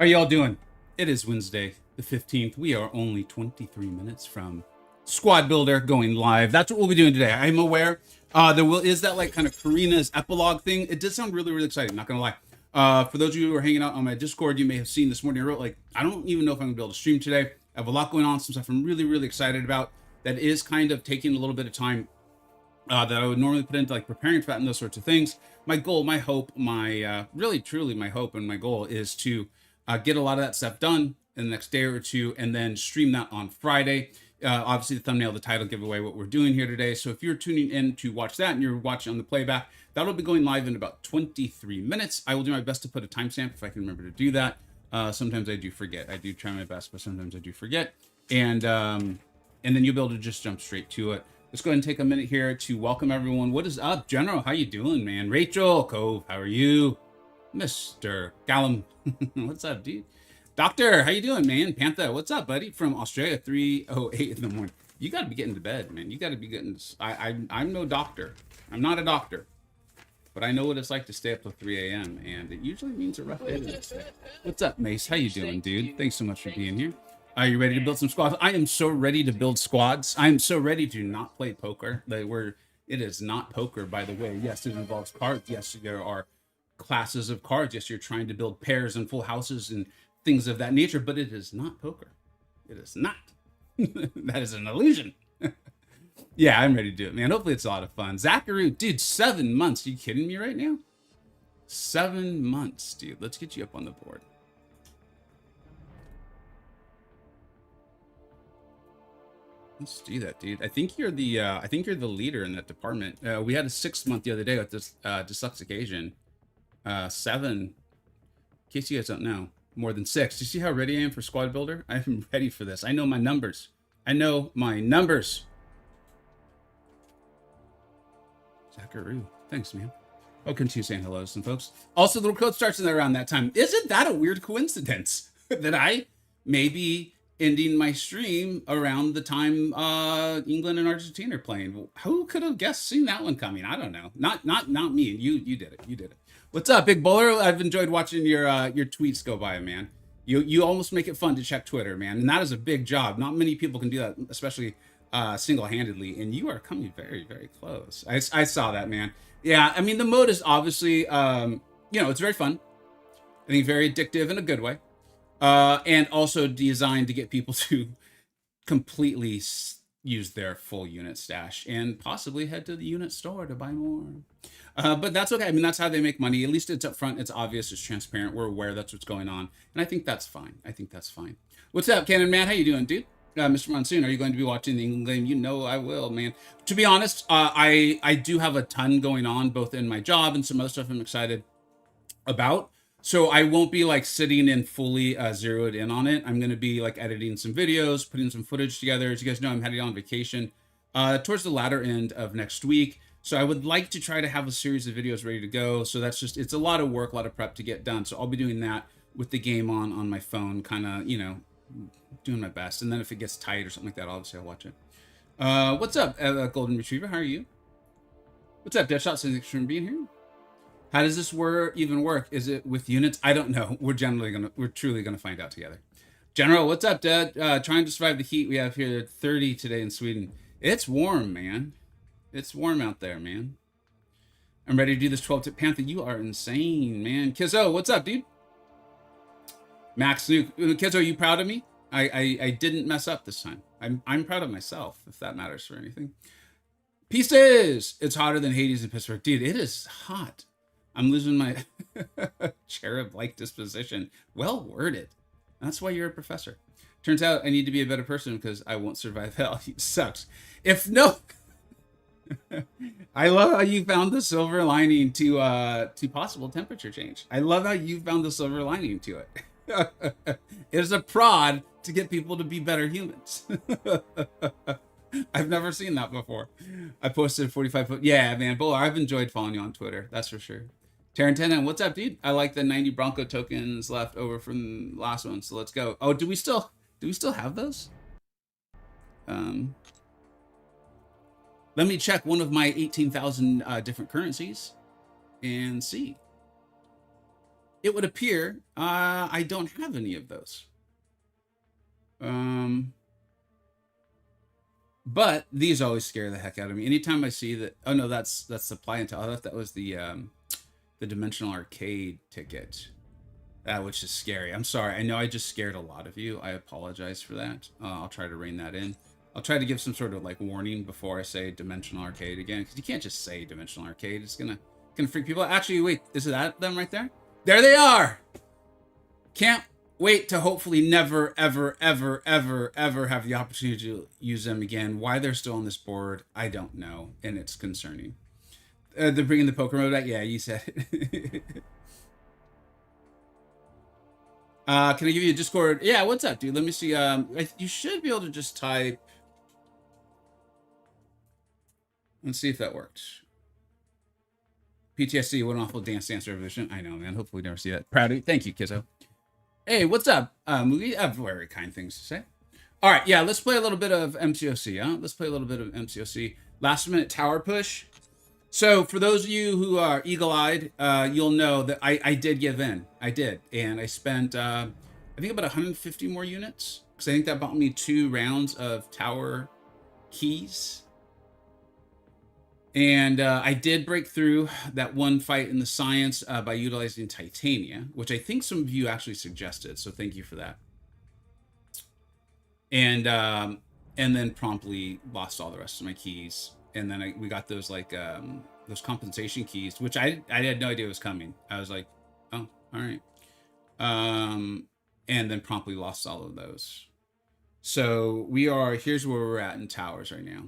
How y'all doing? It is Wednesday, the 15th. We are only 23 minutes from Squad Builder going live. That's what we'll be doing today. I'm aware is that like kind of Karina's epilogue thing. It did sound really, really exciting, not gonna lie. For those of you who are hanging out on my Discord, you may have seen this morning I wrote like, I don't even know if I'm gonna be able to stream today. I have a lot going on, some stuff I'm really, really excited about that is kind of taking a little bit of time that I would normally put into like preparing for that and those sorts of things. My goal, my hope, my really truly my hope and my goal is to get a lot of that stuff done in the next day or two and then stream that on Friday. Obviously the thumbnail, the title give away what we're doing here today. So if you're tuning in to watch that and you're watching on the playback, that'll be going live in about 23 minutes. I will do my best to put a timestamp if I can remember to do that. Sometimes I do forget. I do try my best, but sometimes I do forget. And then you'll be able to just jump straight to it. Let's go ahead and take a minute here to welcome everyone. What is up, General? How you doing, man? Rachel, Cove, how are you? Mr. Callum, what's up, dude? Doctor, how you doing, man? Panther, what's up, buddy? From Australia, 3:08 in the morning. You got to be getting to bed, man. You got to be getting. I'm no doctor. I'm not a doctor, but I know what it's like to stay up till 3 a.m. and it usually means a rough day. What's up, Mace? How you doing, dude? Thanks so much for being here. Are you ready to build some squads? I am so ready to build squads. I am so ready to not play poker. It is not poker, by the way. Yes, it involves cards. Yes, there are classes of cards. Yes, you're trying to build pairs and full houses and things of that nature, but it is not poker. It is not. That is an illusion. Yeah, I'm ready to do it, man. Hopefully it's a lot of fun. Zachary, dude, 7 months. Are you kidding me right now? 7 months, dude. Let's get you up on the board. Let's do that, dude. I think you're the leader in that department. We had a 6 month the other day with this dyslexic Asian. 7. In case you guys don't know, more than 6. Do you see how ready I am for Squad Builder? I am ready for this. I know my numbers. I know my numbers. Zachary, thanks, man. I'll continue saying hello to some folks. Also, the code starts in around that time. Isn't that a weird coincidence that I may be ending my stream around the time England and Argentina are playing? Who could have seen that one coming? I don't know. Not me. You did it. You did it. What's up, Big Bowler? I've enjoyed watching your tweets go by, man. You almost make it fun to check Twitter, man, and that is a big job. Not many people can do that, especially single-handedly. And you are coming very, very close. I saw that, man. Yeah, I mean the mode is obviously it's very fun. I think very addictive in a good way. And also designed to get people to completely use their full unit stash and possibly head to the unit store to buy more. But that's okay. I mean, that's how they make money. At least it's upfront. It's obvious. It's transparent. We're aware that's what's going on. And I think that's fine. What's up, Cannon Man? How you doing, dude? Mr. Monsoon, are you going to be watching the England game? You know I will, man. To be honest, I do have a ton going on, both in my job and some other stuff I'm excited about. So I won't be like sitting and fully zeroed in on it. I'm going to be like editing some videos, putting some footage together. As you guys know, I'm heading on vacation towards the latter end of next week. So I would like to try to have a series of videos ready to go. So that's just, it's a lot of work, a lot of prep to get done. So I'll be doing that with the game on my phone, kind of, doing my best. And then if it gets tight or something like that, obviously I'll watch it. What's up, Golden Retriever? How are you? What's up, Deadshot? Thanks for being here. How does this even work? Is it with units? I don't know. We're truly gonna find out together. General, what's up, Dad? Trying to survive the heat. We have here 30 today in Sweden. It's warm, man. It's warm out there, man. I'm ready to do this 12-tip Panther. You are insane, man. Kizzo, what's up, dude? Max Nuke. Kizzo, are you proud of me? I didn't mess up this time. I'm proud of myself, if that matters for anything. Pieces! It's hotter than Hades in Pittsburgh. Dude, it is hot. I'm losing my cherub-like disposition. Well worded. That's why you're a professor. Turns out I need to be a better person because I won't survive hell. It sucks. If no... I love how you found the silver lining to possible temperature change. I love how you found the silver lining to it. It is a prod to get people to be better humans. I've never seen that before. I posted 45 foot. Yeah, man. Bowler, I've enjoyed following you on Twitter. That's for sure. Tarantino, what's up, dude? I like the 90 Bronco tokens left over from the last one. So let's go. Oh, do we still have those? Let me check one of my 18,000 different currencies and see. it would appear I don't have any of those. But these always scare the heck out of me. Anytime I see that, oh no, that's the Pliantel. I thought that was the Dimensional Arcade ticket, which is scary. I'm sorry. I know I just scared a lot of you. I apologize for that. I'll try to rein that in. I'll try to give some sort of like warning before I say Dimensional Arcade again, because you can't just say Dimensional Arcade. It's gonna freak people out. Actually, wait, is that them right there? There they are. Can't wait to hopefully never, ever, ever, ever, ever have the opportunity to use them again. Why they're still on this board, I don't know, and it's concerning. They're bringing the poker mode back. Yeah, you said it. Can I give you a Discord? Yeah, what's up, dude? Let me see. You should be able to just type. Let's see if that worked. PTSD, what an awful Dance Dance Revolution. I know, man. Hopefully we never see that. Proud of you. Thank you, Kizzo. Hey, what's up, Moogie? I have very kind things to say. All right, yeah, let's play a little bit of MCoC, huh? Let's play a little bit of MCoC. Last minute tower push. So for those of you who are eagle-eyed, you'll know that I did give in. I did. And I spent, I think about 150 more units. Because I think that bought me 2 rounds of tower keys. And I did break through that one fight in the science by utilizing Titania, which I think some of you actually suggested. So thank you for that. And then promptly lost all the rest of my keys. And then we got those like those compensation keys, which I had no idea was coming. I was like, oh, all right. And then promptly lost all of those. So here's where we're at in towers right now.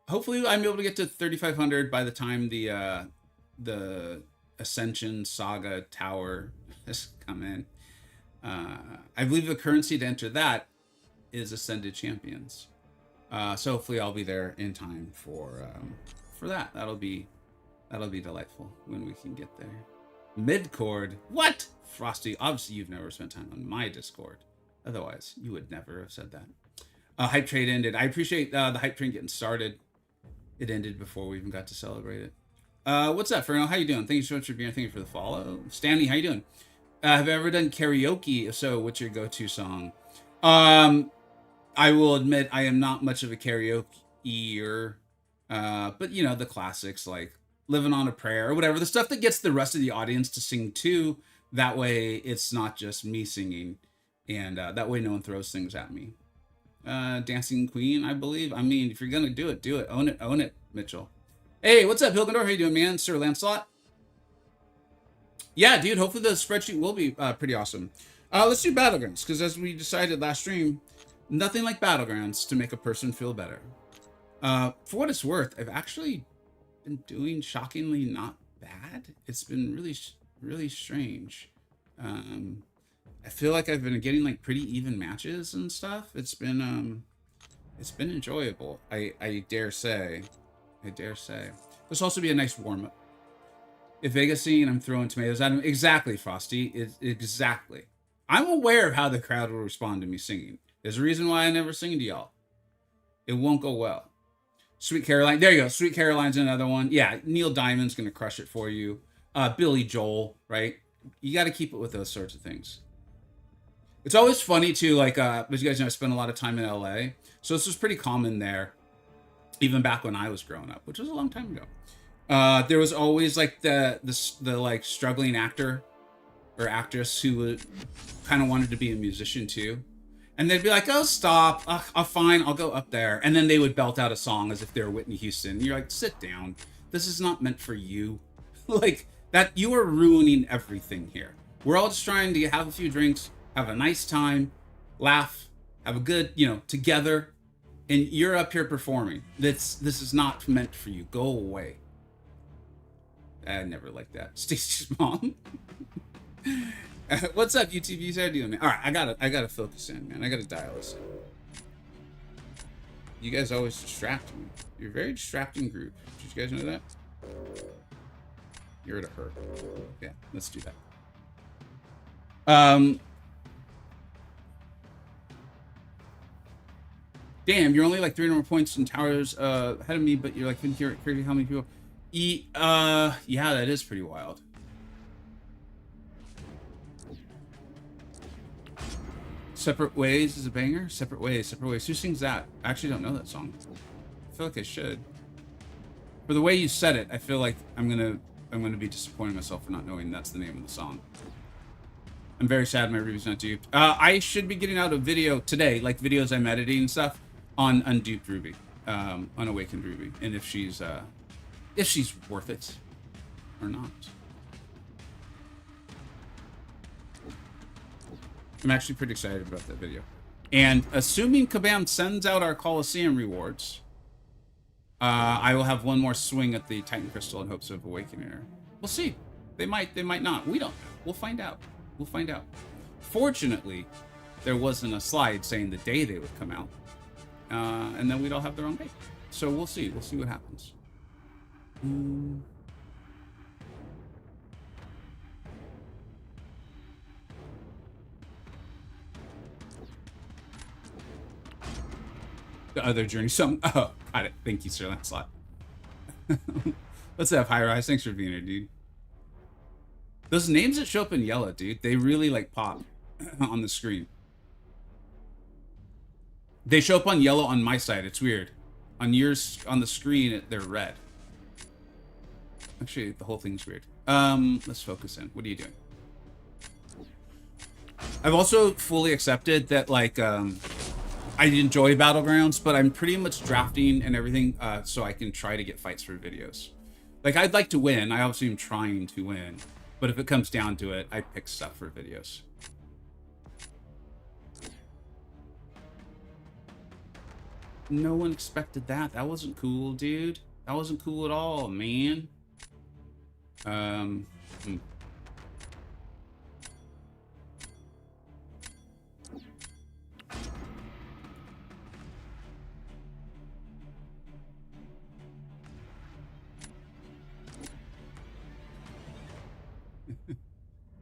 Hopefully I'm able to get to 3,500 by the time the Ascension Saga Tower has come in. I believe the currency to enter that is Ascended Champions. So hopefully I'll be there in time for that. That'll be delightful when we can get there. Midcord? What? Frosty, obviously you've never spent time on my Discord. Otherwise, you would never have said that. Hype trade ended. I appreciate the hype train getting started. It ended before we even got to celebrate it. What's up, Ferno? How you doing? Thank you so much for being here. Thank you for the follow. Stanley, how you doing? Have you ever done karaoke? If so, what's your go-to song? I will admit I am not much of a karaoke-er. But, you know, the classics like Living on a Prayer or whatever. The stuff that gets the rest of the audience to sing too. That way it's not just me singing. And that way no one throws things at me. Dancing Queen, I believe. I mean, if you're gonna do it, do it. Own it, Mitchell. Hey, what's up, Hilgendor? How you doing, man? Sir Lancelot? Yeah, dude, hopefully the spreadsheet will be pretty awesome. Let's do Battlegrounds, because as we decided last stream, nothing like Battlegrounds to make a person feel better. For what it's worth, I've actually been doing shockingly not bad. It's been really, really strange. I feel like I've been getting like pretty even matches and stuff. It's been enjoyable. I dare say. This will also be a nice warm-up. If Vega singing, I'm throwing tomatoes at him. Exactly, Frosty. Exactly. I'm aware of how the crowd will respond to me singing. There's a reason why I never sing to y'all. It won't go well. Sweet Caroline. There you go. Sweet Caroline's another one. Yeah, Neil Diamond's going to crush it for you. Billy Joel, right? You got to keep it with those sorts of things. It's always funny too, like, as you guys know, I spent a lot of time in LA. So this was pretty common there, even back when I was growing up, which was a long time ago. There was always like the like struggling actor or actress who kind of wanted to be a musician too. And they'd be like, oh, stop. Fine, I'll go up there. And then they would belt out a song as if they were Whitney Houston. And you're like, sit down. This is not meant for you. Like, that, you are ruining everything here. We're all just trying to have a few drinks, have a nice time, laugh, have a good, together. And you're up here performing. This is not meant for you. Go away. I never liked that. Stacey's mom. What's up, UTVs? How you doing, man? All right, I gotta focus in, man. I gotta dial this in. You guys always distract me. You're a very distracting group. Did you guys know that? You're to her. Yeah, let's do that. Damn, you're only like 300 points in towers ahead of me, but you're like, crazy how many people. Yeah, that is pretty wild. Separate Ways is a banger. Separate Ways, Separate Ways. Who sings that? I actually don't know that song. I feel like I should. For the way you said it, I feel like I'm gonna be disappointing myself for not knowing that's the name of the song. I'm very sad my review's not duped. I should be getting out a video today, like videos I'm editing and stuff, on Unduped Ruby, Unawakened Ruby, and if she's worth it or not. I'm actually pretty excited about that video. And assuming Kabam sends out our Coliseum rewards, I will have one more swing at the Titan Crystal in hopes of awakening her. We'll see. They might not. We don't know. We'll find out. We'll find out. Fortunately, there wasn't a slide saying the day they would come out. And then we'd all have their own day. So we'll see. We'll see what happens. The other journey. Oh, got it. Thank you, Sir Lancelot. What's up, High Rise? Thanks for being here, dude. Those names that show up in yellow, dude, they really like pop on the screen. They show up on yellow on my side. It's weird. On yours, on the screen, they're red. Actually, the whole thing's weird. Let's focus in. What are you doing? I've also fully accepted that, like, I enjoy Battlegrounds, but I'm pretty much drafting and everything so I can try to get fights for videos. Like, I'd like to win. I obviously am trying to win. But if it comes down to it, I pick stuff for videos. No one expected that. That wasn't cool, dude. That wasn't cool at all, man.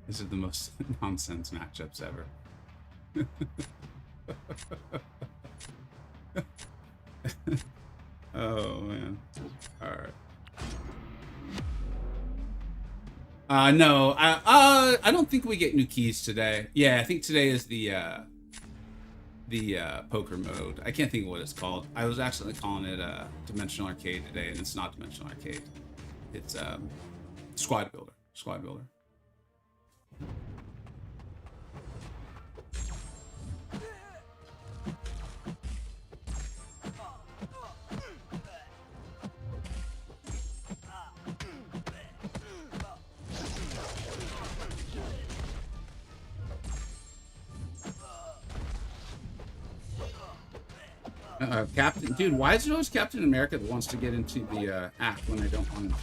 This is the most nonsense matchups ever. Oh man. Alright. No, I don't think we get new keys today. Yeah, I think today is the poker mode. I can't think of what it's called. I was actually calling it Dimensional Arcade today, and it's not Dimensional Arcade. It's Squad Builder. Squad Builder. Captain, dude, why is it always Captain America that wants to get into the act when I don't want him to?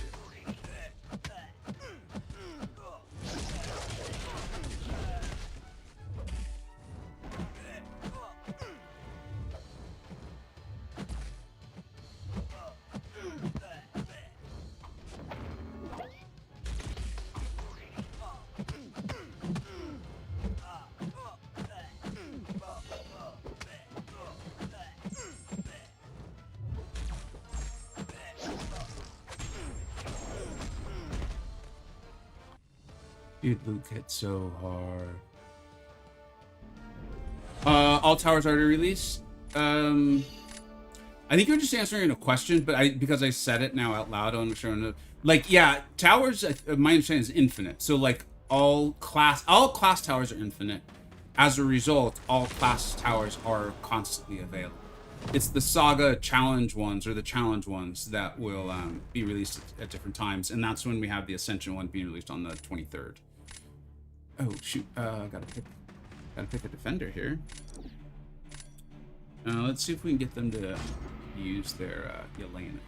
Dude, Luke hit so hard. All towers already released. I think you're just answering a question, but because I said it now out loud, I'm sure. Like, yeah, towers. My understanding is infinite. So like all class towers are infinite. As a result, all class towers are constantly available. It's the Saga challenge ones or the challenge ones that will be released at different times, and that's when we have the Ascension one being released on the 23rd. Oh shoot! Gotta pick a defender here. Let's see if we can get them to use their Yelena.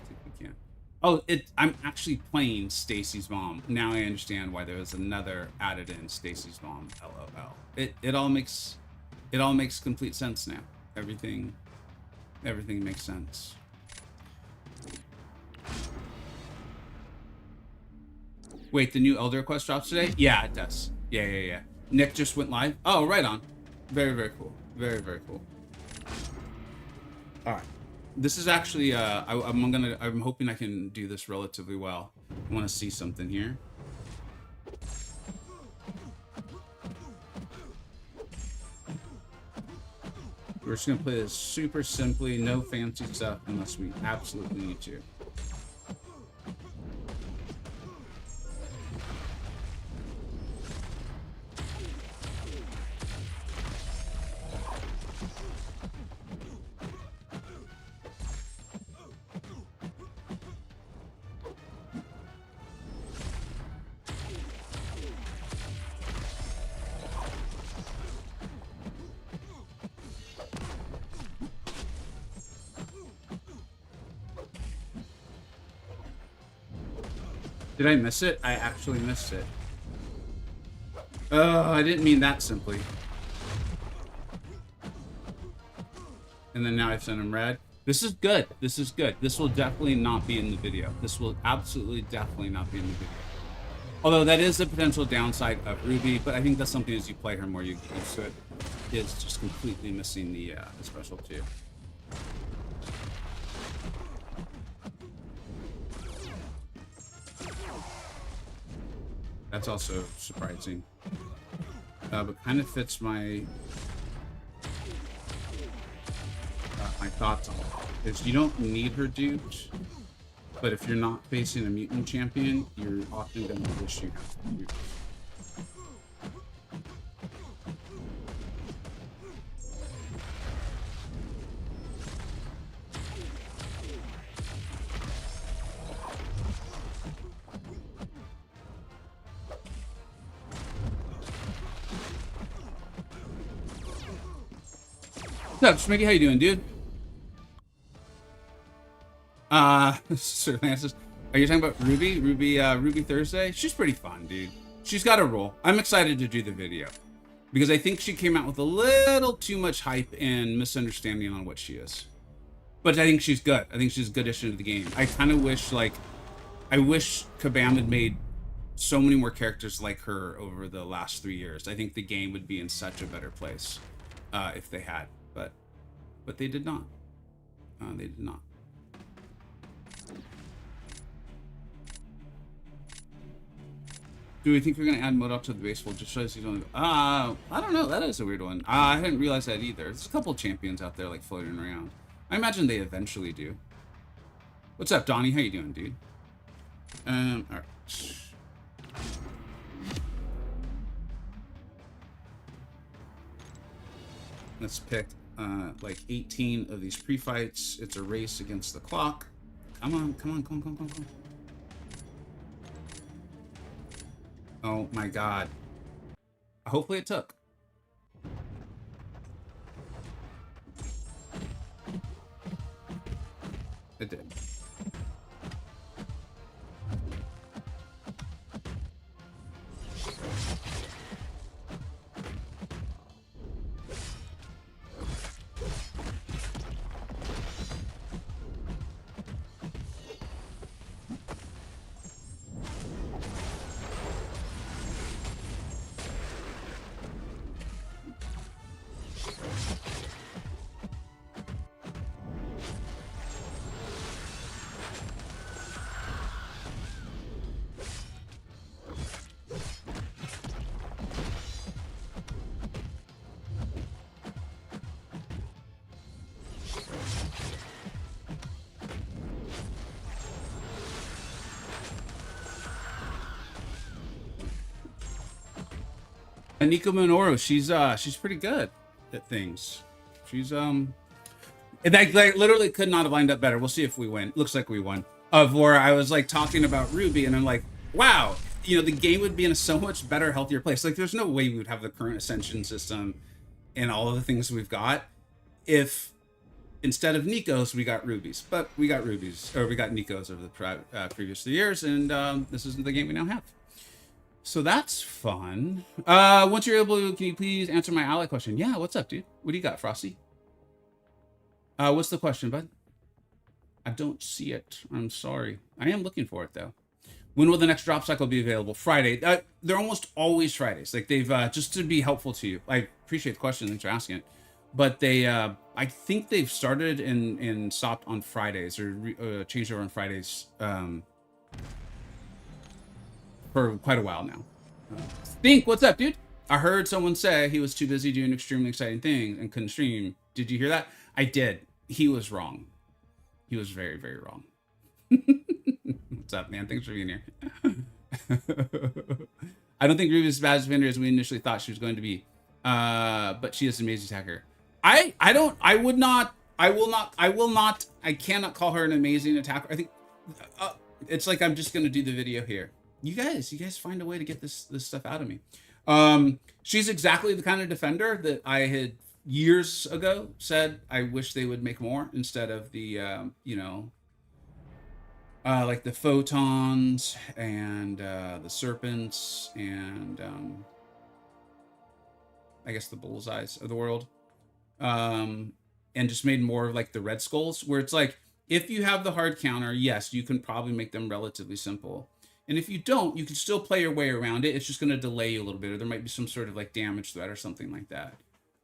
See if we can. Oh, I'm actually playing Stacy's mom. Now I understand why there was another added in Stacy's mom. LOL. It all makes complete sense now. Everything makes sense. Wait, the new Elder Quest drops today? Yeah, it does. Yeah. Nick just went live. Oh, right on. Very, very cool. Very, very cool. All right. This is actually I'm hoping I can do this relatively well. I want to see something here. We're just gonna play this super simply, no fancy stuff unless we absolutely need to. Did I miss it? I actually missed it. Oh, I didn't mean that simply. And then now I've sent him red. This is good. This is good. This will definitely not be in the video. This will absolutely definitely not be in the video. Although that is the potential downside of Ruby, but I think that's something as you play her more, you get used to it. It's just completely missing the special too. That's also surprising, but kind of fits my my thoughts on it. Is you don't need her duped, but if you're not facing a mutant champion, you're often going to wish you had duped. What's up, Schmiggy? How you doing, dude? Sir Lances, are you talking about Ruby? Ruby Thursday? She's pretty fun, dude. She's got a role. I'm excited to do the video because I think she came out with a little too much hype and misunderstanding on what she is. But I think she's good. I think she's a good addition to the game. I kind of wish, like, I wish Kabam had made so many more characters like her over the last 3 years. I think the game would be in such a better place if they had. But they did not. They did not. Do we think we're going to add Modok to the baseball just so he's only... I don't know. That is a weird one. I hadn't realized that either. There's a couple champions out there like floating around. I imagine they eventually do. What's up, Donnie? How you doing, dude? All right. Let's pick like 18 of these pre-fights. It's a race against the clock. Come on, come on, come on, come on, come on. Oh my god. Hopefully it took. It did. And Nico Minoru, she's pretty good at things. She's that literally could not have lined up better. We'll see if we win. Looks like we won. Where I was like talking about Ruby, and I'm like, wow, you know, the game would be in a so much better, healthier place. Like, there's no way we would have the current Ascension system and all of the things we've got if instead of Nikos we got Rubies. But we got Rubies, or we got Nikos over the previous 3 years, and this is the game we now have. So that's fun. Once you're able to, can you please answer my ally question? Yeah, what's up, dude? What do you got, Frosty? What's the question, bud? I don't see it. I'm sorry. I am looking for it, though. When will the next drop cycle be available? Friday. They're almost always Fridays. Like, they've, just to be helpful to you. I appreciate the question. Thanks for asking it. But they, I think they've started and stopped on Fridays, or changed over on Fridays, for quite a while now. Think, what's up, dude? I heard someone say he was too busy doing extremely exciting things and couldn't stream. Did you hear that? I did. He was wrong. He was very, very wrong. What's up, man? Thanks for being here. I don't think Ruby is as bad as defender as we initially thought she was going to be. But she is an amazing attacker. I will not, I cannot call her an amazing attacker. I think it's like, I'm just going to do the video here. You guys find a way to get this stuff out of me. She's exactly the kind of defender that I had years ago said I wish they would make more instead of the, you know, like the photons and the serpents and I guess the bullseyes of the world. And just made more of like the red skulls, where it's like, if you have the hard counter, yes, you can probably make them relatively simple. And if you don't, you can still play your way around it. It's just going to delay you a little bit, or there might be some sort of like damage threat or something like that.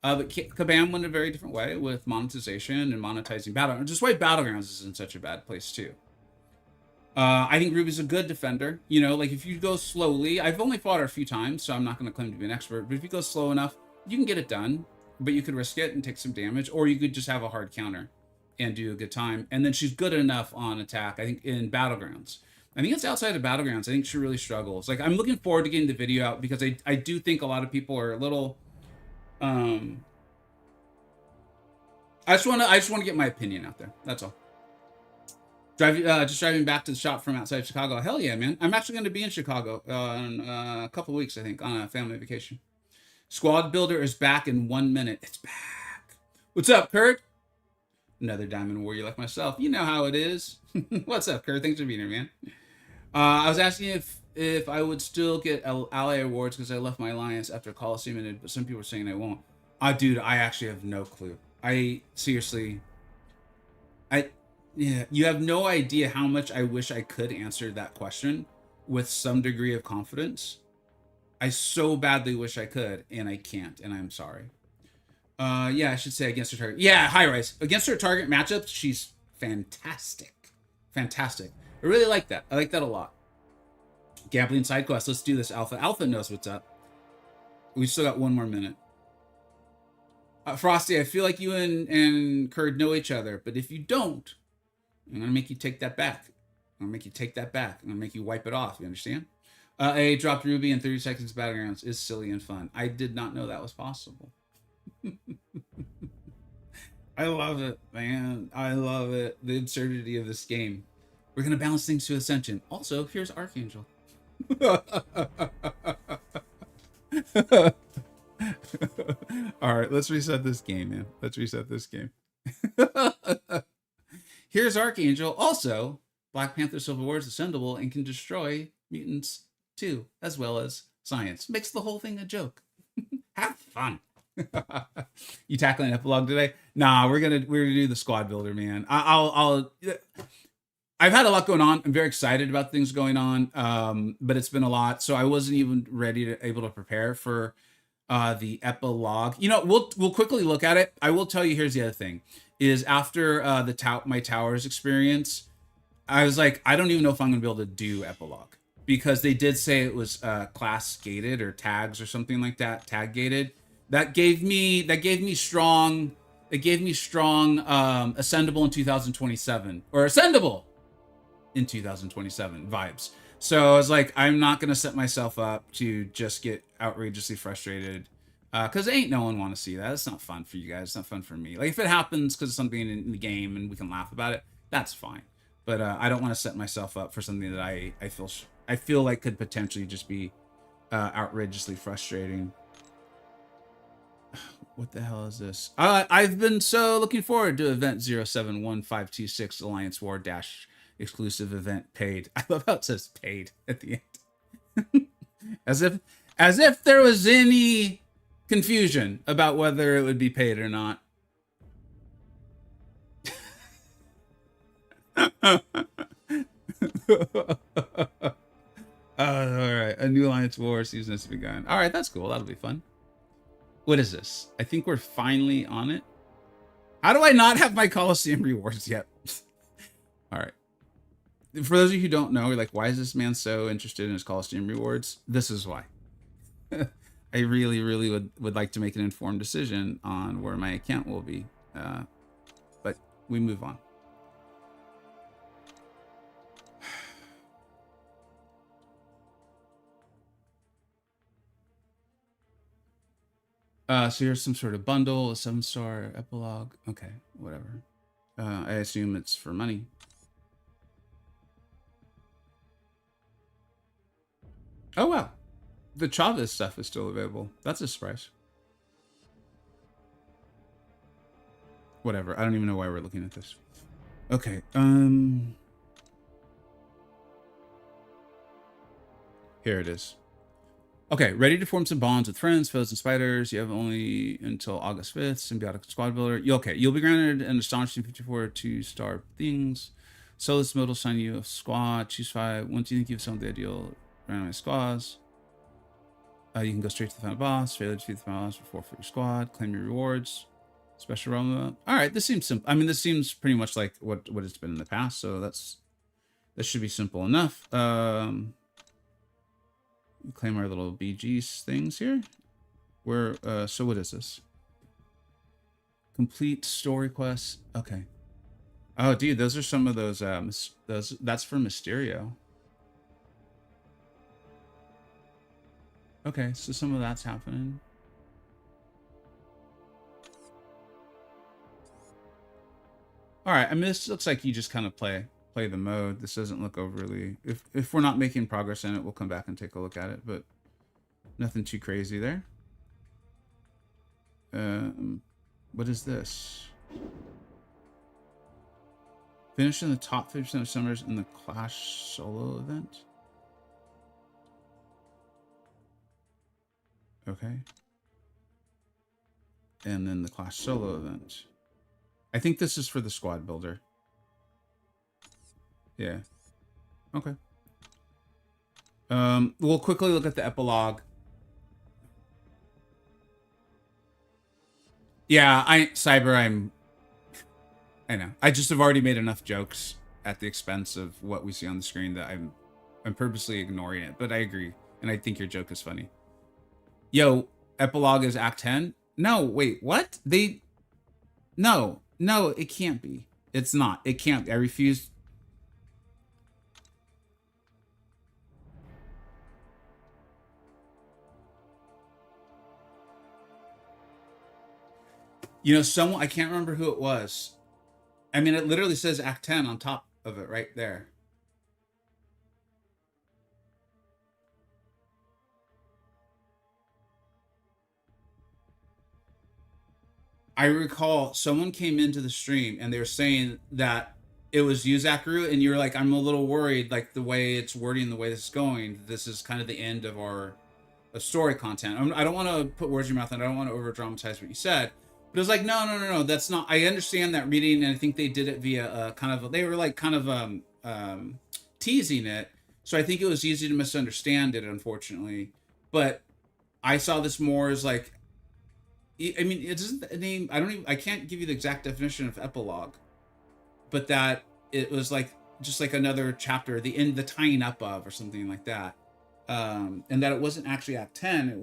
But Kabam went a very different way with monetization and monetizing Battlegrounds. Just why Battlegrounds is in such a bad place too. I think Ruby's a good defender. You know, like if you go slowly, I've only fought her a few times, so I'm not going to claim to be an expert, but if you go slow enough, you can get it done, but you could risk it and take some damage, or you could just have a hard counter and do a good time. And then she's good enough on attack, I think, in Battlegrounds. I think it's outside of Battlegrounds. I think she really struggles. Like, I'm looking forward to getting the video out because I do think a lot of people are a little, I just want to get my opinion out there. That's all. Just driving back to the shop from outside Chicago. Hell yeah, man. I'm actually going to be in Chicago in a couple of weeks, I think, on a family vacation. Squad Builder is back in 1 minute. It's back. What's up, Kurt? Another Diamond Warrior like myself. You know how it is. What's up, Kurt? Thanks for being here, man. I was asking if I would still get ally awards because I left my alliance after Coliseum ended, but some people are saying I won't. Dude, I actually have no clue. Seriously, yeah, you have no idea how much I wish I could answer that question with some degree of confidence. I so badly wish I could, and I can't, and I'm sorry. Yeah, I should say against her target. Yeah, High Rise. Against her target matchups, she's fantastic. Fantastic. I really like that. I like that a lot. Gambling side quest. Let's do this, Alpha. Alpha knows what's up. We still got 1 more minute. Frosty, I feel like you and Kurd know each other, but if you don't, I'm going to make you take that back. I'm going to make you take that back. I'm going to make you wipe it off. You understand? A dropped Ruby in 30 seconds Battlegrounds is silly and fun. I did not know that was possible. I love it, man. I love it. The absurdity of this game. We're going to balance things to Ascension. Also, here's Archangel. All right, let's reset this game, man. Let's reset this game. Here's Archangel. Also, Black Panther Civil War is ascendable and can destroy mutants too, as well as science. Makes the whole thing a joke. Have fun. You tackling epilogue today? Nah, we're gonna do the squad builder, man. I've had a lot going on. I'm very excited about things going on, but it's been a lot, so I wasn't even able to prepare for the epilogue. You know, we'll quickly look at it. I will tell you. Here's the other thing: is after my towers experience, I was like, I don't even know if I'm gonna be able to do epilogue because they did say it was class gated or tags or something like that, tag gated. That gave me strong. It gave me strong ascendable in 2027 or ascendable in 2027 vibes. So I was like, I'm not going to set myself up to just get outrageously frustrated because ain't no one want to see that. It's not fun for you guys. It's not fun for me. Like if it happens because of something in the game and we can laugh about it, that's fine. But I don't want to set myself up for something that I feel like could potentially just be outrageously frustrating. What the hell is this? I've been so looking forward to event 071526 Alliance War Dash exclusive event paid. I love how it says paid at the end. as if there was any confusion about whether it would be paid or not. All right, a new Alliance War season has begun. All right, that's cool. That'll be fun. What is this? I think we're finally on it. How do I not have my Coliseum rewards yet? All right. For those of you who don't know, like, why is this man so interested in his Coliseum rewards? This is why. I really, really would like to make an informed decision on where my account will be But we move on. So here's some sort of bundle, a 7-star epilogue. Okay, whatever. I assume it's for money. Oh, wow. The Chavez stuff is still available. That's a surprise. Whatever. I don't even know why we're looking at this. Okay. Here it is. Okay, ready to form some bonds with friends, foes, and spiders. You have only until August 5th. Symbiotic Squad Builder. Okay, you'll be granted an astonishing 54 2-star things. So this mode will assign you a squad. Choose 5. Once you think you've found the ideal randomized squads, you can go straight to the final boss. Failure to defeat the final boss before for your squad. Claim your rewards. Special realm. All right, this seems simple. I mean, this seems pretty much like what it's been in the past. So this should be simple enough. Claim our little BG things here. So what is this? Complete story quests. Okay. Oh, dude, those are some of those. That's for Mysterio. Okay, so some of that's happening. All right. I mean, this looks like you just kind of play the mode. This doesn't look overly... If we're not making progress in it, we'll come back and take a look at it, but nothing too crazy there. What is this? Finish in the top 50% of summers in the Clash solo event. Okay. And then the Clash solo event. I think this is for the squad builder. Yeah. Okay. We'll quickly look at the epilogue. Yeah, I know. I just have already made enough jokes at the expense of what we see on the screen that I'm purposely ignoring it. But I agree, and I think your joke is funny. Yo, epilogue is Act 10? No, wait, what? No, it can't be. It's not. It can't be. I refuse. You know, someone, I can't remember who it was. I mean, it literally says Act 10 on top of it right there. I recall someone came into the stream and they were saying that it was Yuzakaru, and you were like, I'm a little worried, like the way it's wording, the way this is going. This is kind of the end of our story content. I don't want to put words in your mouth, and I don't want to over dramatize what you said. But it was like, no, that's not. I understand that reading, and I think they did it via they were like kind of teasing it. So I think it was easy to misunderstand it, unfortunately. But I saw this more as like, I mean, it doesn't the name. I can't give you the exact definition of epilogue, but that it was like just like another chapter, the end, the tying up of, or something like that. And that it wasn't actually Act 10. It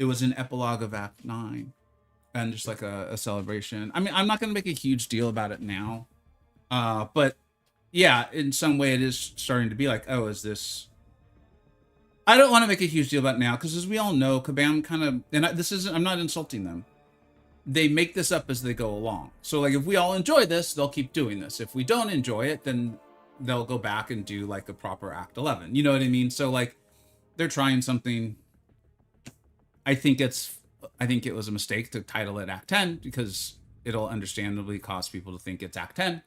was an epilogue of Act 9, and just like a celebration. I mean, I'm not going to make a huge deal about it now, but yeah, in some way it is starting to be like, oh, is this... I don't want to make a huge deal about it now, because as we all know, Kabam kind of... And I'm not insulting them. They make this up as they go along. So like, if we all enjoy this, they'll keep doing this. If we don't enjoy it, then they'll go back and do like a proper Act 11. You know what I mean? So like, they're trying something. I think it was a mistake to title it Act 10, because it'll understandably cause people to think it's Act 10.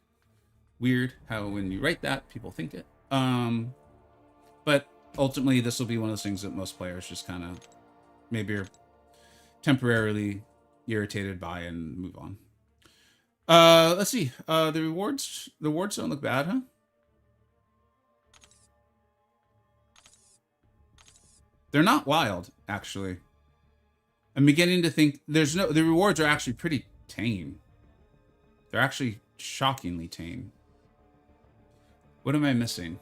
Weird how when you write that, people think it. But ultimately, this will be one of those things that most players just kind of maybe are temporarily irritated by and move on. Let's see. The rewards don't look bad, huh? They're not wild, actually. I'm beginning to think the rewards are actually pretty tame. They're actually shockingly tame. What am I missing?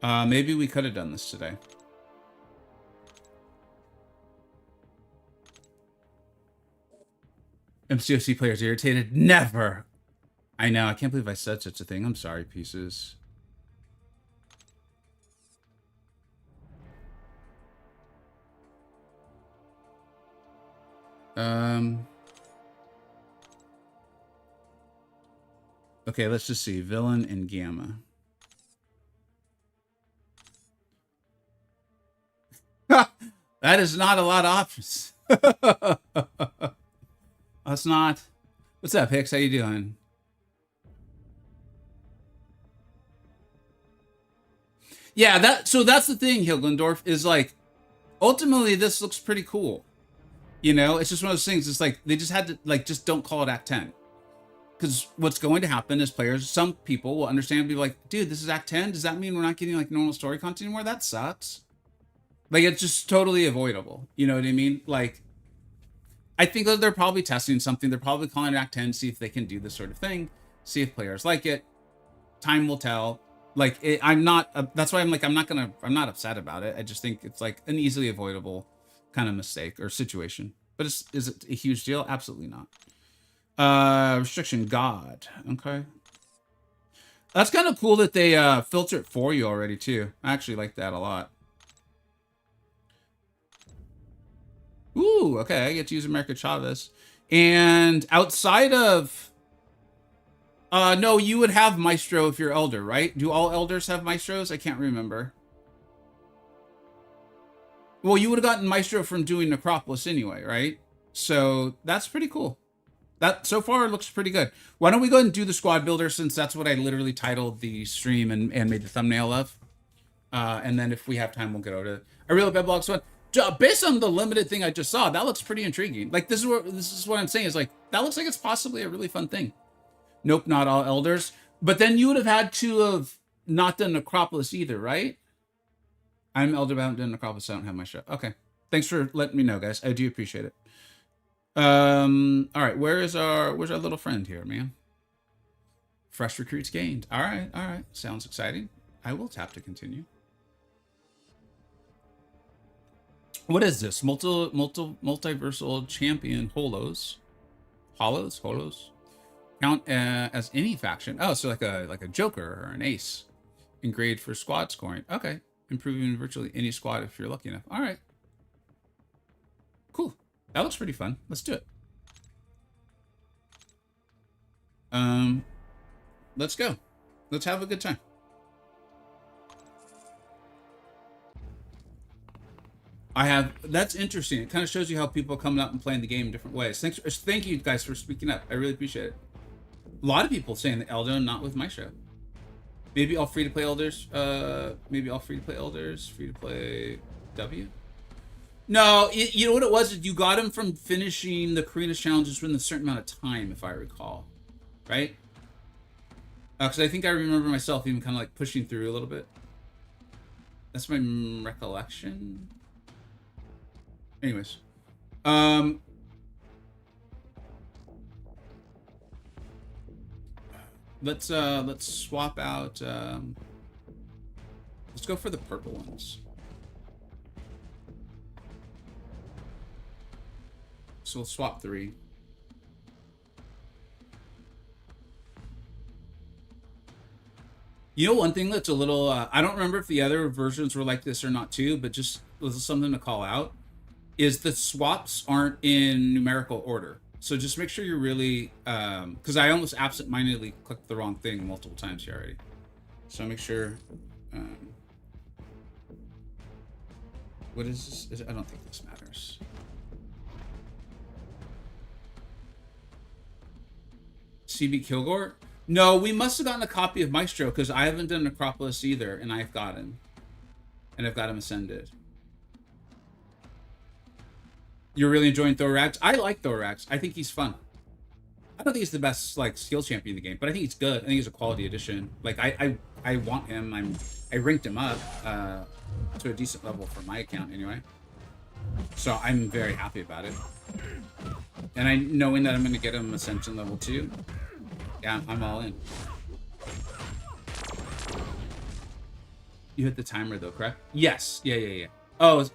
Maybe we could have done this today. MCoC players irritated? Never. I know. I can't believe I said such a thing. I'm sorry, pieces. Okay, let's just see. Villain and Gamma. That is not a lot of options. That's not. What's up, Hicks? How you doing? Yeah, so that's the thing, Hilgendorf, is like, ultimately this looks pretty cool. You know, it's just one of those things. It's like they just had to, like, just don't call it Act 10. Because what's going to happen is players, some people will understand and be like, dude, this is Act 10? Does that mean we're not getting like normal story content anymore? That sucks. Like, it's just totally avoidable. You know what I mean? Like, I think that they're probably testing something. They're probably calling it Act 10, see if they can do this sort of thing, see if players like it. Time will tell. Like, I'm not, that's why I'm like, I'm not upset about it. I just think it's like an easily avoidable kind of mistake or situation. But is it a huge deal? Absolutely not. Restriction God. Okay. That's kind of cool that they filter it for you already too. I actually like that a lot. Ooh, okay. I get to use America Chavez. And outside of no, you would have Maestro if you're Elder, right? Do all Elders have Maestros? I can't remember. Well, you would have gotten Maestro from doing Necropolis anyway, right? So that's pretty cool. That so far looks pretty good. Why don't we go ahead and do the squad builder, since that's what I literally titled the stream and made the thumbnail of. And then if we have time, we'll get over to it. I really bet Blogs one. Based on the limited thing I just saw, that looks pretty intriguing. Like, this is what I'm saying, is like, that looks like it's possibly a really fun thing. Nope, not all Elders. But then you would have had to have not done Necropolis either, right? I'm Elder, but I haven't done Necropolis, so I don't have my show. Okay. Thanks for letting me know, guys. I do appreciate it. All right, where's our little friend here, man? Fresh recruits gained. All right. Sounds exciting. I will tap to continue. What is this? Multiversal champion holos. Count as any faction. Oh, so like a Joker or an Ace. Engraved for squad scoring. Okay. Improving virtually any squad if you're lucky enough. All right. Cool. That looks pretty fun. Let's do it. Let's go. Let's have a good time. That's interesting. It kind of shows you how people are coming up and playing the game in different ways. Thank you guys for speaking up. I really appreciate it. A lot of people saying the Elder, not with my show. Maybe all free-to-play Elders. Maybe all free-to-play Elders. Free-to-play W. No, you know what it was? You got him from finishing the Karina's challenges within a certain amount of time, if I recall. Right? Because I think I remember myself even kind of like pushing through a little bit. That's my recollection. Anyways. Let's swap out. Let's go for the purple ones. So we'll swap 3. You know, one thing that's a little, I don't remember if the other versions were like this or not too, but just this is something to call out, is the swaps aren't in numerical order. So just make sure you're really, because I almost absent-mindedly clicked the wrong thing multiple times here already. So make sure, what is this? I don't think this matters. CB Kilgore? No, we must have gotten a copy of Maestro, because I haven't done Necropolis either, and I've got him. And I've got him ascended. You're really enjoying Thorax? I like Thorax. I think he's fun. I don't think he's the best like skill champion in the game, but I think he's good. I think he's a quality addition. Like I want him. I ranked him up to a decent level for my account anyway. So I'm very happy about it. And knowing that I'm going to get him Ascension level 2, yeah, I'm all in. You hit the timer though, correct? Yes. Yeah. Oh,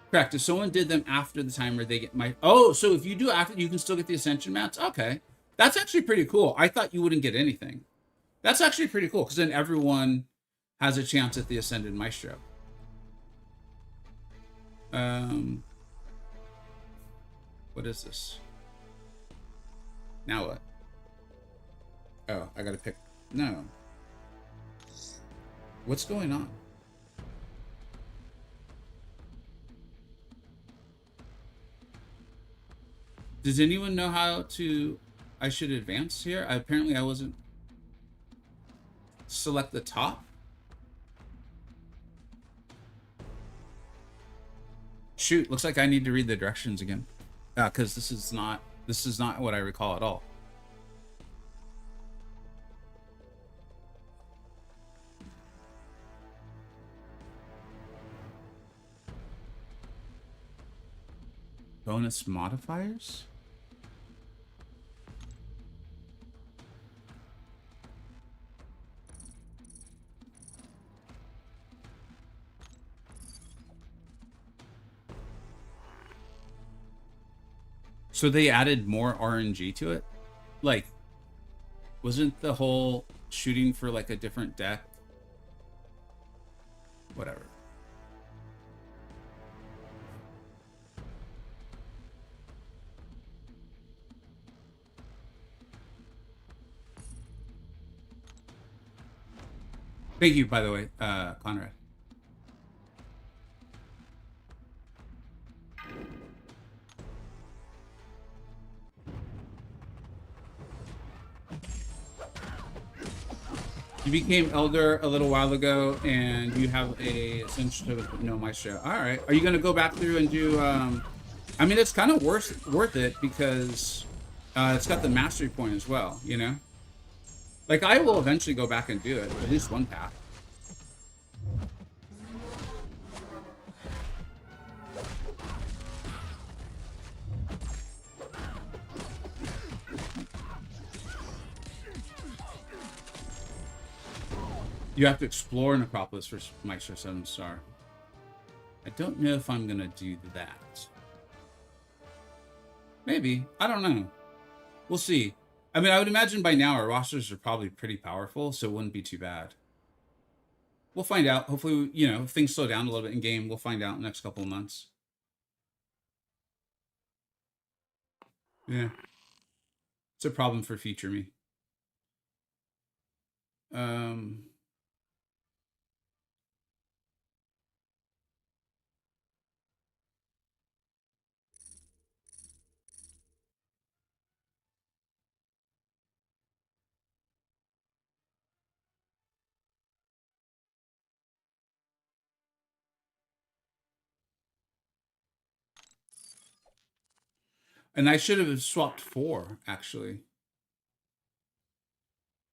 correct. If someone did them after the timer, they get my. Oh, so if you do after, you can still get the Ascension mats. Okay, that's actually pretty cool. I thought you wouldn't get anything. That's actually pretty cool because then everyone has a chance at the Ascended Maestro. What is this? Now what? Oh, I gotta pick. No. What's going on? Does anyone know how to... I should advance here? Apparently I wasn't... Select the top? Shoot, looks like I need to read the directions again. Because this is not what I recall at all. Bonus modifiers? So they added more RNG to it? Like, wasn't the whole shooting for like a different deck? Whatever. Thank you, by the way, Conrad. You became elder a little while ago, and you have a essential no maestro. All right, are you gonna go back through and do? I mean, it's kind of worth it because it's got the mastery point as well. You know, like I will eventually go back and do it, at least one path. You have to explore Necropolis for Maestro 7-star. I don't know if I'm gonna do that. Maybe. I don't know. We'll see. I mean, I would imagine by now our rosters are probably pretty powerful, so it wouldn't be too bad. We'll find out. Hopefully, you know, if things slow down a little bit in game, we'll find out in the next couple of months. Yeah. It's a problem for future me. And I should have swapped 4, actually.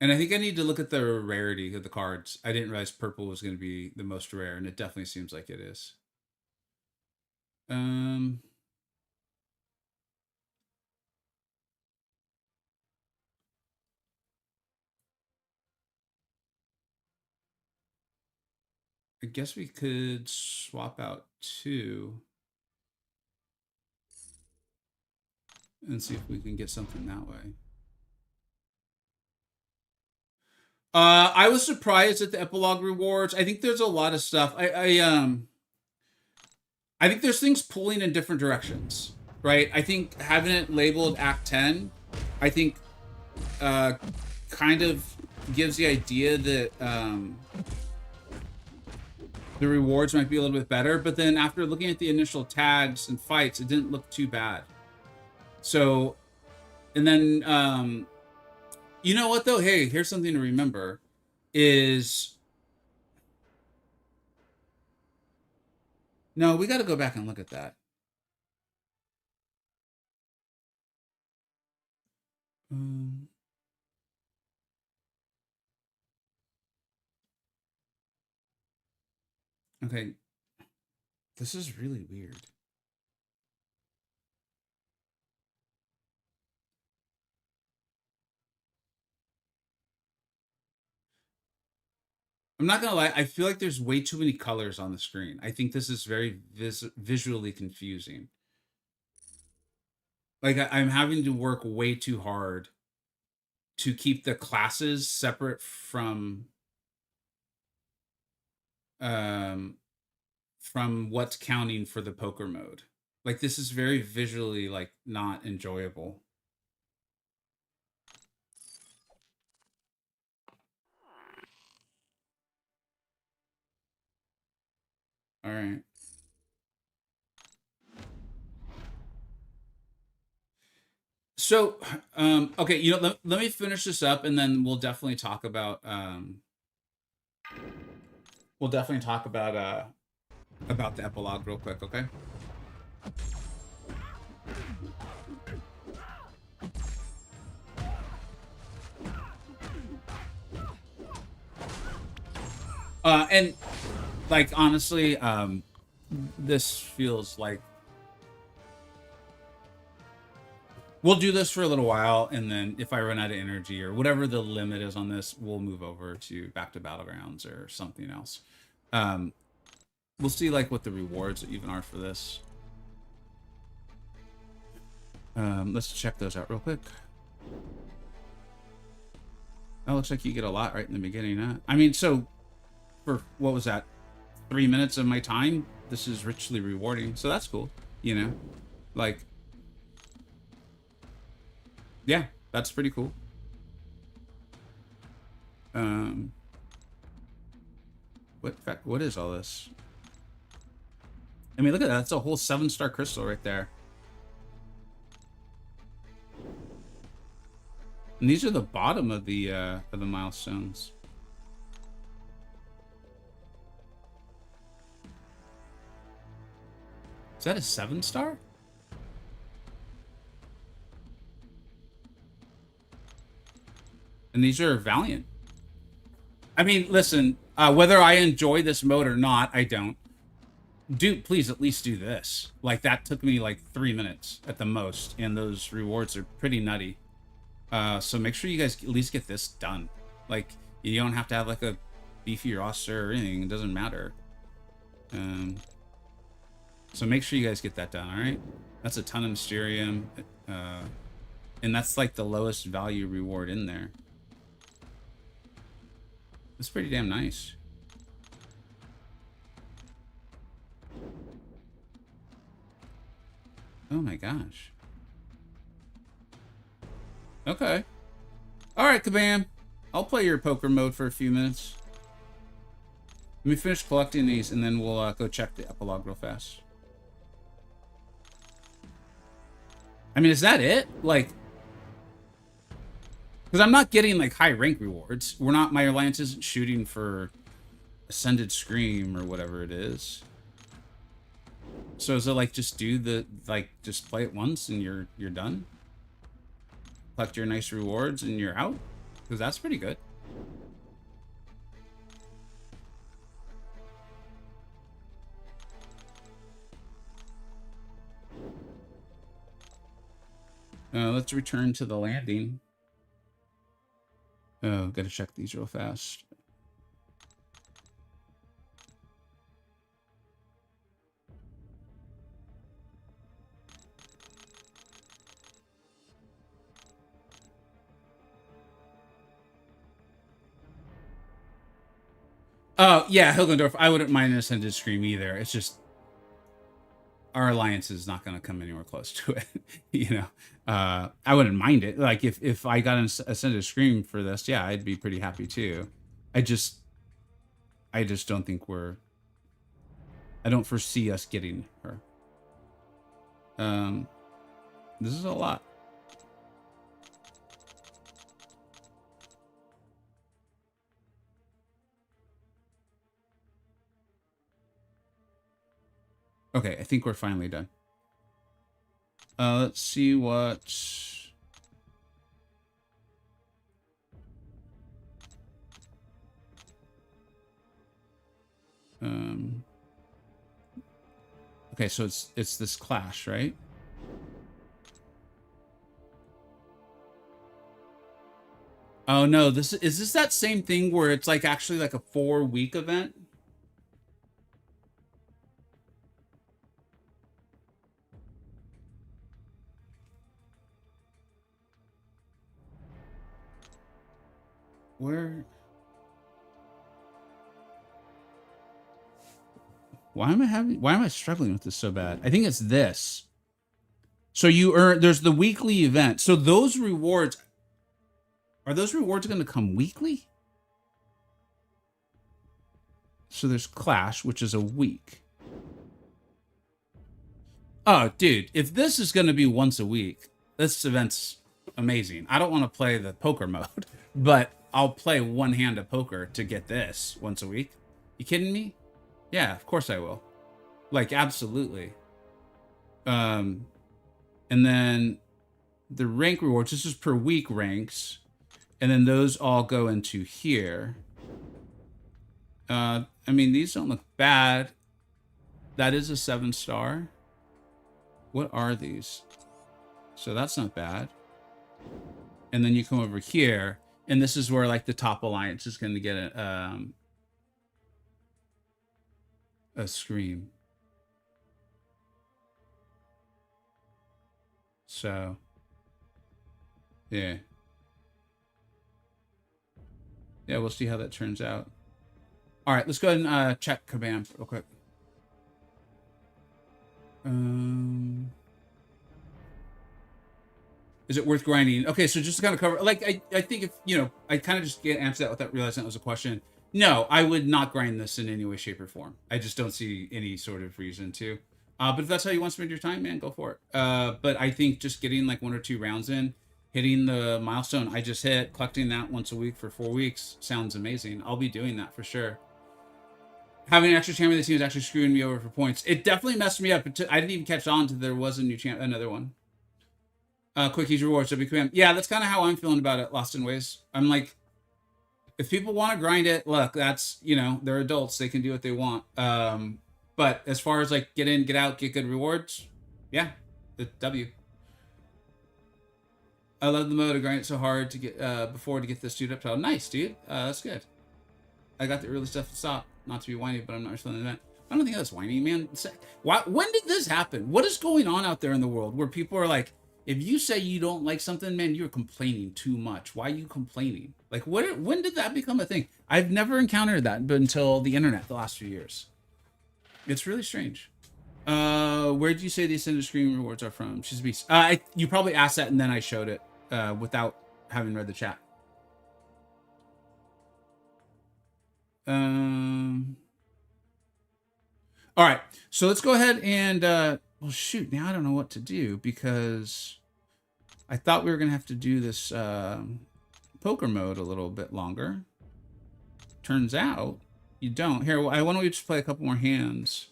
And I think I need to look at the rarity of the cards. I didn't realize purple was going to be the most rare, and it definitely seems like it is. I guess we could swap out 2 and see if we can get something that way. I was surprised at the epilogue rewards. I think there's a lot of stuff. I think there's things pulling in different directions, right? I think having it labeled Act 10, I think kind of gives the idea that the rewards might be a little bit better, but then after looking at the initial tags and fights, it didn't look too bad. So, and then, you know what though? Hey, here's something to remember is, no, we got to go back and look at that. Okay. This is really weird. I'm not gonna lie. I feel like there's way too many colors on the screen. I think this is very visually confusing. Like I'm having to work way too hard to keep the classes separate um from what's counting for the poker mode. Like this is very visually like not enjoyable. All right. So, okay, let me finish this up, and then we'll definitely talk about about the epilogue real quick, okay? And like honestly, this feels like we'll do this for a little while, and then if I run out of energy or whatever the limit is on this, we'll move over to back to battlegrounds or something else. We'll see like what the rewards even are for this. Let's check those out real quick. That looks like you get a lot right in the beginning, huh? I mean, so for what was that? 3 minutes of my time, this is richly rewarding, so that's cool, you know? Like, yeah, that's pretty cool. What is all this? I mean, look at that. That's a whole 7-star crystal right there. And these are the bottom of the milestones. Is that a 7-star? And these are Valiant. I mean, listen, whether I enjoy this mode or not, I don't. Please at least do this. Like, that took me like 3 minutes at the most, and those rewards are pretty nutty. So make sure you guys at least get this done. Like, you don't have to have like a beefy roster or anything. It doesn't matter. So make sure you guys get that done, alright? That's a ton of Mysterium. And that's like the lowest value reward in there. It's pretty damn nice. Oh my gosh. Okay. Alright, Kabam. I'll play your poker mode for a few minutes. Let me finish collecting these, and then we'll go check the epilogue real fast. I mean, is that it? Like, because I'm not getting like high rank rewards. My alliance isn't shooting for Ascended Scream or whatever it is. So is it like just just play it once and you're done? Collect your nice rewards and you're out? Because that's pretty good. Let's return to the landing. Oh, gotta check these real fast. Oh, yeah, Hilgendorf. I wouldn't mind an Ascended Scream either. It's just our alliance is not going to come anywhere close to it. You know, I wouldn't mind it. Like if I got an Ascended Scream for this, yeah, I'd be pretty happy too. I just don't think I don't foresee us getting her. This is a lot. Okay, I think we're finally done. Let's see what... Okay, so it's this clash, right? Oh no, is this that same thing where it's like actually like a 4-week event? Where? Why am I struggling with this so bad? I think it's this. So you earn, there's the weekly event. So those rewards, are those rewards going to come weekly? So there's Clash, which is a week. Oh, dude, if this is going to be once a week, this event's amazing. I don't want to play the poker mode, but I'll play one hand of poker to get this once a week. You kidding me? Yeah, of course I will. Like, absolutely. And then the rank rewards, this is per week ranks. And then those all go into here. I mean, these don't look bad. That is a 7-star. What are these? So that's not bad. And then you come over here, and this is where like the top alliance is going to get a scream. So, yeah. Yeah, we'll see how that turns out. All right, let's go ahead and check Kabam real quick. Is it worth grinding? Okay, so just to kind of cover, like, I think if, you know, I kind of just answered that without realizing that was a question. No, I would not grind this in any way, shape, or form. I just don't see any sort of reason to. But if that's how you want to spend your time, man, go for it. But I think just getting like 1 or 2 rounds in, hitting the milestone I just hit, collecting that once a week for 4 weeks sounds amazing. I'll be doing that for sure. Having an extra champion of the team is actually screwing me over for points. It definitely messed me up. I didn't even catch on to there was a new champ, another one. Quickies rewards, WQM. Yeah, that's kind of how I'm feeling about it, Lost in Ways. I'm like, if people want to grind it, look, that's, you know, they're adults. They can do what they want. But as far as like get in, get out, get good rewards, yeah, the W. I love the mode. I grind it so hard to get before to get this dude up to. Nice, dude. That's good. I got the early stuff to stop. Not to be whiny, but I'm not responding to that. I don't think that's whiny, man. When did this happen? What is going on out there in the world where people are like, if you say you don't like something, man, you're complaining too much. Why are you complaining? Like, when did that become a thing? I've never encountered that until the internet the last few years. It's really strange. Where did you say the Ascended Screen rewards are from? She's a beast. You probably asked that and then I showed it without having read the chat. All right, so let's go ahead and well, shoot, now I don't know what to do because I thought we were gonna have to do this poker mode a little bit longer. Turns out you don't. Here, why don't we just play a couple more hands?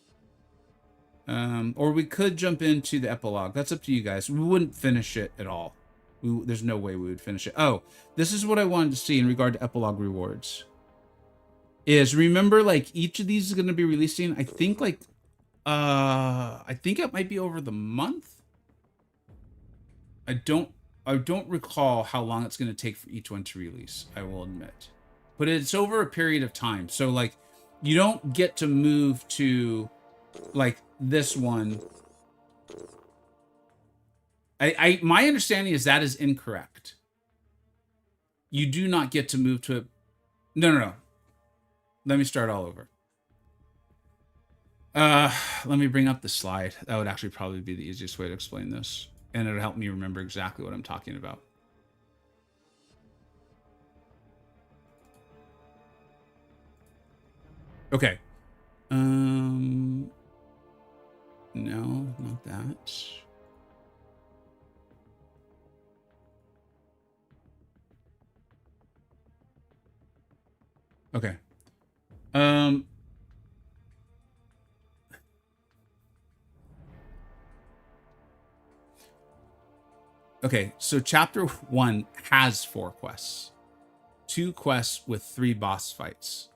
Or we could jump into the epilogue. That's up to you guys. We wouldn't finish it at all. There's no way we would finish it. Oh, this is what I wanted to see in regard to epilogue rewards. Is remember, like, each of these is going to be releasing, I think, like, I think it might be over the month. I don't recall how long it's going to take for each one to release, I will admit. But it's over a period of time. So, like, you don't get to move to, like, this one. My understanding is that is incorrect. You do not get to move to it. No. Let me start all over. Let me bring up the slide. That would actually probably be the easiest way to explain this. And it'll help me remember exactly what I'm talking about. Okay. No, not that. Okay. Okay, so chapter 1 has 4 quests. 2 quests with 3 boss fights.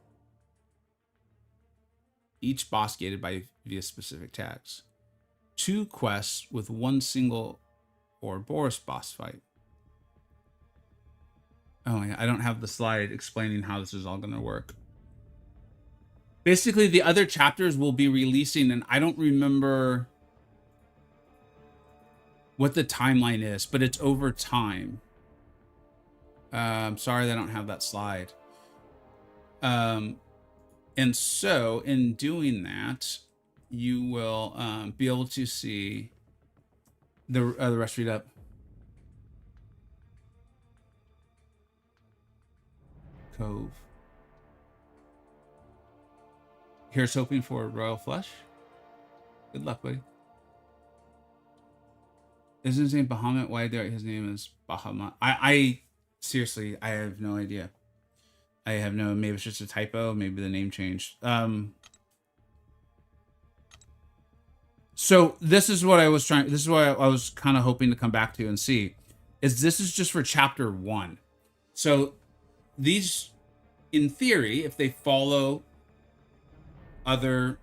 Each boss gated via specific tags. 2 quests with 1 single Ouroboros boss fight. Oh yeah, I don't have the slide explaining how this is all going to work. Basically, the other chapters will be releasing, and I don't remember what the timeline is, but it's over time. I'm sorry that I don't have that slide. And so in doing that, you will be able to see the rest. Read up. Cove. Here's hoping for royal flush. Good luck, buddy. Isn't his name Bahamut? Why there? His name is Bahamut. I seriously, I have no idea. I have no. Maybe it's just a typo. Maybe the name changed. So this is what I was trying. This is what I was kind of hoping to come back to and see. This is just for chapter 1. So these, in theory, if they follow other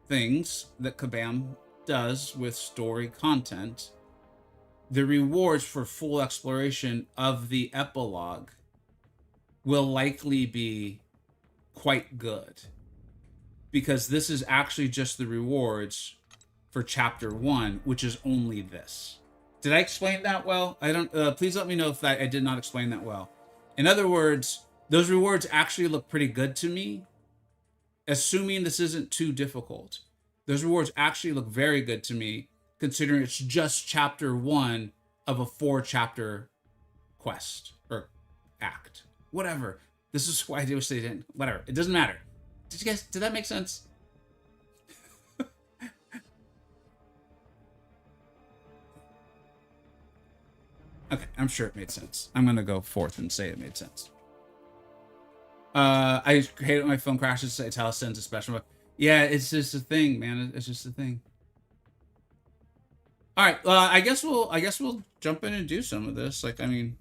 things that Kabam does with story content, the rewards for full exploration of the epilogue will likely be quite good, because this is actually just the rewards for chapter 1, which is only this. Did I explain that well? I don't. Please let me know if I did not explain that well. In other words, those rewards actually look pretty good to me, assuming this isn't too difficult. Those rewards actually look very good to me, considering it's just chapter 1 of a 4-chapter quest or act. Whatever. This is why I wish they didn't. Whatever. It doesn't matter. Did that make sense? Okay, I'm sure it made sense. I'm gonna go forth and say it made sense. I hate it when my phone crashes. It's how it sends a special. Yeah, it's just a thing, man. It's just a thing. All right. I guess we'll jump in and do some of this. Like, I mean,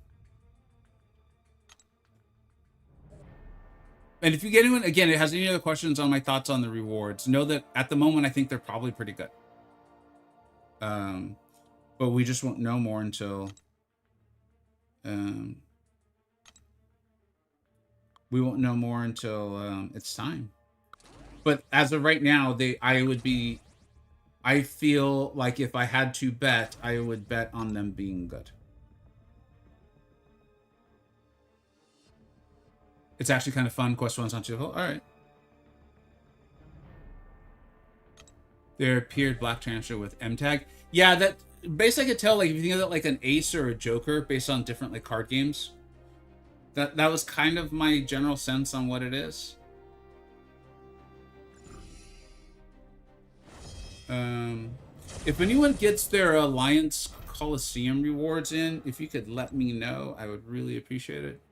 and if you get anyone, again, it has any other questions on my thoughts on the rewards, know that at the moment, I think they're probably pretty good. But we just won't know more until, we won't know more until it's time. But as of right now, I feel like if I had to bet, I would bet on them being good. It's actually kind of fun. Quest 1's not too difficult. All right. There appeared Black Tarantula with M tag. Yeah, that basically I could tell, like, if you think of it like an ace or a joker based on different like card games. That was kind of my general sense on what it is. If anyone gets their Alliance Coliseum rewards in, if you could let me know, I would really appreciate it.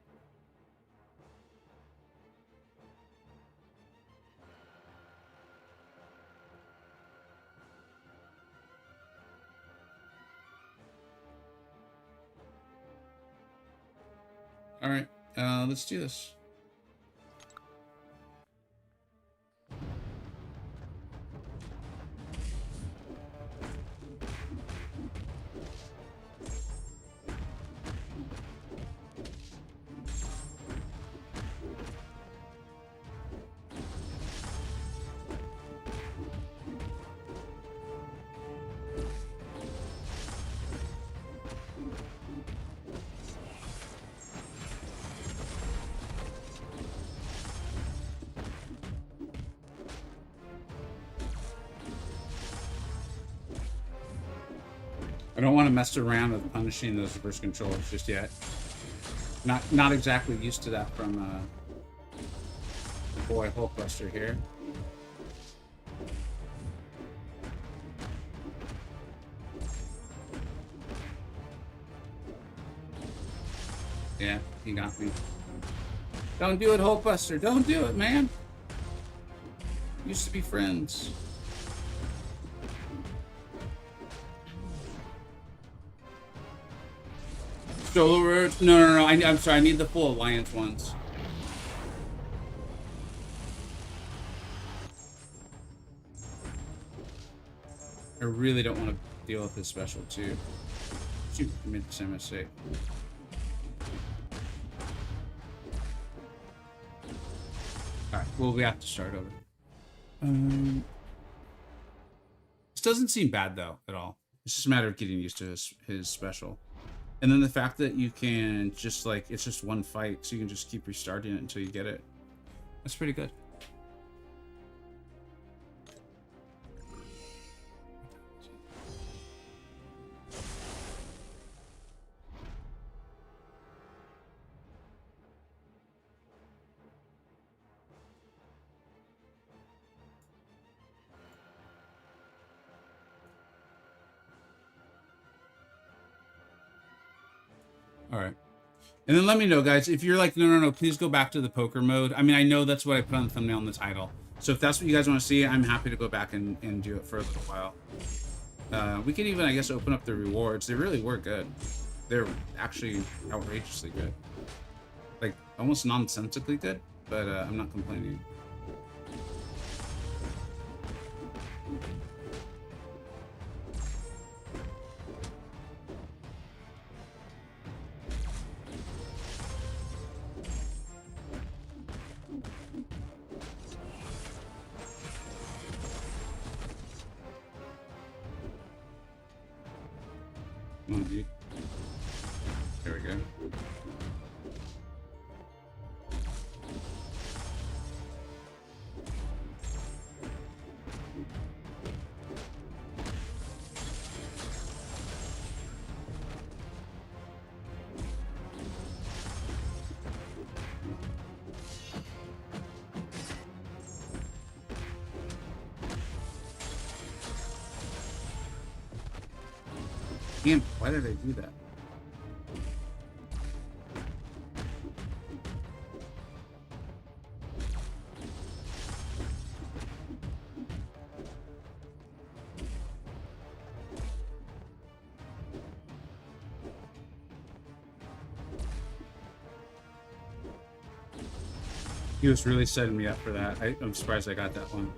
All right, let's do this. I don't want to mess around with punishing those reverse controls just yet. Not exactly used to that from the boy Hulkbuster here. Yeah, he got me. Don't do it, Hulkbuster. Don't do it, man. Used to be friends. Solo words? No. I'm sorry. I need the full Alliance ones. I really don't want to deal with this special too. Shoot, I made the same mistake. Well, we have to start over. This doesn't seem bad though at all. It's just a matter of getting used to his special. And then the fact that you can just like, it's just one fight, so you can just keep restarting it until you get it. That's pretty good. All right. And then let me know, guys, if you're like, no, please go back to the poker mode. I mean, I know that's what I put on the thumbnail and the title. So if that's what you guys want to see, I'm happy to go back and do it for a little while. We could even, I guess, open up the rewards. They really were good. They're actually outrageously good. Like, almost nonsensically good, but I'm not complaining. Oh, dude. There we go. Damn, why did I do that? He was really setting me up for that. I'm surprised I got that one.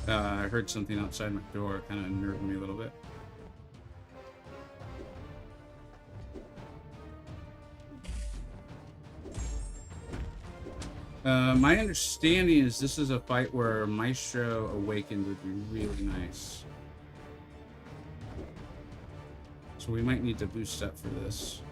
I heard something outside my door, kind of unnerved me a little bit. My understanding is this is a fight where Maestro Awakened would be really nice. So we might need to boost up for this.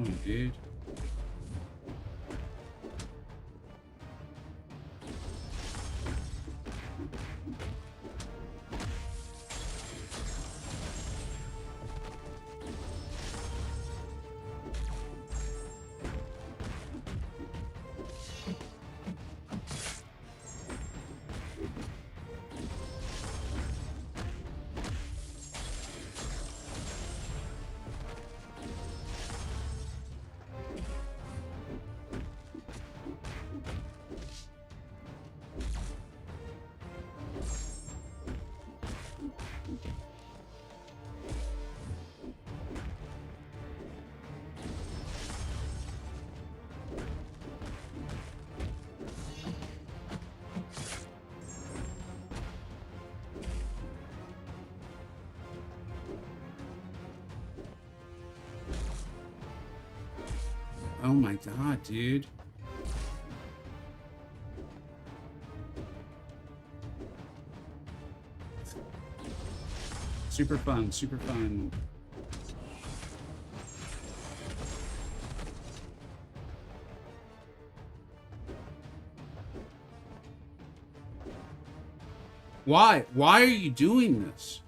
Oh, dude. Oh my god, dude. Super fun, super fun. Why? Why are you doing this?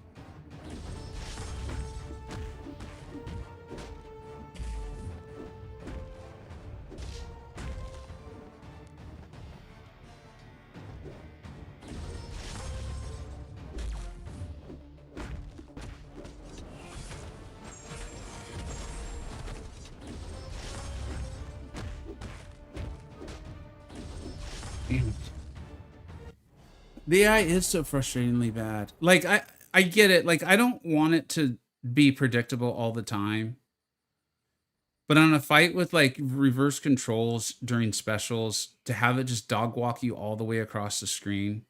Damn it. The AI is so frustratingly bad. Like, I get it. Like, I don't want it to be predictable all the time. But on a fight with like reverse controls during specials, to have it just dog walk you all the way across the screen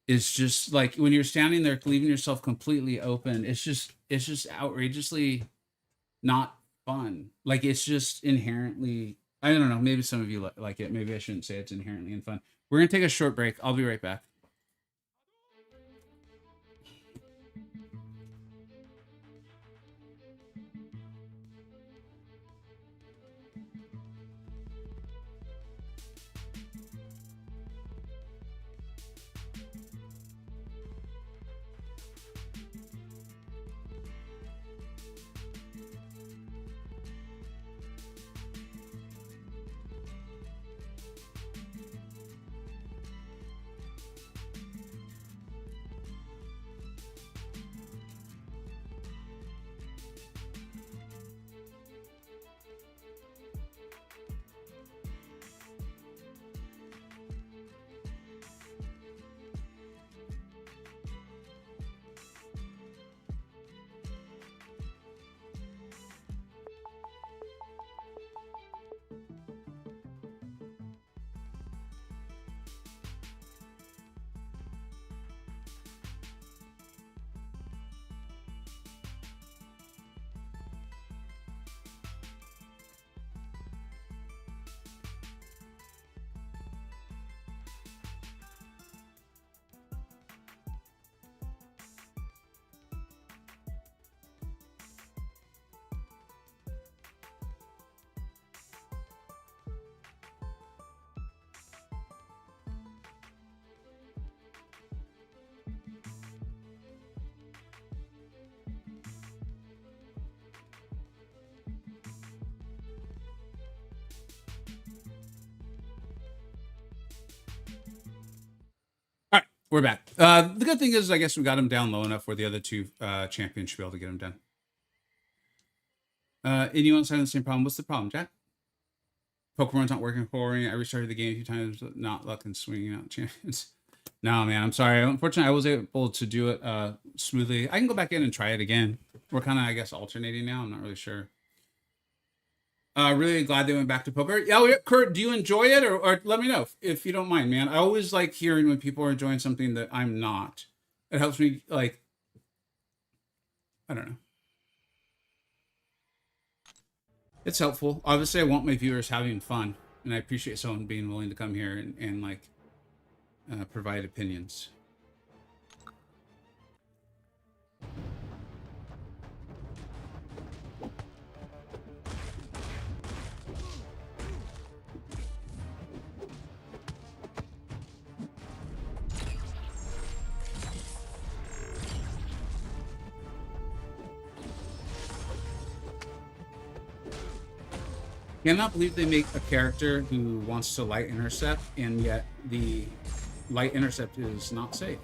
is just like, when you're standing there leaving yourself completely open, it's just outrageously not fun. Like, it's just inherently, I don't know, maybe some of you like it. Maybe I shouldn't say it's inherently fun. We're gonna take a short break. I'll be right back. All right, we're back. The good thing is, I guess we got him down low enough where the other two champions should be able to get him done. Anyone having the same problem? What's the problem, Jack? Pokemon's not working for me. I restarted the game a few times, not luck and swinging out champions. No, man, I'm sorry. Unfortunately, I was able to do it smoothly. I can go back in and try it again. We're kind of, I guess, alternating now. I'm not really sure. Really glad they went back to poker. Yeah, Kurt, do you enjoy it? Or let me know if you don't mind, man. I always like hearing when people are enjoying something that I'm not. It helps me, like, I don't know. It's helpful. Obviously, I want my viewers having fun, and I appreciate someone being willing to come here and like, provide opinions. Cannot believe they make a character who wants to light intercept, and yet the light intercept is not safe.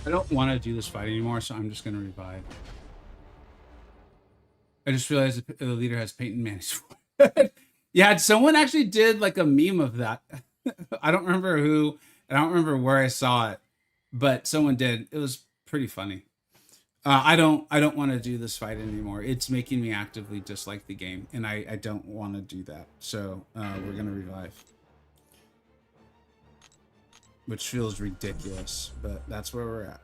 I don't want to do this fight anymore, so I'm just going to revive. I just realized the leader has paint and mayonnaise. Yeah, someone actually did like a meme of that. I don't remember who, I don't remember where I saw it, but someone did. It was pretty funny. I don't want to do this fight anymore. It's making me actively dislike the game, and I don't want to do that. So we're gonna revive, which feels ridiculous, but that's where we're at.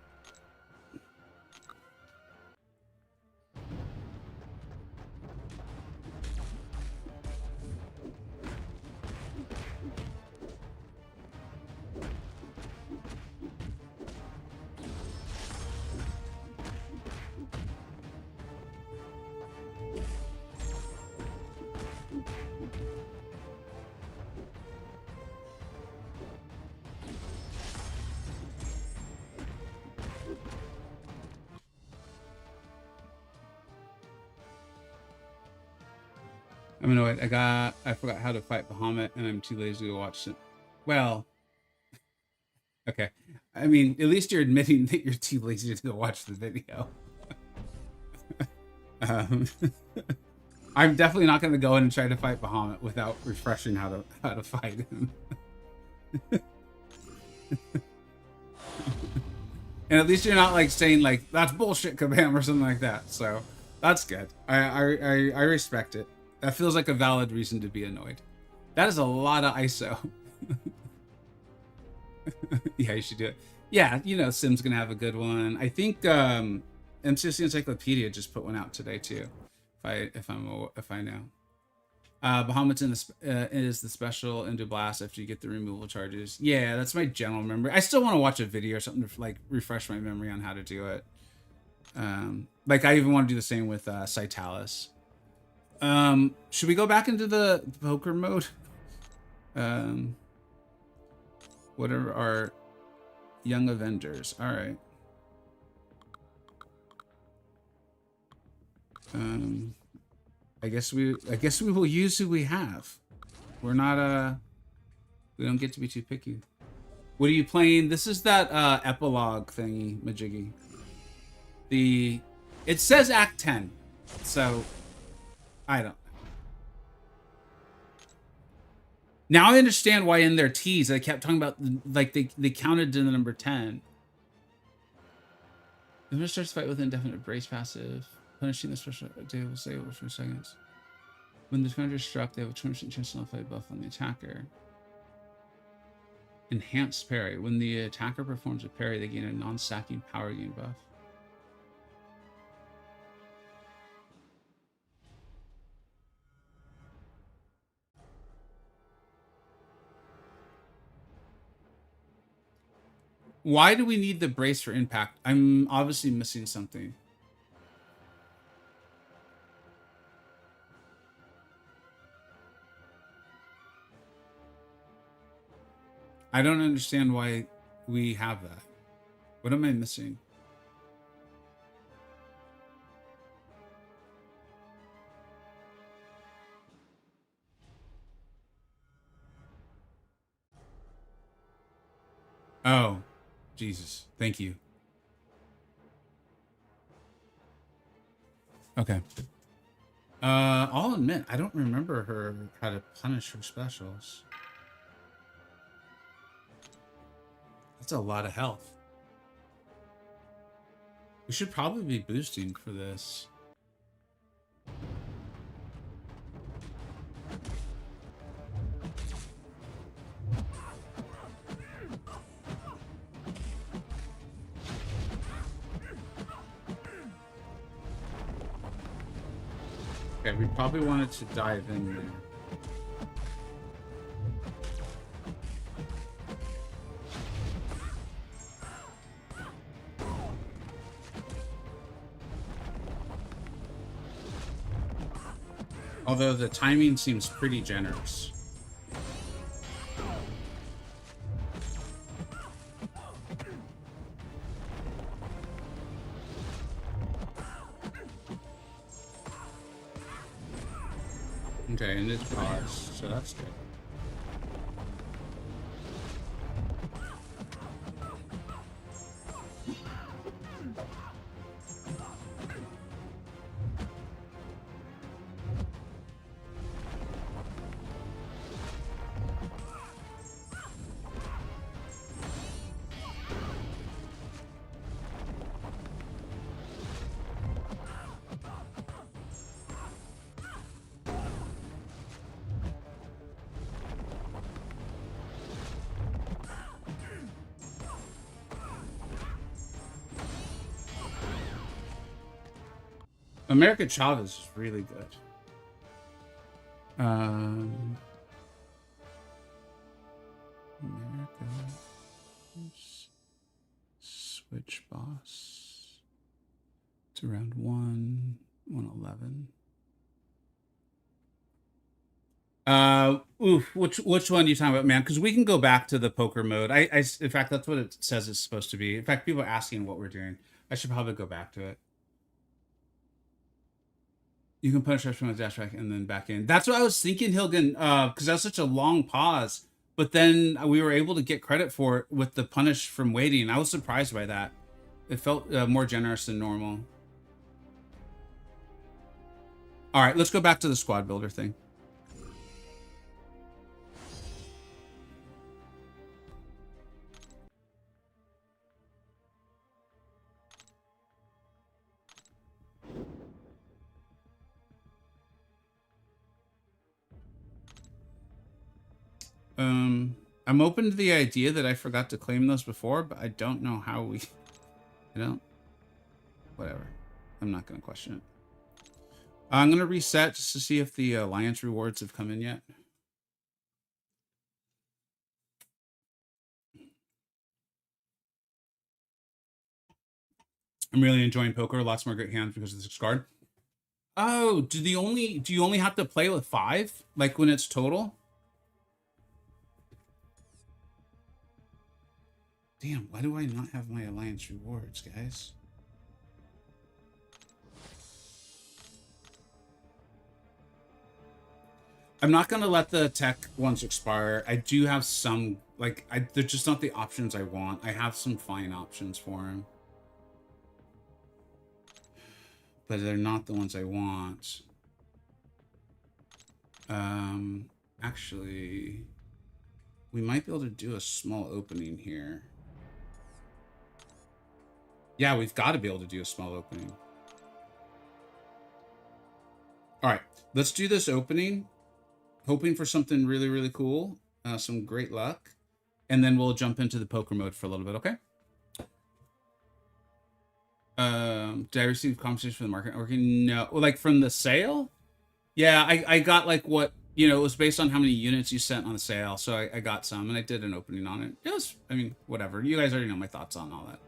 I'm annoyed. I forgot how to fight Bahamut, and I'm too lazy to watch it. Well, okay. I mean, at least you're admitting that you're too lazy to watch the video. I'm definitely not going to go in and try to fight Bahamut without refreshing how to fight him. And at least you're not like saying like that's bullshit, Kabam, or something like that. So that's good. I respect it. That feels like a valid reason to be annoyed. That is a lot of ISO. Yeah, you should do it. Yeah, you know, Sim's gonna have a good one. I think MCoC Encyclopedia just put one out today too. If I know. Bahamut's is the special into blast after you get the removal charges. Yeah, that's my general memory. I still want to watch a video or something to like refresh my memory on how to do it. Like I even want to do the same with Citalis. Should we go back into the poker mode? What are our young Avengers? All right. I guess we will use who we have. We're not we don't get to be too picky. What are you playing? This is that epilogue thingy, Majiggy. It says Act 10, so I don't. Now I understand why in their teas I kept talking about like they counted to the number 10. The Mr. starts fight with indefinite brace passive. Punishing the special they will stay over for seconds. When the defender is struck, they have a 20% chance to nullify buff on the attacker. Enhanced parry. When the attacker performs a parry, they gain a non-stacking power gain buff. Why do we need the brace for impact? I'm obviously missing something. I don't understand why we have that. What am I missing? Oh, Jesus. Thank you. Okay. I'll admit, I don't remember her how to punish her specials. That's a lot of health. We should probably be boosting for this. Okay, we probably wanted to dive in there. Although the timing seems pretty generous. Okay, and it's paused, so that's good. America Chavez is really good. America Switch Boss. It's around 111. Which one are you talking about, man? Because we can go back to the poker mode. In fact, that's what it says it's supposed to be. In fact, people are asking what we're doing. I should probably go back to it. You can punish us from a dash back and then back in. That's what I was thinking, Hilgen, because that was such a long pause. But then we were able to get credit for it with the punish from waiting. I was surprised by that. It felt more generous than normal. All right, let's go back to the squad builder thing. I'm open to the idea that I forgot to claim those before, but I don't know how we... Whatever. I'm not going to question it. I'm going to reset just to see if the alliance rewards have come in yet. I'm really enjoying poker. Lots more great hands because of this card. Oh, do you only have to play with 5? Like when it's total? Damn, why do I not have my alliance rewards, guys? I'm not going to let the tech ones expire. I do have some, like, they're just not the options I want. I have some fine options for them. But they're not the ones I want. Actually, we might be able to do a small opening here. Yeah, we've got to be able to do a small opening. All right, let's do this opening. Hoping for something really, really cool. Some great luck. And then we'll jump into the poker mode for a little bit, okay? Did I receive compensation for the market working? No. Like from the sale? Yeah, I got like what, it was based on how many units you sent on the sale. So I got some and I did an opening on it. It was, I mean, whatever. You guys already know my thoughts on all that.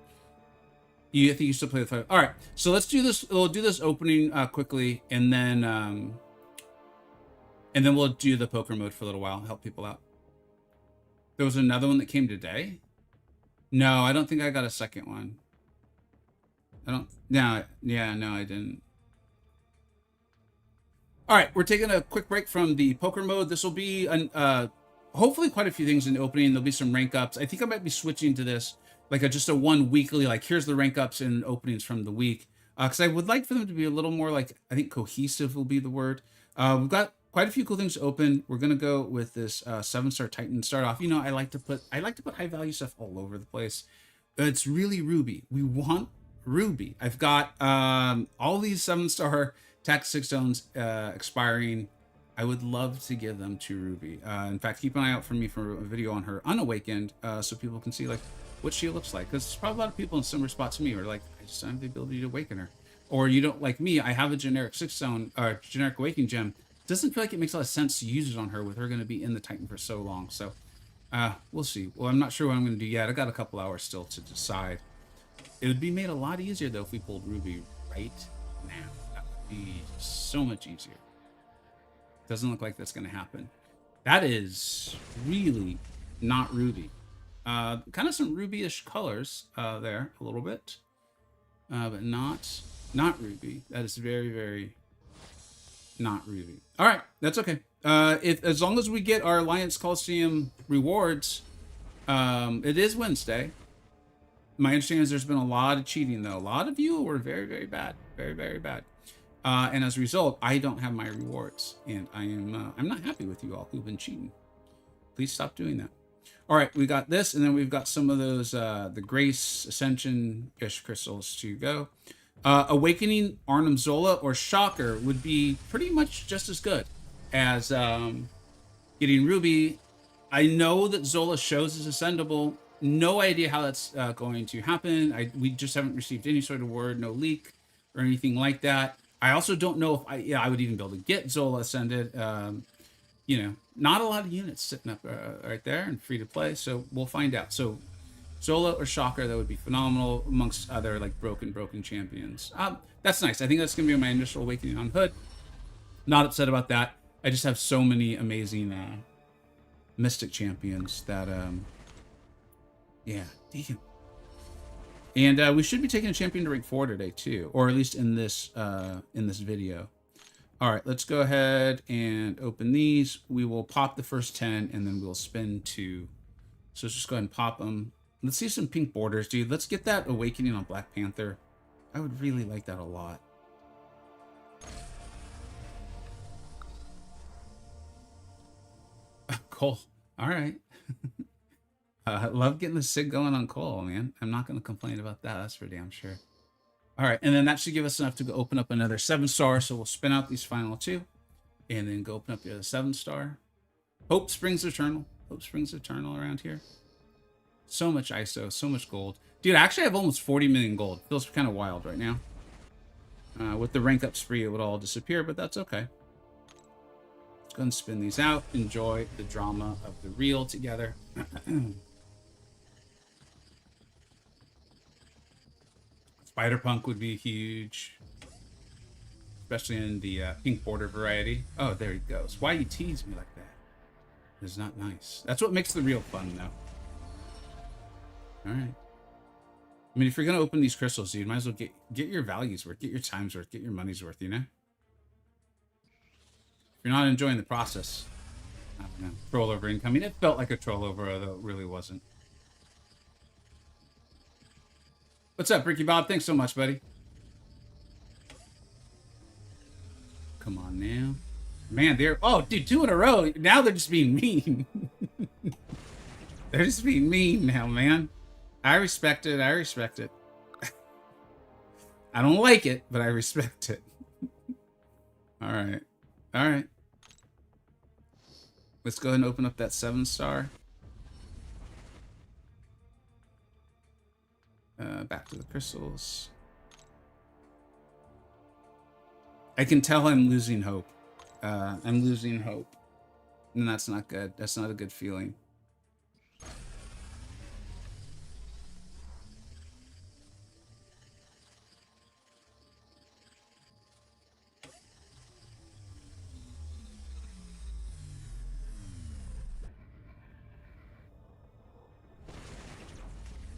I think you still play with 5. All right, so let's do this. We'll do this opening quickly, and then we'll do the poker mode for a little while, help people out. There was another one that came today. No, I don't think I got a second one. No, I didn't. All right, we're taking a quick break from the poker mode. This will be hopefully quite a few things in the opening. There'll be some rank ups. I think I might be switching to this. Like just a one weekly, like here's the rank ups and openings from the week. Because I would like for them to be a little more like, I think cohesive will be the word. We've got quite a few cool things to open. We're going to go with this 7-star Titan. Start off, I like to put high value stuff all over the place. It's really Ruby. We want Ruby. I've got all these 7-star Tax 6 zones expiring. I would love to give them to Ruby. In fact, keep an eye out for me for a video on her Unawakened so people can see like what she looks like, because there's probably a lot of people in similar spots to me who are like, I just don't have the ability to awaken her. Or you don't, like me, I have a generic 6-zone or generic awakening gem. Doesn't feel like it makes a lot of sense to use it on her with her going to be in the Titan for so long. So we'll see. Well, I'm not sure what I'm going to do yet. I got a couple hours still to decide. It would be made a lot easier though if we pulled Ruby right now. That would be so much easier. Doesn't look like that's going to happen. That is really not Ruby. Kind of some Ruby-ish colors there a little bit, but not Ruby. That is very, very not Ruby. All right, that's okay. As long as we get our Alliance Coliseum rewards, it is Wednesday. My understanding is there's been a lot of cheating though. A lot of you were very, very bad, very, very bad. And as a result, I don't have my rewards, and I'm not happy with you all who've been cheating. Please stop doing that. All right, we got this, and then we've got some of those the Grace Ascension-ish crystals to go. Awakening Arnim Zola or Shocker would be pretty much just as good as getting Ruby. I know that Zola shows is ascendable. No idea how that's going to happen. We just haven't received any sort of word, no leak or anything like that. I also don't know if I would even be able to get Zola ascended. You know, not a lot of units sitting up right there and free to play, so we'll find out. So Zola or Shocker, that would be phenomenal amongst other like broken champions. That's nice. I think that's gonna be my initial awakening on Hood. Not upset about that. I just have so many amazing Mystic champions that yeah, Deacon. And we should be taking a champion to rank 4 today too, or at least in this video. All right, let's go ahead and open these. We will pop the first 10 and then we'll spin 2. So let's just go ahead and pop them. Let's see some pink borders, dude. Let's get that awakening on Black Panther. I would really like that a lot. Cole. All right. I love getting the SIG going on Cole, man. I'm not going to complain about that. That's for damn sure. All right. And then that should give us enough to go open up another 7-star. So we'll spin out these final 2 and then go open up the other 7-star. Hope springs eternal. Hope springs eternal around here. So much ISO, so much gold. Dude, I actually have almost 40 million gold. Feels kind of wild right now. With the rank up spree, it would all disappear, but that's okay. Let's go and spin these out. Enjoy the drama of the reel together. Spider-Punk would be huge. Especially in the pink border variety. Oh, there he goes. Why you tease me like that? It's not nice. That's what makes the reel fun, though. All right. I mean, if you're going to open these crystals, dude, might as well get your values worth, get your time's worth, get your money's worth, you know? If you're not enjoying the process, I don't know, troll over incoming. It felt like a troll over, although it really wasn't. What's up, Ricky Bob? Thanks so much, buddy. Come on now. Man, they're... Oh, dude, 2 in a row. Now they're just being mean. They're just being mean now, man. I respect it. I respect it. I don't like it, but I respect it. All right. All right. Let's go ahead and open up that 7-star. Back to the crystals. I can tell I'm losing hope. I'm losing hope. And that's not good. That's not a good feeling.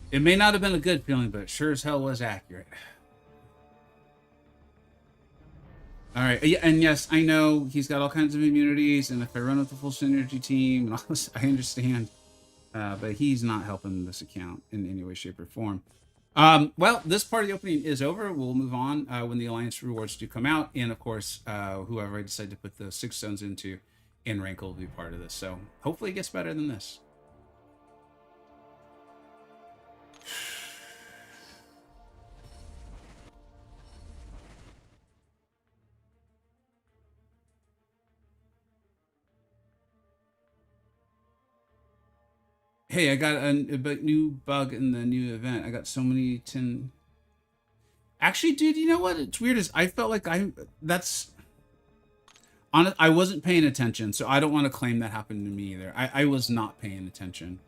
It may not have been a good feeling, but it sure as hell was accurate. All right, yeah, and yes, I know he's got all kinds of immunities, and if I run with the full synergy team and all this, I understand. But he's not helping this account in any way, shape, or form. Well, this part of the opening is over. We'll move on when the Alliance rewards do come out, and of course, whoever I decide to put the 6 stones into in rank will be part of this. So hopefully it gets better than this. Hey, I got a new bug in the new event. I got so many 10. Actually, dude, you know what? It's weird. Is I felt like I wasn't paying attention, so I don't want to claim that happened to me either. I was not paying attention.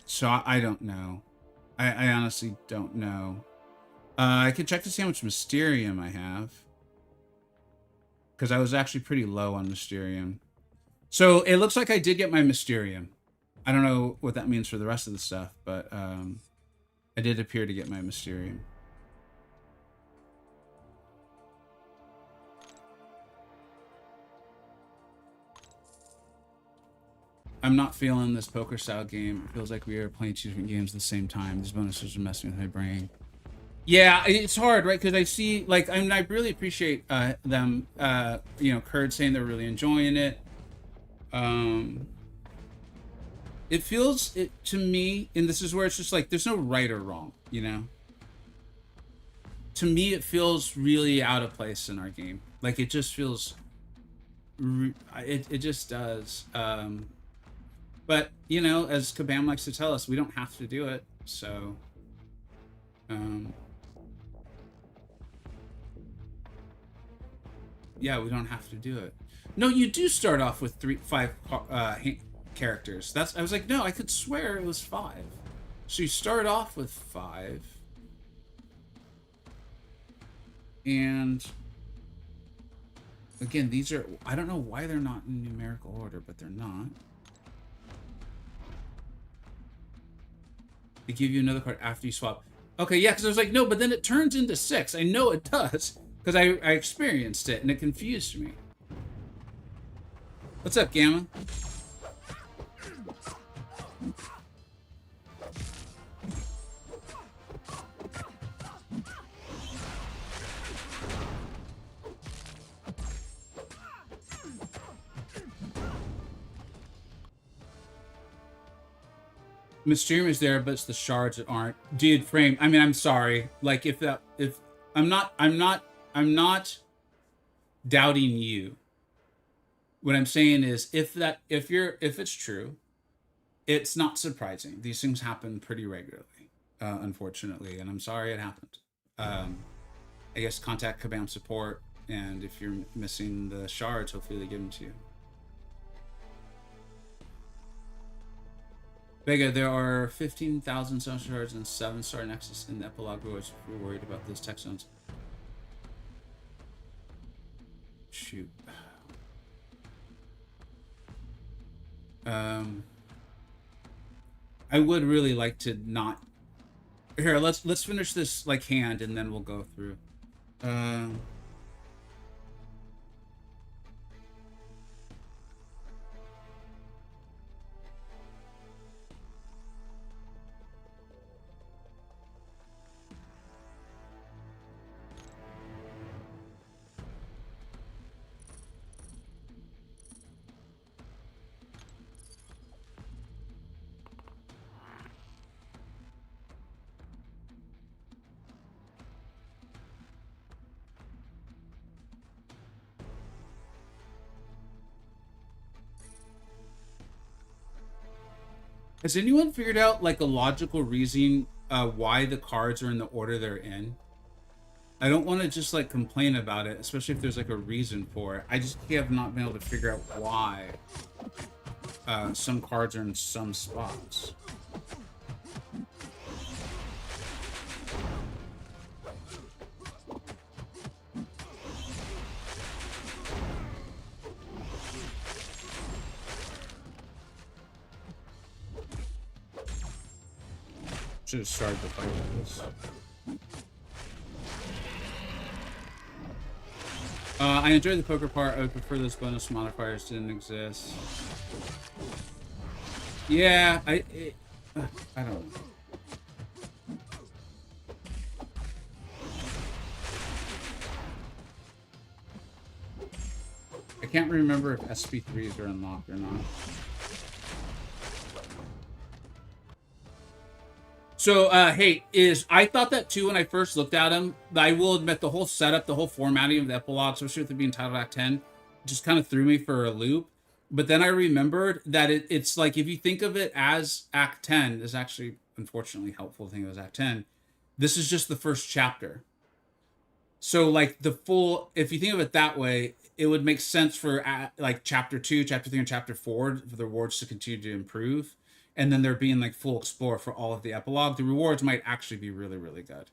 So I don't know. I honestly don't know. I could check to see how much Mysterium I have, because I was actually pretty low on Mysterium. So it looks like I did get my Mysterium. I don't know what that means for the rest of the stuff, but I did appear to get my Mysterium. I'm not feeling this poker style game. It feels like we are playing 2 different games at the same time. These bonuses are messing with my brain. Yeah, it's hard, right? Because I see, like, I mean, I really appreciate them, you know, Kurd saying they're really enjoying it. It feels to me, and this is where it's just like, there's no right or wrong, you know? To me, it feels really out of place in our game. Like, it just feels, it just does. But, you know, as Kabam likes to tell us, we don't have to do it, so, Yeah, we don't have to do it. No, you do start off with 5 characters. I was like, no, I could swear it was 5. So you start off with 5. And again, these are, I don't know why they're not in numerical order, but they're not. They give you another card after you swap. Okay, yeah, because I was like, no, but then it turns into 6. I know it does, because I experienced it, and it confused me. What's up, Gamma? Mysterium is there, but it's the shards that aren't. Dude, Frame, I mean, I'm sorry. Like, if I'm not doubting you. What I'm saying is, if it's true, it's not surprising. These things happen pretty regularly, unfortunately, and I'm sorry it happened. I guess contact Kabam support, and if you're missing the shards, hopefully they give them to you. Vega, there are 15,000 sun shards and 7-star nexus in the epilogue rewards if you're worried about those tech zones. Shoot. I would really like to not. Here, let's finish this like hand, and then we'll go through. Has anyone figured out like a logical reason why the cards are in the order they're in? I don't want to just like complain about it, especially if there's like a reason for it. I just have not been able to figure out why some cards are in some spots. Should have started the fight with this. I enjoyed the poker part. I would prefer those bonus modifiers didn't exist. Yeah, I don't know. I can't remember if SP3s are unlocked or not. So, hey, I thought that too when I first looked at them. I will admit the whole setup, the whole formatting of the epilogue, especially with it being titled Act 10, just kind of threw me for a loop. But then I remembered that it's like, if you think of it as Act 10, is actually, unfortunately, helpful to think of it as Act 10. This is just the first chapter. So, like, if you think of it that way, it would make sense for, like, Chapter 2, Chapter 3, and Chapter 4 for the rewards to continue to improve. And then there being like full explore for all of the epilogue. The rewards might actually be really, really good.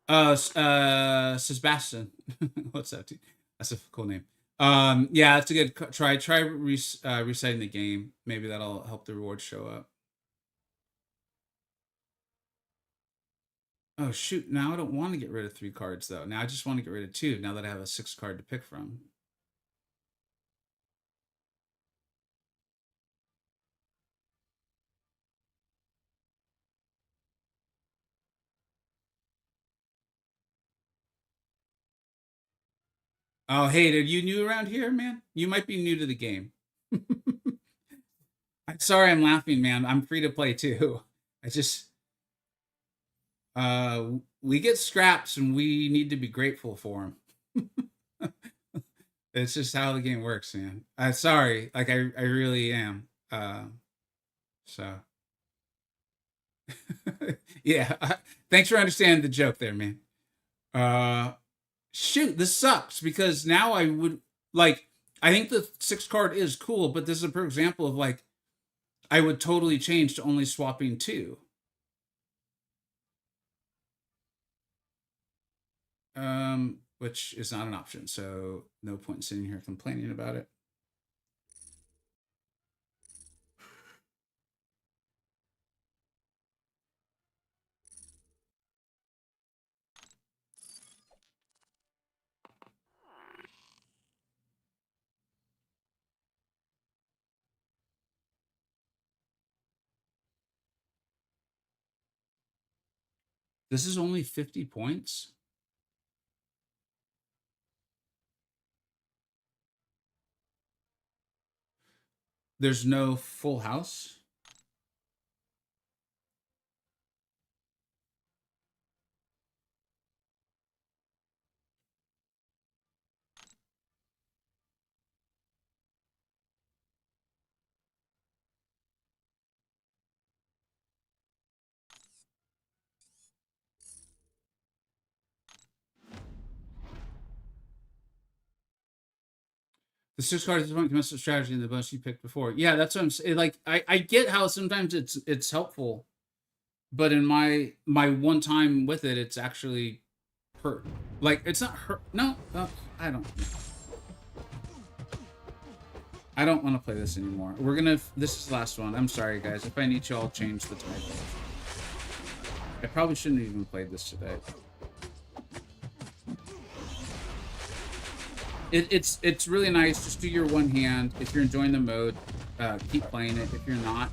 Sebastian. What's that? That's a cool name. Yeah, that's a good try. Try resetting the game. Maybe that'll help the rewards show up. Oh shoot! Now I don't want to get rid of 3 cards though. Now I just want to get rid of 2. Now that I have a 6 card to pick from. Oh, hey, are you new around here, man? You might be new to the game. Sorry, I'm laughing, man. I'm free to play too. I just, we get scraps and we need to be grateful for them. It's just how the game works, man. Sorry, like I really am. So Yeah. Thanks for understanding the joke there, man. Shoot, this sucks because now I would like. I think the 6 card is cool, but this is a perfect example of like I would totally change to only swapping 2. Which is not an option, so no point in sitting here complaining about it. This is only 50 points. There's no full house. The 6 cards is one commensurate strategy in the bunch you picked before. Yeah, that's what I'm saying. Like, I get how sometimes it's helpful, but in my one time with it, it's actually hurt. Like, it's not hurt. No, I don't. I don't want to play this anymore. We're gonna. This is the last one. I'm sorry, guys. If I need you, I'll change the title. I probably shouldn't have even played this today. It's really nice. Just do your one hand. If you're enjoying the mode, keep playing it. If you're not,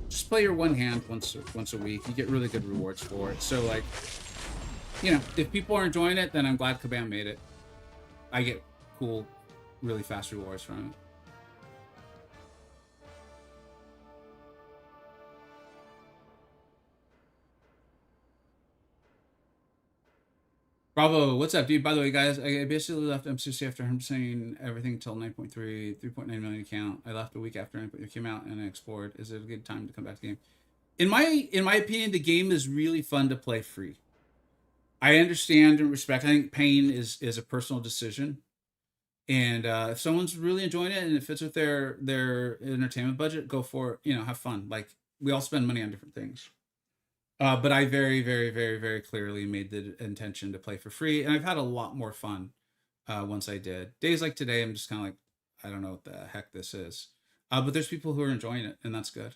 just play your one hand once a week. You get really good rewards for it. So like, you know, if people are enjoying it, then I'm glad Kabam made it. I get cool, really fast rewards from it. Bravo, what's up, dude? By the way, guys, I basically left MCoC after him saying everything till 9.3, 3.9 million account. I left a week after 9.3 came out and I explored. Is it a good time to come back to the game? In my opinion, the game is really fun to play free. I understand and respect. I think paying is a personal decision, and if someone's really enjoying it and it fits with their entertainment budget, go for it. You know, have fun. Like we all spend money on different things. But I very, very, very, very clearly made the intention to play for free, and I've had a lot more fun once I did. Days like today, I'm just kind of like, I don't know what the heck this is. But there's people who are enjoying it, and that's good.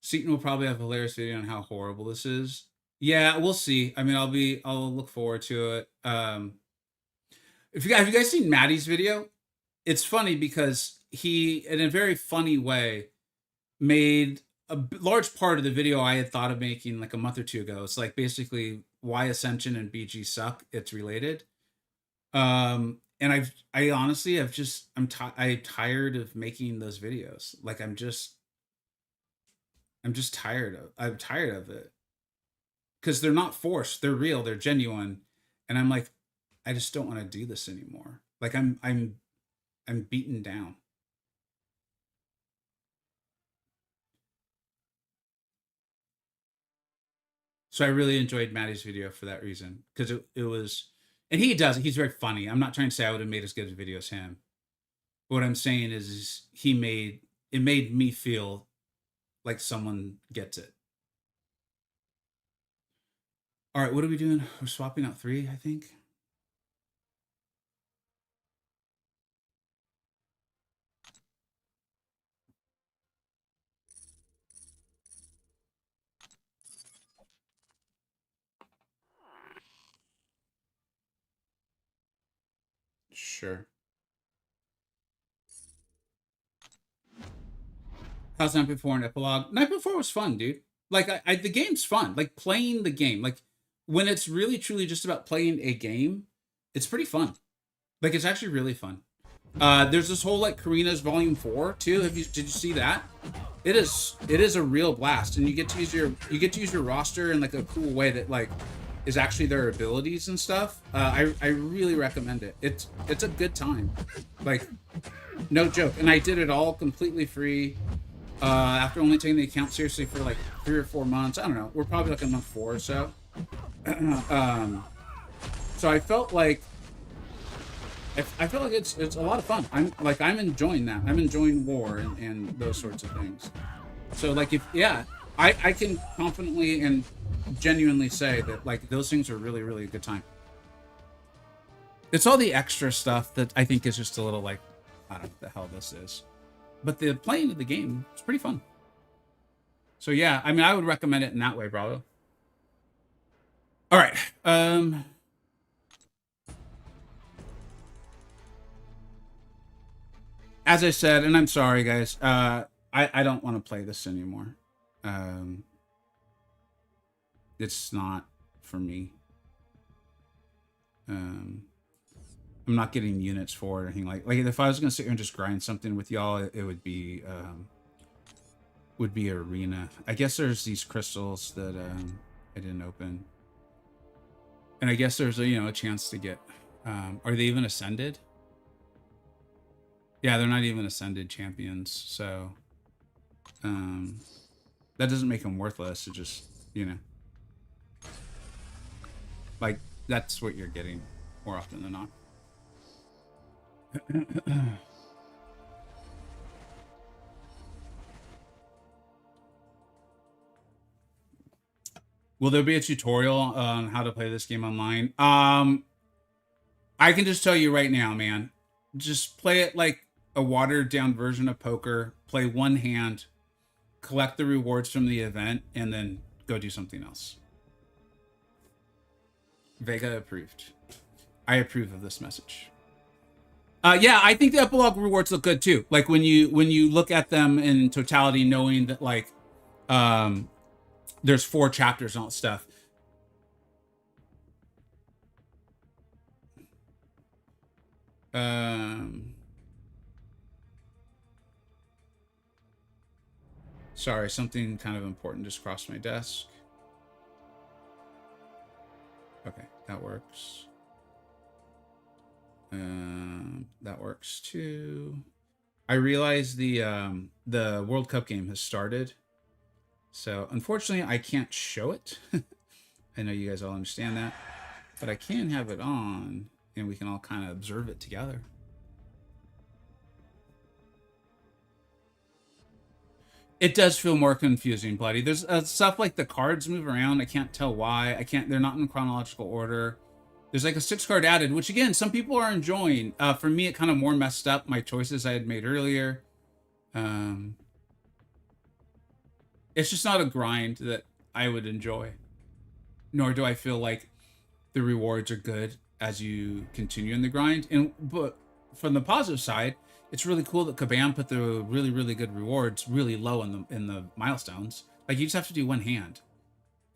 Seaton will probably have a hilarious video on how horrible this is. Yeah, we'll see. I mean, I'll look forward to it. Have you guys seen Maddie's video? It's funny because he, in a very funny way, made a large part of the video I had thought of making like a month or two ago. It's like basically why Ascension and BG suck. It's related. And I honestly have just, I'm tired of making those videos. Like I'm just tired of it. Cause they're not forced. They're real. They're genuine. And I'm like, I just don't want to do this anymore. Like I'm beaten down. So I really enjoyed Maddie's video for that reason. Because it was, and he's very funny. I'm not trying to say I would have made as good a video as him. What I'm saying is it made me feel like someone gets it. All right, what are we doing? We're swapping out 3, I think. Sure. How's Night Before an epilogue? Night Before was fun, dude. Like the game's fun. Like playing the game. Like when it's really truly just about playing a game, it's pretty fun. Like it's actually really fun. There's this whole like Karina's Volume 4 too. Did you see that? It is a real blast, and you get to use your roster in like a cool way that like is actually their abilities and stuff. I really recommend it. It's a good time. Like no joke. And I did it all completely free. After only taking the account seriously for like 3 or 4 months. I don't know. We're probably like a month 4 or so. So I felt like it's a lot of fun. I'm enjoying that. I'm enjoying war and those sorts of things. So like I can confidently and genuinely say that like those things are really, really a good time. It's all the extra stuff that I think is just a little like, I don't know what the hell this is. But the playing of the game is pretty fun. So yeah, I mean, I would recommend it in that way, bravo. All right. As I said, and I'm sorry, guys. I don't want to play this anymore. It's not for me. I'm not getting units for it or anything like if I was gonna sit here and just grind something with y'all, it would be arena. I guess there's these crystals that I didn't open, and I guess there's a chance to get. Are they even ascended? Yeah, they're not even ascended champions, so that doesn't make them worthless. It just like that's what you're getting more often than not. Will there be a tutorial on how to play this game online? I can just tell you right now, man. Just play it like a watered down version of poker. Play one hand, collect the rewards from the event, and then go do something else. Vega approved. I approve of this message. Yeah, I think the epilogue rewards look good too. Like when you look at them in totality, knowing that like there's 4 chapters and all that stuff. Sorry, something kind of important just crossed my desk. Okay, that works. That works too. I realize the World Cup game has started, so unfortunately I can't show it. I know you guys all understand that, but I can have it on, and we can all kind of observe it together. It does feel more confusing, Bloody. There's stuff like the cards move around. I can't tell why. They're not in chronological order. There's like a 6 card added, which again, some people are enjoying. For me, it kind of more messed up my choices I had made earlier. It's just not a grind that I would enjoy. Nor do I feel like the rewards are good as you continue in the grind. But from the positive side, it's really cool that Kabam put the really, really good rewards really low in the milestones. Like you just have to do one hand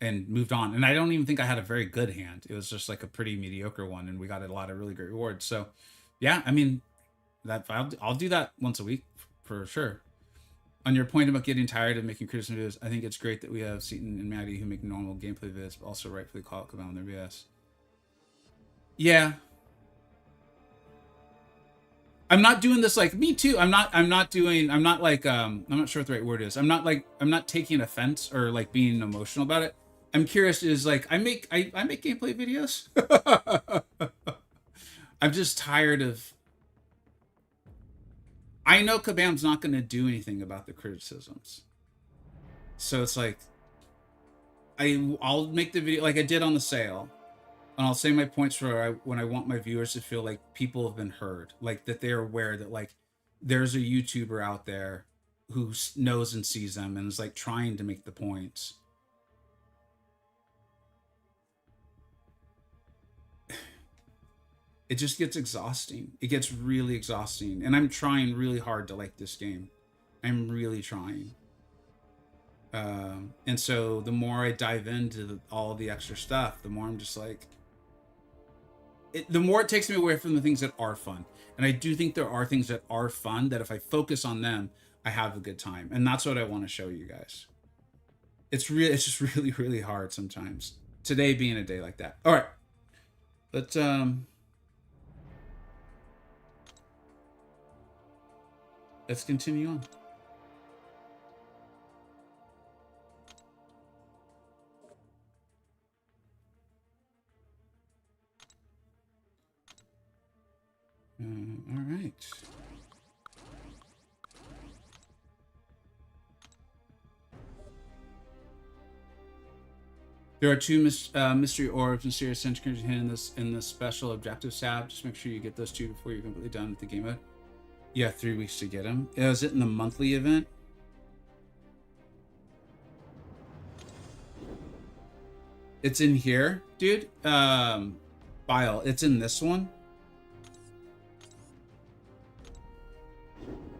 and moved on. And I don't even think I had a very good hand. It was just like a pretty mediocre one, and we got a lot of really great rewards. So yeah, I mean, I'll do that once a week for sure. On your point about getting tired of making criticism videos, I think it's great that we have Seaton and Maddie who make normal gameplay videos, but also rightfully call it Kabam on their BS. Yeah. I'm not doing this like me too. I'm not like I'm not sure what the right word is. I'm not taking offense or like being emotional about it. I'm curious is like I make gameplay videos. I'm just tired of I know Kabam's not going to do anything about the criticisms. So it's like I'll make the video like I did on the sale. And I'll say my points for when I want my viewers to feel like people have been heard, like that they're aware that like there's a YouTuber out there who knows and sees them and is like trying to make the points. It just gets exhausting. It gets really exhausting, and I'm trying really hard to like this game. I'm really trying. And so the more I dive into all the extra stuff, the more I'm just like. The more it takes me away from the things that are fun. And I do think there are things that are fun that if I focus on them, I have a good time. And that's what I want to show you guys. It's just really, really hard sometimes. Today being a day like that. All right. Let's continue on. All right. There are two mystery orbs, mysterious centigrade hidden in the special objectives tab. Just make sure you get those two before you're completely done with the game mode. You have 3 weeks to get them. Is it in the monthly event? It's in here, dude. Bile. It's in this one.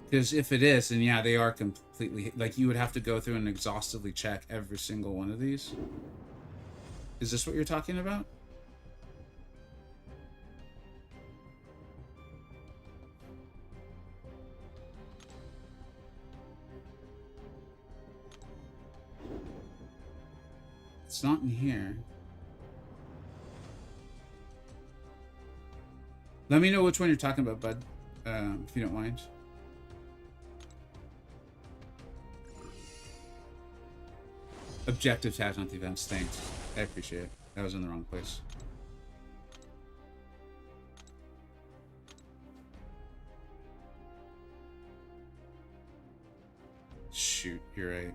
Because if it is, then yeah, they are completely... Like, you would have to go through and exhaustively check every single one of these. Is this what you're talking about? It's not in here. Let me know which one you're talking about, bud, if you don't mind. Objective tabs, not the events. Thanks. I appreciate it. That was in the wrong place. Shoot, you're right.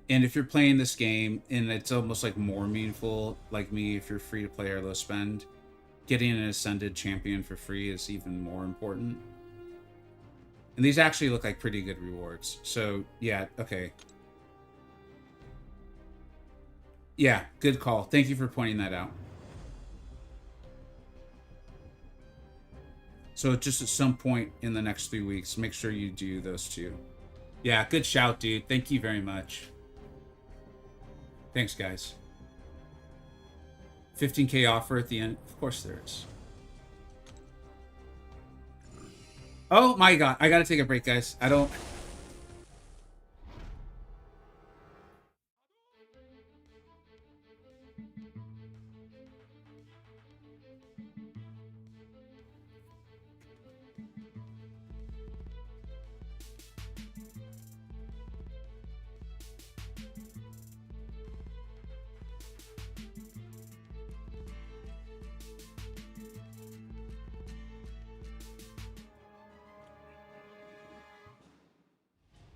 And if you're playing this game, and it's almost like more meaningful, like me, if you're free to play or low spend, getting an Ascended champion for free is even more important. And these actually look like pretty good rewards. So, yeah, okay. Yeah, good call. Thank you for pointing that out. So just at some point in the next 3 weeks, make sure you do those two. Yeah, good shout, dude. Thank you very much. Thanks, guys. 15K offer at the end. Of course there is. Oh my god. I gotta take a break, guys. I don't...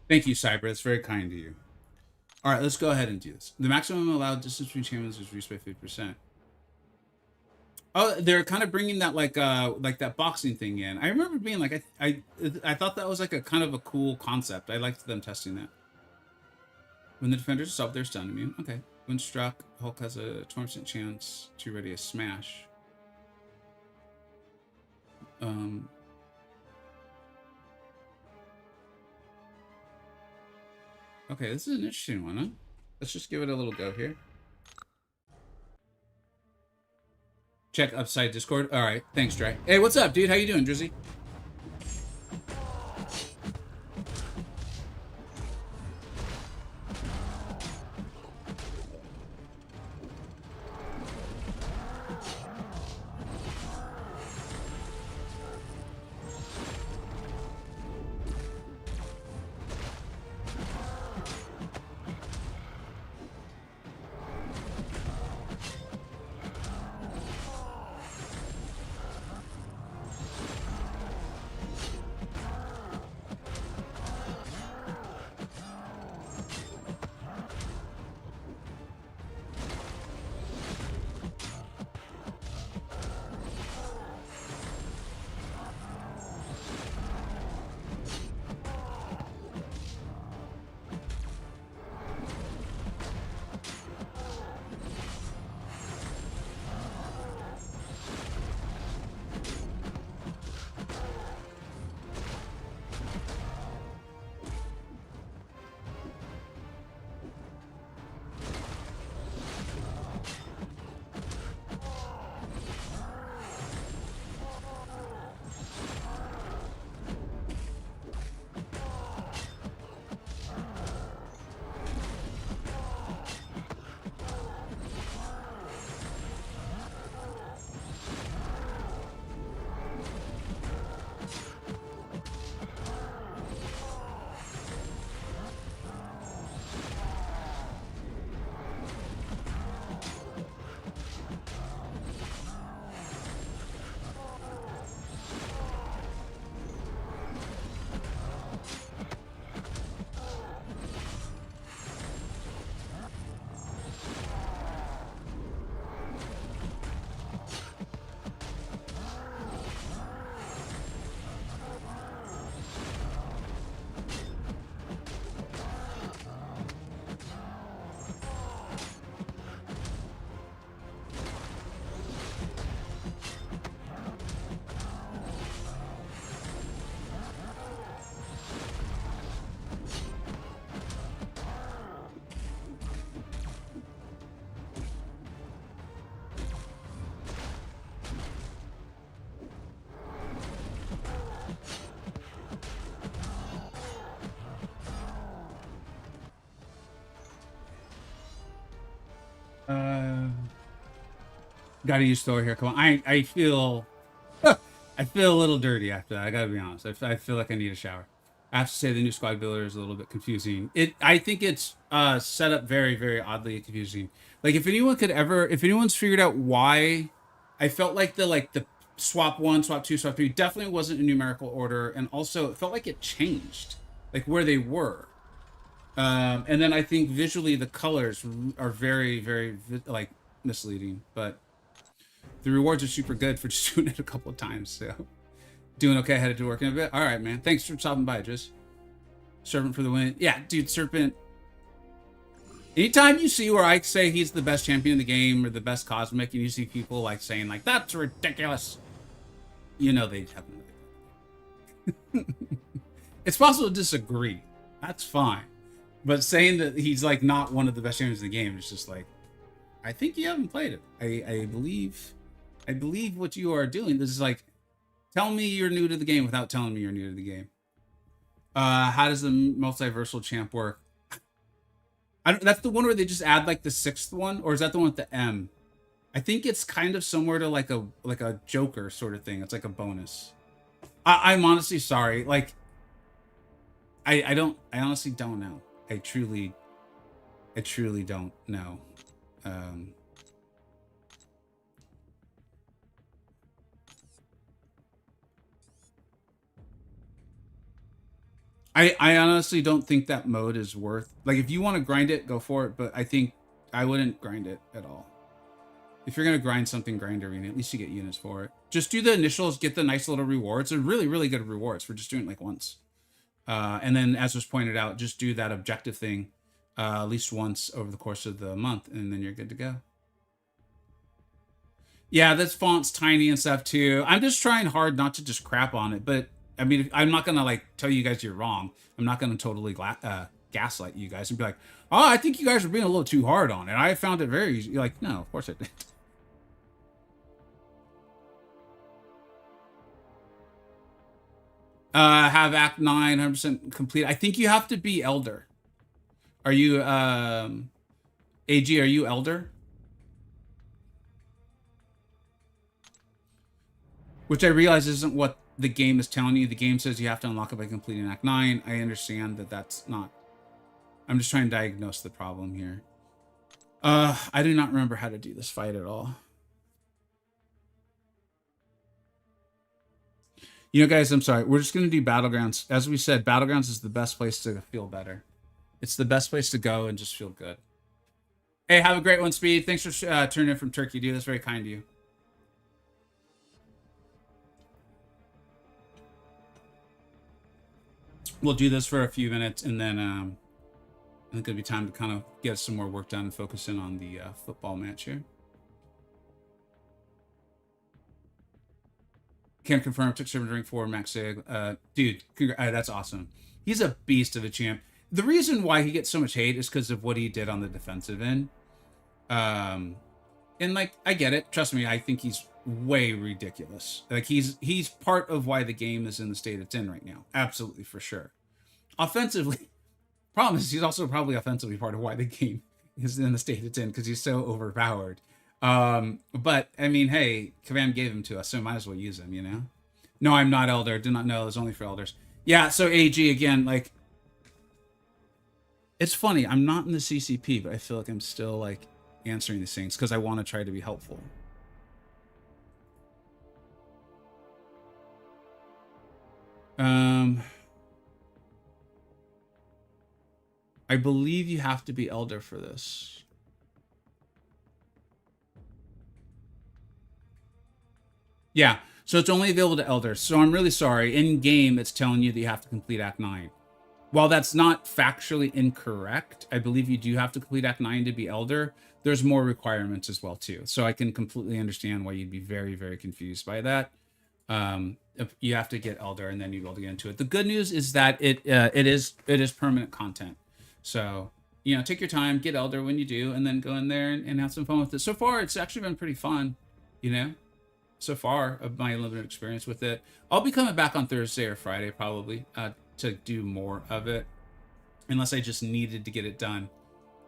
Thank you, Cyber. That's very kind of you. All right, let's go ahead and do this. The maximum allowed distance between champions is reduced by 50%. Oh, they're kind of bringing that like that boxing thing in. I remember being like, I thought that was like a kind of a cool concept. I liked them testing that. When the defenders sub, they're stun immune. Okay. When struck, Hulk has a 20% chance to ready a smash. Okay, this is an interesting one, huh? Let's just give it a little go here. Check upside Discord. All right, thanks, Dre. Hey, what's up, dude? How you doing, Drizzy? Gotta use Thor here. Come on. I feel I feel a little dirty after that. I gotta be honest. I feel like I need a shower. I have to say the new squad builder is a little bit confusing. I think it's set up very, very oddly confusing. Like if anyone's figured out why, I felt like the swap 1, swap 2, swap 3 definitely wasn't in numerical order, and also it felt like it changed, like where they were. And then I think visually the colors are very, very like misleading, but the rewards are super good for just doing it a couple of times. So doing okay, headed to work in a bit. All right, man. Thanks for stopping by, just Serpent for the win. Yeah, dude, Serpent. Anytime you see where I say he's the best champion in the game or the best cosmic, and you see people like saying like that's ridiculous, you know they haven't. It's possible to disagree. That's fine. But saying that he's like not one of the best champions in the game is just like, I think you haven't played it. I believe what you are doing. This is like, tell me you're new to the game without telling me you're new to the game. How does the multiversal champ work? That's the one where they just add like the 6th one, or is that the one with the M? I think it's kind of similar to like a Joker sort of thing. It's like a bonus. I'm honestly sorry. Like, I honestly don't know. I truly don't know. I honestly don't think that mode is worth, like, if you want to grind it, go for it, but I think I wouldn't grind it at all. If you're going to grind something, grind arena, at least you get units for it. Just do the initials, get the nice little rewards. They're really, really good rewards for just doing it like once. And then, as was pointed out, just do that objective thing at least once over the course of the month, and then you're good to go. Yeah, this font's tiny and stuff too. I'm just trying hard not to just crap on it, but I mean, I'm not gonna like tell you guys you're wrong. I'm not gonna totally gaslight you guys and be like, oh, I think you guys are being a little too hard on it. I found it very easy. You're like, no, of course I did. Have Act 9 100% complete. I think you have to be Elder. Are you, AG, are you Elder? Which I realize isn't what the game is telling you. The game says you have to unlock it by completing Act 9. I understand that that's not... I'm just trying to diagnose the problem here. I do not remember how to do this fight at all. You know, guys, I'm sorry. We're just going to do Battlegrounds. As we said, Battlegrounds is the best place to feel better. It's the best place to go and just feel good. Hey, have a great one, Speed. Thanks for turning in from Turkey, dude. That's very kind of you. We'll do this for a few minutes, and then I think it'll be time to kind of get some more work done and focus in on the football match here. Can't confirm. Took servant drink for Max Sig. Dude, that's awesome. He's a beast of a champ. The reason why he gets so much hate is because of what he did on the defensive end. And like, I get it. Trust me, I think he's way ridiculous. Like he's part of why the game is in the state it's in right now. Absolutely, for sure. Offensively, problem is he's also probably offensively part of why the game is in the state it's in, because he's so overpowered. But I mean, hey, Kavam gave him to us, so might as well use him, you know? No, I'm not Elder. Did not know. It's only for Elders. Yeah, so AG, again, like, it's funny. I'm not in the CCP, but I feel like I'm still, like, answering these things because I want to try to be helpful. I believe you have to be Elder for this. Yeah, so it's only available to Elders. So I'm really sorry. In game, it's telling you that you have to complete Act 9. While that's not factually incorrect, I believe you do have to complete Act 9 to be Elder. There's more requirements as well, too. So I can completely understand why you'd be very, very confused by that. You have to get Elder, and then you'll be able to get into it. The good news is that it is permanent content. So, you know, take your time, get Elder when you do, and then go in there and have some fun with it. So far, it's actually been pretty fun, you know? So far, of my limited experience with it. I'll be coming back on Thursday or Friday, probably, to do more of it. Unless I just needed to get it done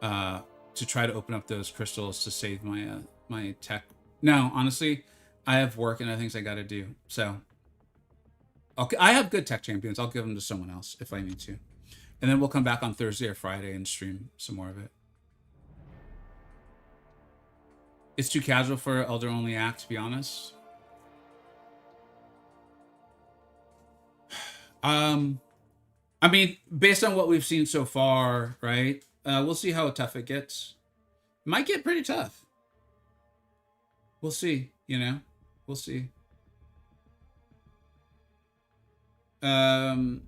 to try to open up those crystals to save my my tech No, honestly, I have work and other things I got to do. So I have good tech champions. I'll give them to someone else if I need to. And then we'll come back on Thursday or Friday and stream some more of it. It's too casual for Elder Only Act, to be honest. I mean, based on what we've seen so far, right? We'll see how tough it gets. It might get pretty tough. We'll see, you know? We'll see. Because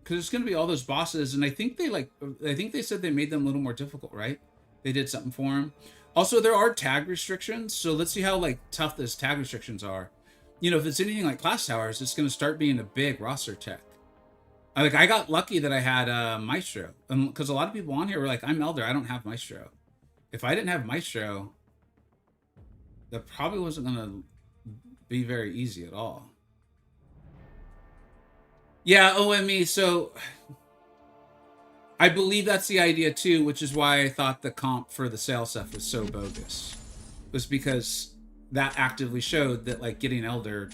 it's going to be all those bosses, and I think they said they made them a little more difficult, right? They did something for them. Also, there are tag restrictions, so let's see how like tough those tag restrictions are. You know, if it's anything like Class Towers, it's going to start being a big roster tech. Like, I got lucky that I had Maestro, because a lot of people on here were like, I'm Elder, I don't have Maestro. If I didn't have Maestro, that probably wasn't going to be very easy at all. Yeah, OME, so I believe that's the idea too, which is why I thought the comp for the sale stuff was so bogus. Was because that actively showed that like getting Elder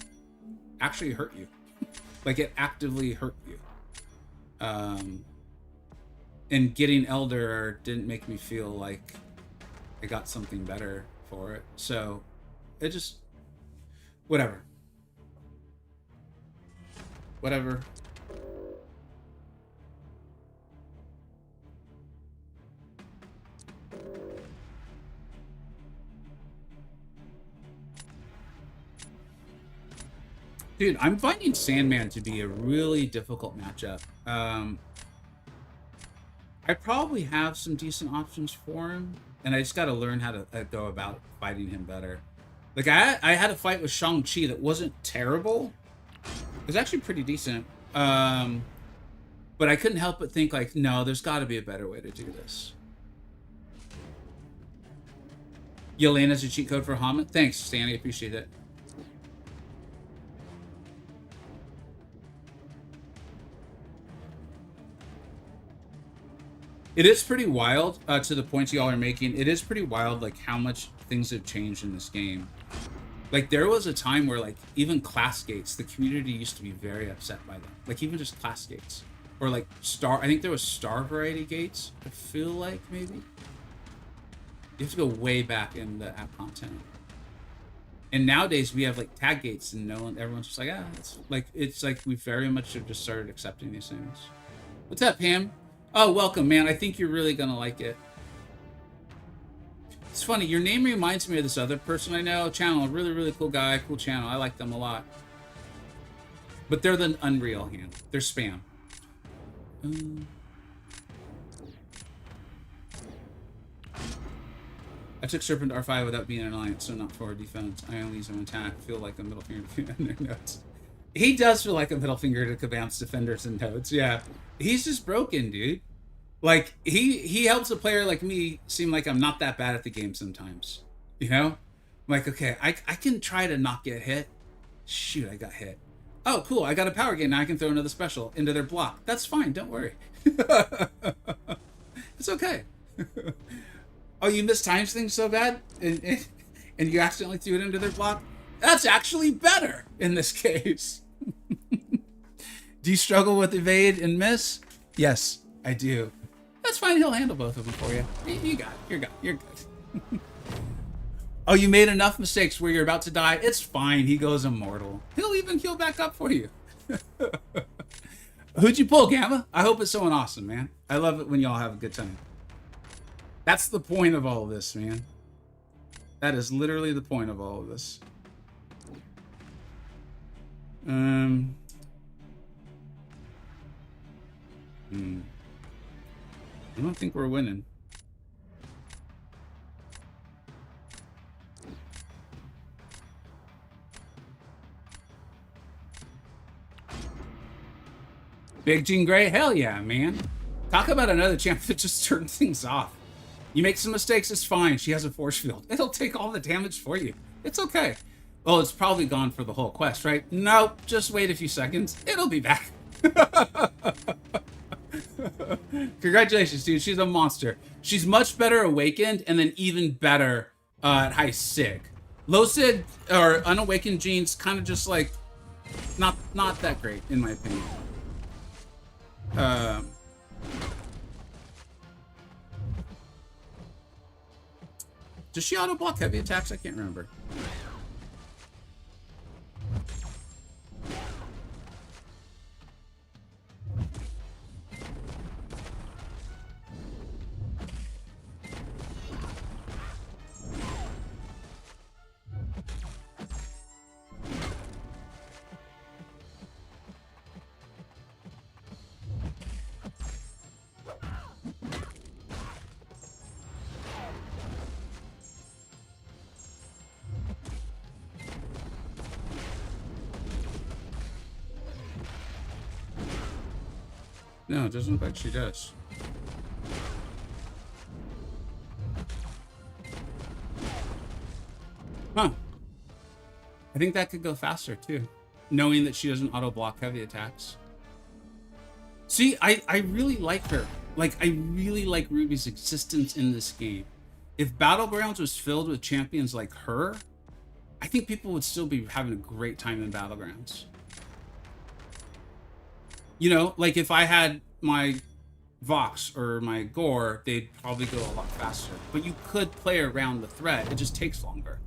actually hurt you. Like it actively hurt you. And getting Elder didn't make me feel like I got something better for it. So it just, whatever. Whatever. Dude, I'm finding Sandman to be a really difficult matchup. I probably have some decent options for him, and I just got to learn how to go about fighting him better. Like, I had a fight with Shang-Chi that wasn't terrible. It was actually pretty decent. But I couldn't help but think, like, no, there's got to be a better way to do this. Yelena's a cheat code for Hamid. Thanks, Stanley. Appreciate it. It is pretty wild, to the points y'all are making. It is pretty wild, like, how much things have changed in this game. Like, there was a time where, like, even class gates, the community used to be very upset by them. Like, even just class gates. Or, like, I think there was star variety gates, I feel like, maybe. You have to go way back in the app content. And nowadays, we have, like, tag gates, and everyone's just like, it's like we very much have just started accepting these things. What's up, Pam? Oh, welcome, man. I think you're really going to like it. It's funny. Your name reminds me of this other person I know. Channel, really, really cool guy. Cool channel. I like them a lot. But they're the Unreal hand. They're spam. I took Serpent R5 without being an alliance, so not forward defense. I only use him attack. Feel like a middle finger to their notes. He does feel like a middle finger to Kabam's defenders and nodes. Yeah. He's just broken, dude. Like, he helps a player like me seem like I'm not that bad at the game sometimes. You know? I'm like, okay, I can try to not get hit. Shoot, I got hit. Oh, cool. I got a power gain. Now I can throw another special into their block. That's fine. Don't worry. It's okay. Oh, you mistimed things so bad? And you accidentally threw it into their block? That's actually better in this case. Do you struggle with evade and miss? Yes, I do. That's fine. He'll handle both of them for you. You got it. You're good. Oh, you made enough mistakes where you're about to die? It's fine. He goes immortal. He'll even heal back up for you. Who'd you pull, Gamma? I hope it's someone awesome, man. I love it when y'all have a good time. That's the point of all of this, man. That is literally the point of all of this. I don't think we're winning. Big Jean Grey? Hell yeah, man. Talk about another champ that just turned things off. You make some mistakes, it's fine. She has a force field. It'll take all the damage for you. It's okay. Well, it's probably gone for the whole quest, right? Nope, just wait a few seconds. It'll be back. Congratulations, dude. She's a monster. She's much better awakened and then even better at high sig. Lucid or Unawakened Gene's kind of just like not that great in my opinion. Does she auto block heavy attacks? I can't remember. No, it doesn't look like she does. Huh. I think that could go faster too, knowing that she doesn't auto block heavy attacks. See, I really like her. Like, I really like Ruby's existence in this game. If Battlegrounds was filled with champions like her, I think people would still be having a great time in Battlegrounds. You know, like if I had my Vox or my Gore, they'd probably go a lot faster. But you could play around the threat. It just takes longer.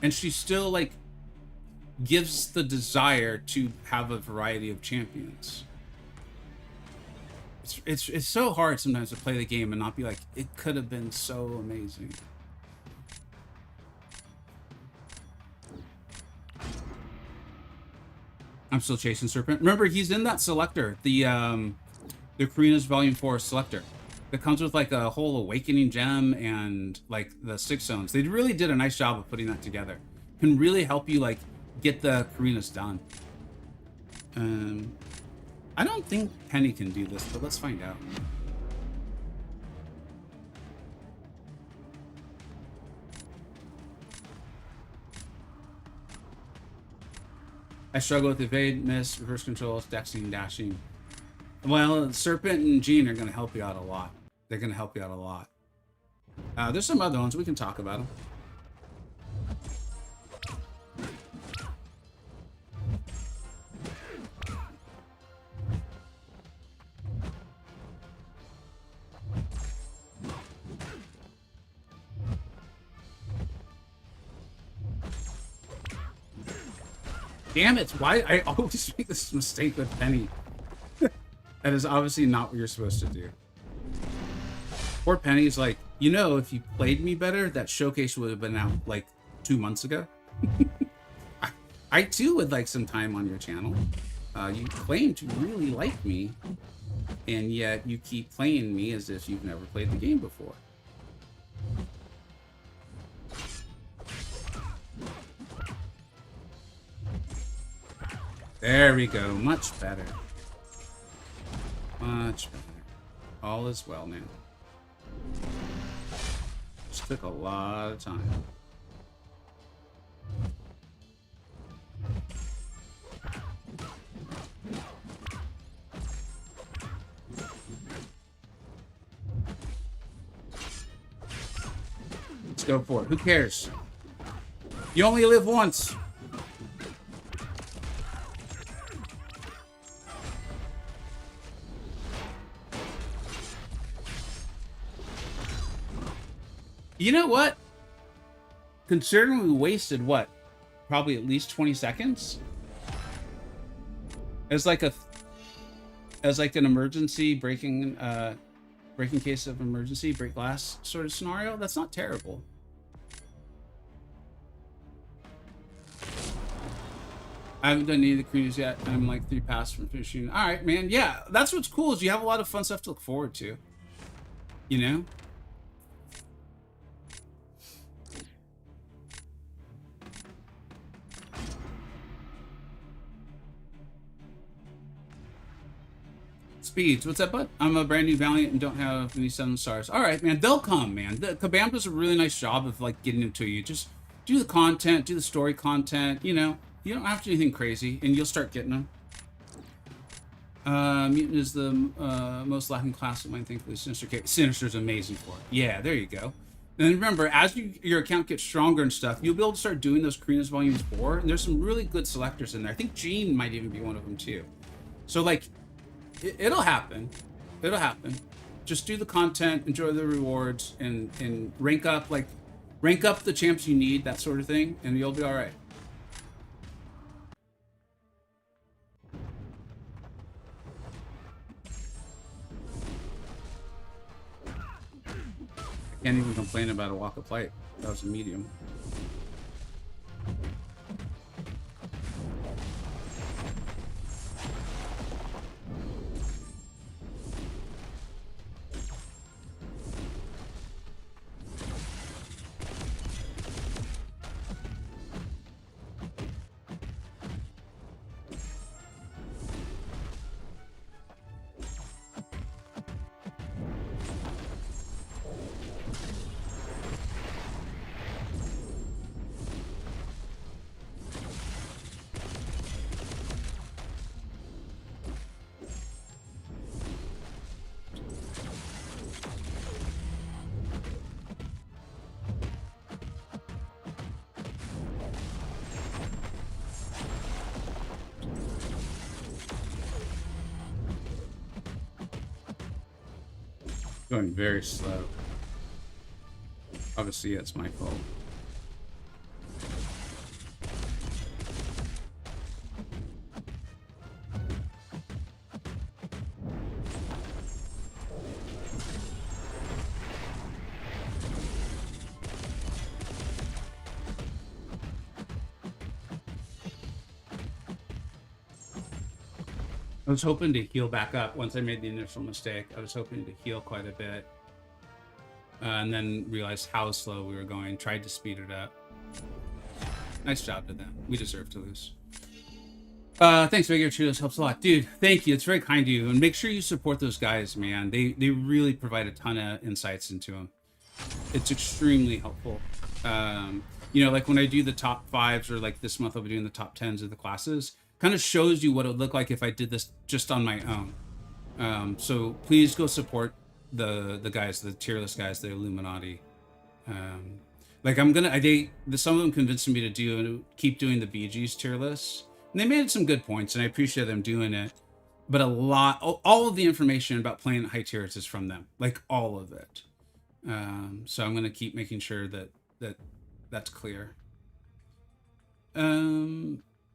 And she still, like, gives the desire to have a variety of champions. It's so hard sometimes to play the game and not be like, it could have been so amazing. I'm still chasing Serpent. Remember, he's in that selector, the Karina's Volume 4 selector that comes with like a whole awakening gem and like the 6 zones. They really did a nice job of putting that together. Can really help you like get the Karina's done. I don't think Penny can do this, but let's find out. I struggle with evade, miss, reverse controls, dexing, dashing. Well, Serpent and Jean are going to help you out a lot. They're going to help you out a lot. There's some other ones. We can talk about them. Damn it, why I always make this mistake with Penny. That is obviously not what you're supposed to do. Poor Penny's like, you know, if you played me better, that showcase would have been out like 2 months ago. I too would like some time on your channel. You claim to really like me, and yet you keep playing me as if you've never played the game before. There we go. Much better. Much better. All is well now. Just took a lot of time. Let's go for it. Who cares? You only live once. You know what? Considering we wasted what? Probably at least 20 seconds? As like an emergency breaking case of emergency, break glass sort of scenario, that's not terrible. I haven't done any of the crews yet. I'm like 3 passes from finishing. All right, man. Yeah, that's what's cool is you have a lot of fun stuff to look forward to. You know? Speeds, what's up, bud? I'm a brand new Valiant and don't have any 7 stars. All right, man, they'll come, man. Kabam does a really nice job of like getting into you. Just do the content, do the story content. You know, you don't have to do anything crazy, and you'll start getting them. Mutant is the most lacking class of mine, thankfully. Sinister. Sinister's amazing for it. Yeah, there you go. And then remember, as your account gets stronger and stuff, you'll be able to start doing those Karina's Volumes 4. And there's some really good selectors in there. I think Jean might even be one of them too. So like, it'll happen. It'll happen. Just do the content, enjoy the rewards, and rank up the champs you need, that sort of thing, and you'll be all right. Can't even complain about a walk of light. That was a medium. Going very slow. Obviously, it's my fault. I was hoping to heal back up once I made the initial mistake. I was hoping to heal quite a bit. And then realized how slow we were going. Tried to speed it up. Nice job to them. We deserve to lose. Thanks, Vega. This helps a lot. Dude, thank you. It's very kind of you. And make sure you support those guys, man. They really provide a ton of insights into them. It's extremely helpful. You know, like when I do the top 5s, or like this month I'll be doing the top 10s of the classes, kind of shows you what it would look like if I did this just on my own. So please go support the guys, the tier list guys, the Illuminati. Like some of them convinced me to keep doing the BG's tier lists, and they made some good points, and I appreciate them doing it. But all of the information about playing at high tiers is from them, like all of it. So I'm gonna keep making sure that's clear.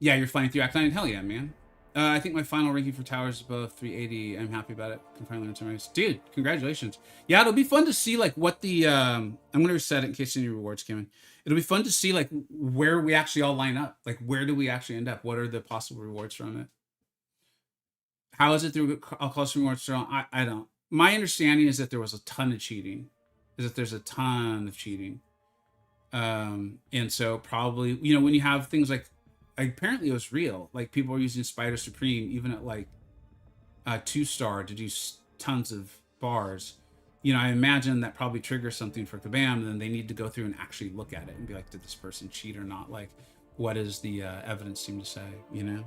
Yeah, you're flying through Act 9. Hell yeah, man. I think my final ranking for towers is above 380. I'm happy about it. Can finally learn some race. Dude, congratulations. Yeah, it'll be fun to see like what the I'm gonna reset it in case any rewards came in. It'll be fun to see like where we actually all line up. Like where do we actually end up? What are the possible rewards from it? How is it through I'll call some rewards? I don't. My understanding is that there was a ton of cheating. There's a ton of cheating. And so probably, you know, when you have things like apparently it was real, like people were using Spider Supreme even at like 2-star to do tons of bars. You know, I imagine that probably triggers something for Kabam, and then they need to go through and actually look at it and be like, did this person cheat or not? Like, what does the evidence seem to say, you know?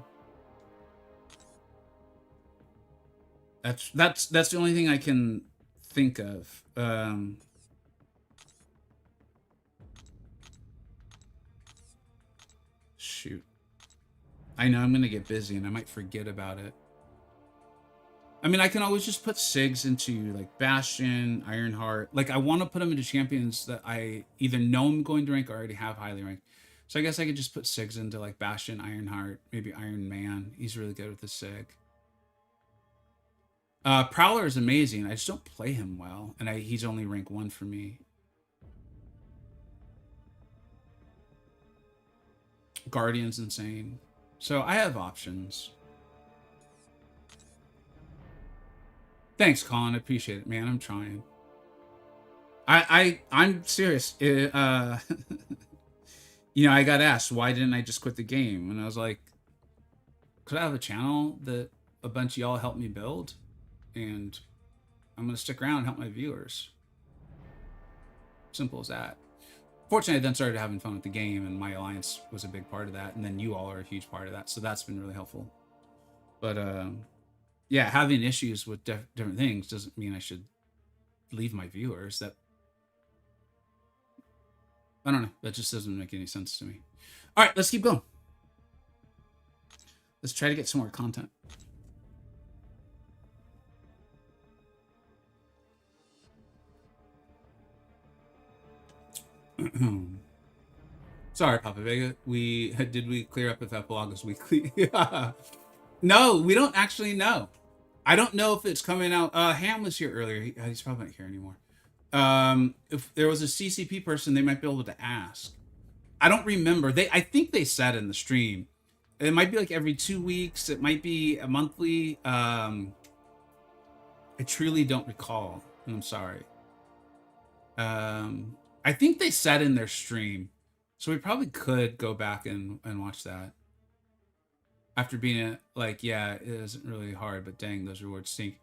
That's the only thing I can think of. Shoot. I know I'm gonna get busy and I might forget about it. I mean, I can always just put SIGs into like Bastion, Ironheart. Like I want to put them into champions that I either know I'm going to rank or already have highly ranked. So I guess I could just put SIGs into like Bastion, Ironheart, maybe Iron Man. He's really good with the SIG. Prowler is amazing. I just don't play him well, and he's only rank 1 for me. Guardian's insane. So I have options. Thanks, Colin. I appreciate it, man. I'm trying. I'm serious. You know, I got asked why didn't I just quit the game, and I was like, could I have a channel that a bunch of y'all helped me build, and I'm gonna stick around and help my viewers. Simple as that. Fortunately, I then started having fun with the game, and my alliance was a big part of that, and then you all are a huge part of that, so that's been really helpful. But yeah, having issues with different things doesn't mean I should leave my viewers. That, I don't know. That just doesn't make any sense to me. All right, let's keep going. Let's try to get some more content. Sorry, Papa Vega. Did we clear up if Epilogue is weekly? No, we don't actually know. I don't know if it's coming out. Ham was here earlier. He's probably not here anymore. If there was a CCP person, they might be able to ask. I don't remember. I think they said in the stream. It might be like every 2 weeks. It might be a monthly. I truly don't recall. I'm sorry. I think they said in their stream. So we probably could go back and watch that. After being like, yeah, it isn't really hard, but dang, those rewards stink.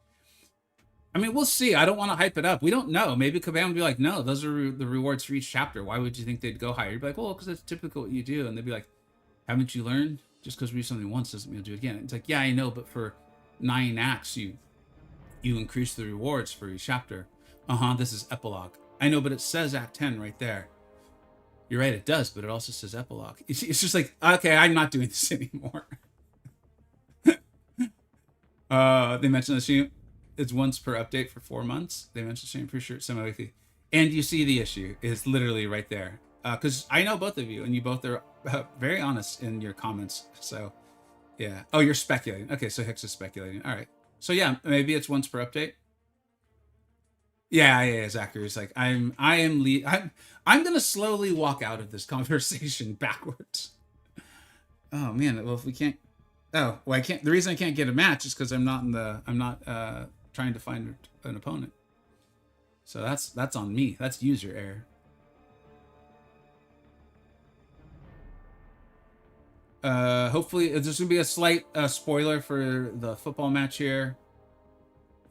I mean, we'll see. I don't want to hype it up. We don't know. Maybe Kabam will be like, no, those are the rewards for each chapter. Why would you think they'd go higher? You'd be like, well, because that's typical what you do. And they'd be like, haven't you learned? Just because we do something once doesn't mean you'll do it again. It's like, yeah, I know, but for 9 acts, you increase the rewards for each chapter. This is Epilogue. I know, but it says Act 10 right there. You're right, it does, but it also says Epilogue. It's just like, okay, I'm not doing this anymore. They mentioned the stream. It's once per update for 4 months. They mentioned the stream. Pretty sure it's semi-weekly. And you see the issue is literally right there. Because I know both of you, and you both are very honest in your comments. So, yeah. Oh, you're speculating. Okay, so Hicks is speculating. All right. So yeah, maybe it's once per update. Yeah, Zachary. It's like I'm gonna slowly walk out of this conversation backwards. Oh man, well if we can't, oh well I can't. The reason I can't get a match is because I'm not trying to find an opponent. So that's on me. That's user error. Hopefully there's gonna be a slight spoiler for the football match here.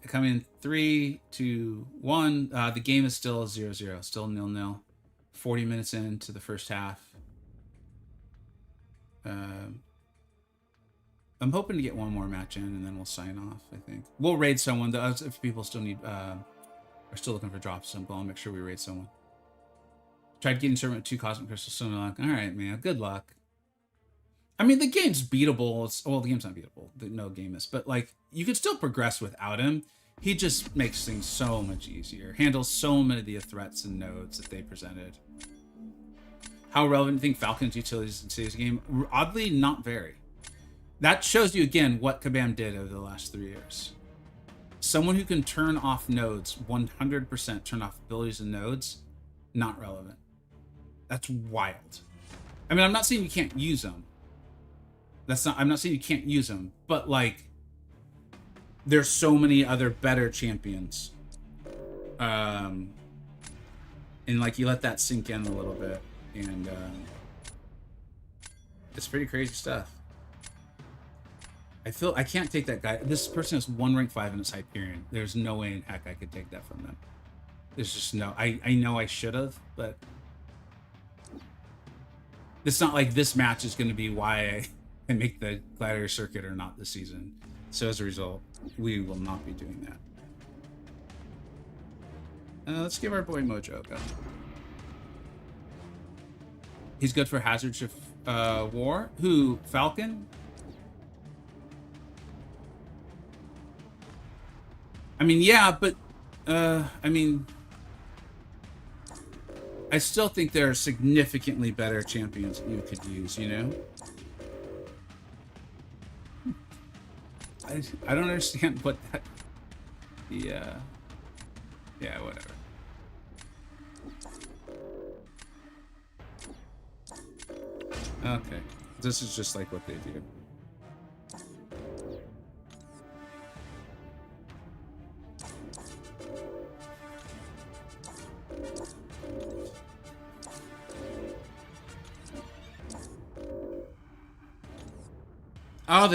Coming in 3, 2, 1. The game is still 0-0, still 0-0. 40 minutes into the first half. I'm hoping to get one more match in, and then we'll sign off. I think we'll raid someone. If people still need, are still looking for drops, so I'll make sure we raid someone. Tried getting servant with 2 cosmic crystals. So like, all right, man, good luck. I mean, the game's beatable. Well, the game's not beatable. No game is, but like you can still progress without him. He just makes things so much easier. Handles so many of the threats and nodes that they presented. How relevant do you think Falcon's utilities in today's game? Oddly, not very. That shows you again what Kabam did over the last 3 years. Someone who can turn off nodes, 100% turn off abilities and nodes, not relevant. That's wild. I mean, I'm not saying you can't use them. I'm not saying you can't use them, but like, there's so many other better champions. And like, you let that sink in a little bit, and it's pretty crazy stuff. I can't take that guy. This person has 1 rank 5 and it's Hyperion. There's no way in heck I could take that from them. There's just no, I know I should have, but it's not like this match is going to be why I make the Gladiator circuit or not this season. So as a result, we will not be doing that. Let's give our boy Mojo a go. He's good for Hazard Shift War. Who? Falcon? I mean, yeah, but I mean, I still think there are significantly better champions you could use, you know? I don't understand what that... Yeah, whatever. Okay, this is just like what they do. Oh,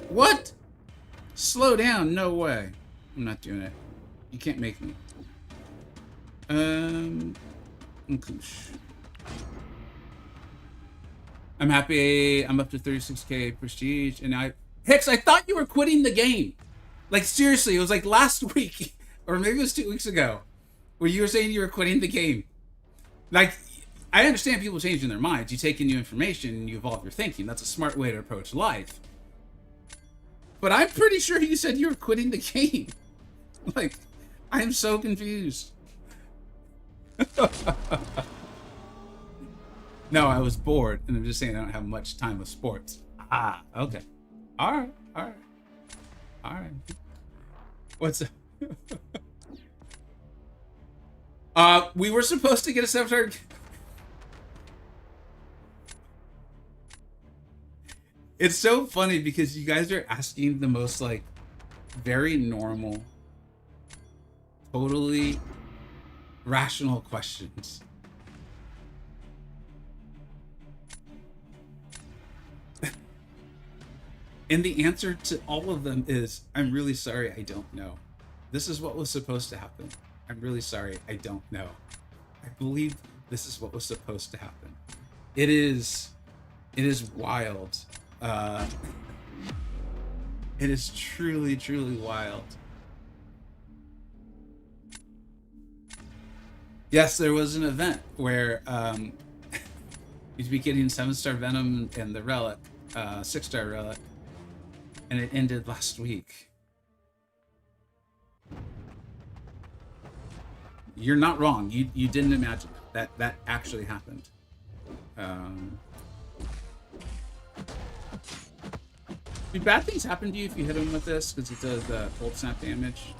what? Slow down, no way. I'm not doing it. You can't make me. I'm happy I'm up to 36k prestige, and Hicks, I thought you were quitting the game. Like, seriously, it was like last week, or maybe it was 2 weeks ago, where you were saying you were quitting the game. Like, I understand people changing their minds. You take in new information and you evolve your thinking. That's a smart way to approach life. But I'm pretty sure you said you were quitting the game. Like, I'm so confused. No, I was bored, and I'm just saying I don't have much time with sports. Ah, okay. All right, all right, all right. What's we were supposed to get a 7-star. It's so funny because you guys are asking the most, like, very normal, totally rational questions. And the answer to all of them is, I'm really sorry, I don't know. This is what was supposed to happen. I'm really sorry, I don't know. I believe this is what was supposed to happen. It is wild. It is truly, truly wild. Yes, there was an event where you'd be getting 7-star Venom and the Relic, 6-star Relic, and it ended last week. You're not wrong. You didn't imagine that actually happened. Do bad things happen to you if you hit him with this? Because it does cold snap damage.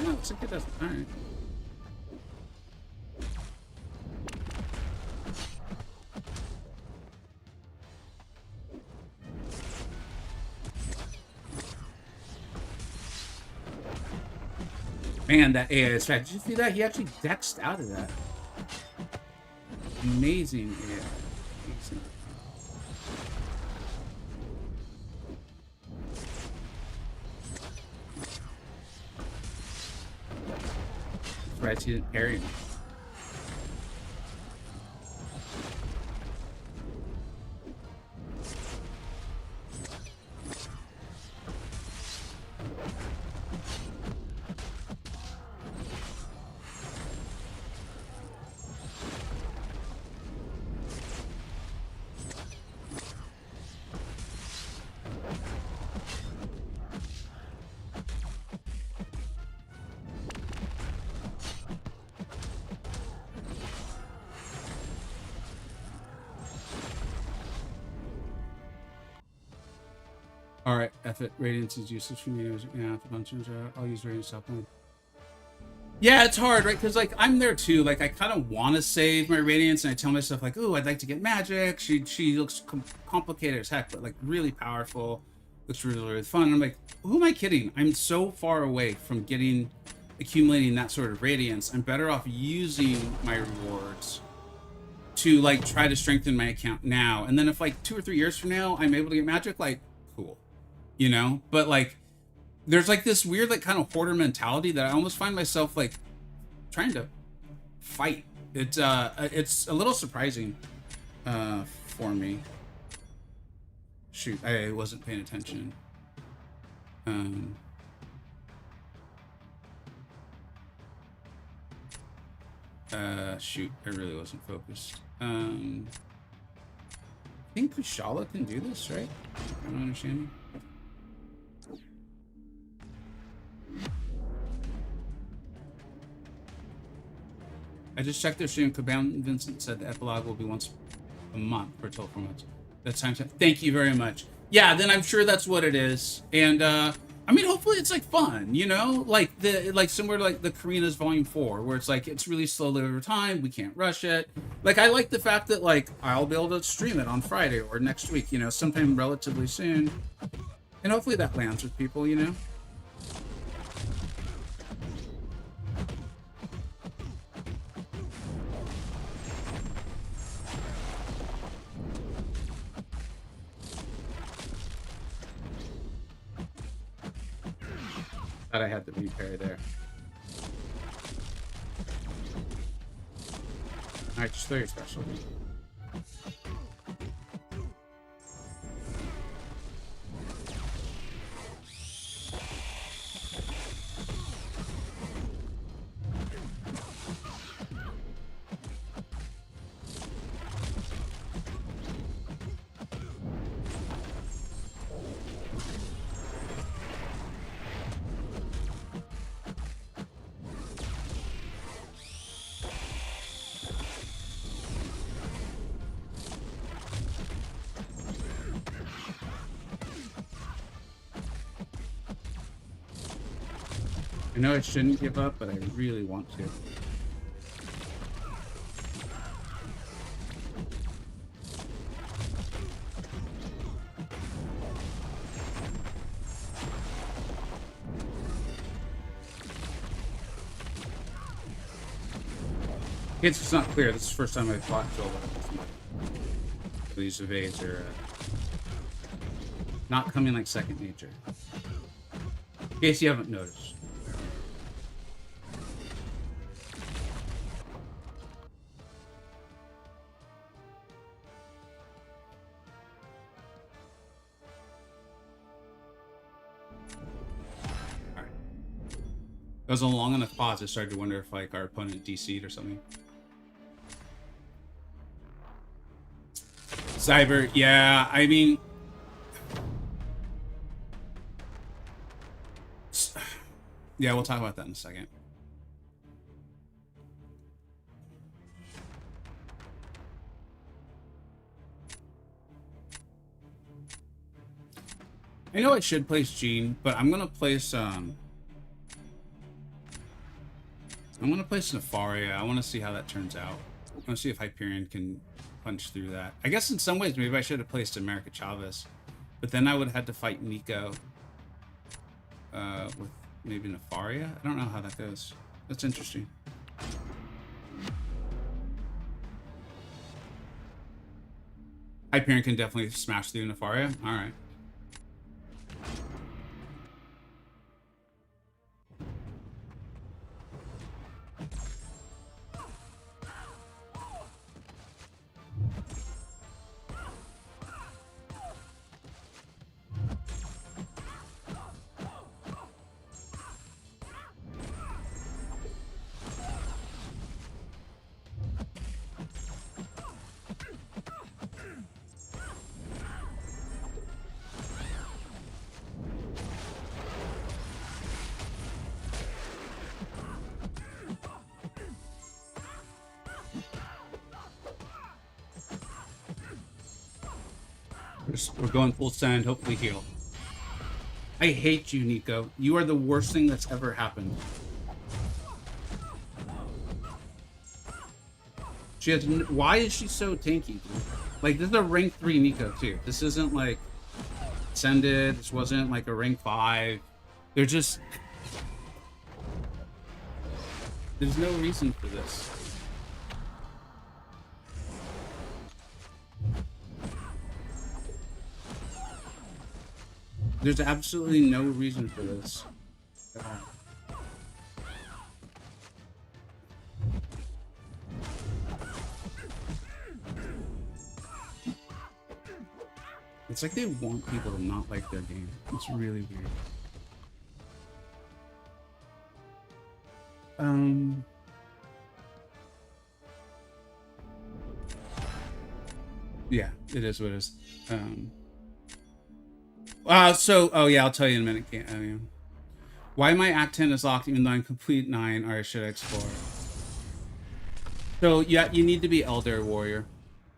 No, looks like it doesn't. All right. Man, that AI is fast. Did you see that? He actually dexed out of that. Amazing AI. Amazing. Right, he didn't parry me. All right, F it. Radiance is useless for me. Yeah, the functions are. I'll use Radiance top one. Yeah, it's hard, right? Because, like, I'm there too. Like, I kind of want to save my Radiance, and I tell myself, like, "Ooh, I'd like to get magic." She looks complicated as heck, but like really powerful. Looks really, really fun. I'm like, who am I kidding? I'm so far away from accumulating that sort of Radiance. I'm better off using my rewards to, like, try to strengthen my account now. And then if, like, 2 or 3 years from now I'm able to get magic, like, cool. You know, but like there's like this weird, like, kind of hoarder mentality that I almost find myself like trying to fight. It's a little surprising for me. Shoot, I wasn't paying attention. Shoot, I really wasn't focused. I think Kushala can do this, right? I don't understand. I just checked their stream. Cabal Vincent said the epilogue will be once a month for 12 months. That's time. Thank you very much. Yeah, then I'm sure that's what it is. And I mean, hopefully it's like fun, you know, like similar to like the Karina's Volume 4, where it's like it's really slowly over time. We can't rush it. Like, I like the fact that, like, I'll be able to stream it on Friday or next week, you know, sometime relatively soon. And hopefully that lands with people, you know. I had the repair there. Alright, just throw your special. I know I shouldn't give up, but I really want to. It's just not clear. This is the first time I've fought Joel. These evades are not coming like second nature. In case you haven't noticed. Alright. That was a long enough pause. I started to wonder if like our opponent DC'd or something. Cyber, yeah, I mean, yeah, we'll talk about that in a second. I know I should place Gene, but I'm gonna place Nefaria. I want to see how that turns out. I want to see if Hyperion can punch through that. I guess in some ways maybe I should have placed America Chavez, but then I would have had to fight Nico with maybe Nefaria. I don't know how that goes. That's interesting. Hyperion can definitely smash through Nefaria. All right. We're going full send, hopefully heal. I hate you, Nico. You are the worst thing that's ever happened. She has. Why is she so tanky, dude? Like, this is a rank 3 Nico, too. This isn't like Ascended. This wasn't like a rank 5. They're just. There's no reason for this. There's absolutely no reason for this. It's like they want people to not like their game. It's really weird. Yeah, it is what it is. Oh yeah, I'll tell you in a minute. Why my Act 10 is locked even though I'm complete 9, or should I explore? So yeah, you need to be Elder Warrior.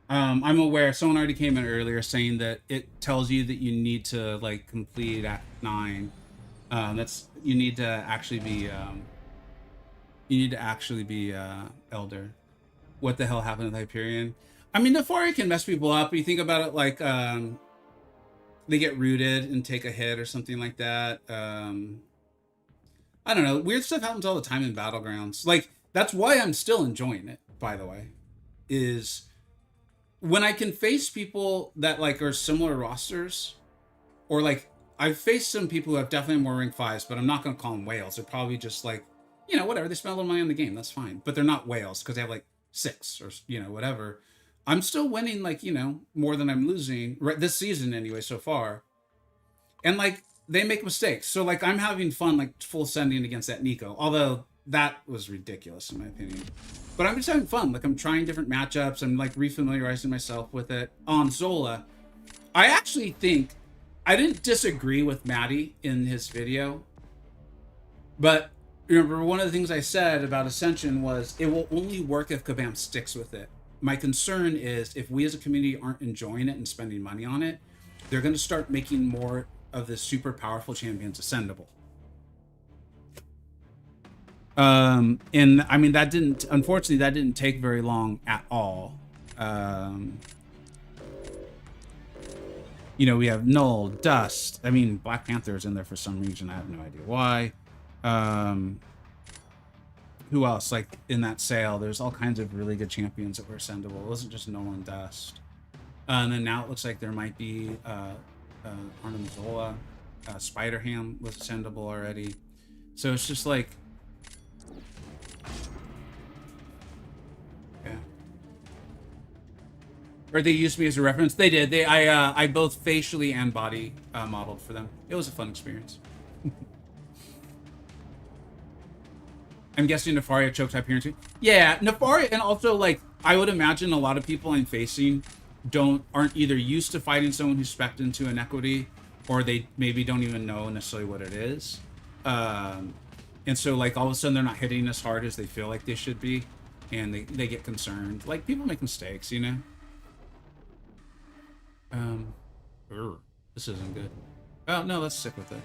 I'm aware someone already came in earlier saying that it tells you that you need to like complete Act 9. You need to actually be Elder. What the hell happened with Hyperion? I mean, Nefaria can mess people up. You think about it like they get rooted and take a hit or something like that. I don't know. Weird stuff happens all the time in Battlegrounds. Like, that's why I'm still enjoying it, by the way, is when I can face people that like are similar rosters, or like I've faced some people who have definitely more rank 5s, but I'm not going to call them whales. They're probably just like, you know, whatever. They spend a little money on the game. That's fine. But they're not whales because they have like 6 or, you know, whatever. I'm still winning, like, you know, more than I'm losing right this season anyway so far. And like they make mistakes. So like I'm having fun like full sending against that Nico. Although that was ridiculous in my opinion. But I'm just having fun. Like I'm trying different matchups. I'm like refamiliarizing myself with it. On Zola, I actually think I didn't disagree with Maddie in his video. But remember, one of the things I said about Ascension was it will only work if Kabam sticks with it. My concern is if we as a community aren't enjoying it and spending money on it, they're going to start making more of the super powerful champions ascendable. And I mean, unfortunately, that didn't take very long at all. You know, we have Null, Dust. I mean, Black Panther is in there for some reason. I have no idea why. Who else? Like, in that sale, there's all kinds of really good champions that were ascendable. It wasn't just Null and Dust. And then now it looks like there might be Arnamazola. Spider-Ham was ascendable already. So it's just like... Yeah. Or they used me as a reference. They did. I both facially and body modeled for them. It was a fun experience. I'm guessing Nefaria choke type here too. Yeah, Nefaria, and also like I would imagine a lot of people I'm facing aren't either used to fighting someone who's spec'd into inequity, or they maybe don't even know necessarily what it is. And so like all of a sudden they're not hitting as hard as they feel like they should be, and they get concerned. Like people make mistakes, you know. This isn't good. Oh no, let's stick with it.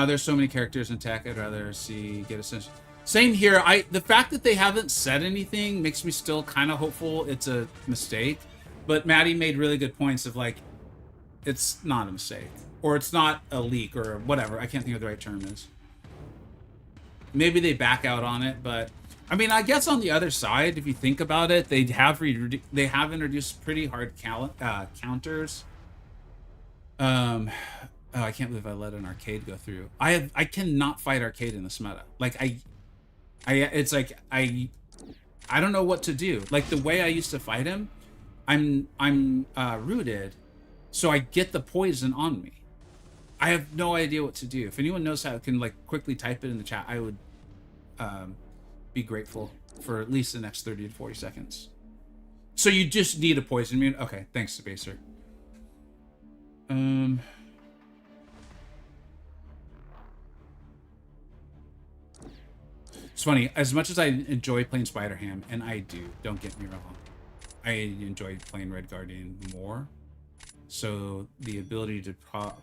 There's so many characters in tech. I'd rather get a sense. Same here. The fact that they haven't said anything makes me still kind of hopeful it's a mistake. But Maddie made really good points of like, it's not a mistake, or it's not a leak, or whatever. I can't think of the right term is. Maybe they back out on it, but I mean, I guess on the other side, if you think about it, they have introduced pretty hard counters. Oh, I can't believe I let an arcade go through. I cannot fight arcade in this meta. Like it's like I don't know what to do. Like the way I used to fight him, I'm rooted, so I get the poison on me. I have no idea what to do. If anyone knows how, can like quickly type it in the chat, I would be grateful for at least the next 30 to 40 seconds. So you just need a poison immune. Okay, thanks, Debaser. It's funny, as much as I enjoy playing Spider-Ham, and I do, don't get me wrong, I enjoy playing Red Guardian more. So the ability to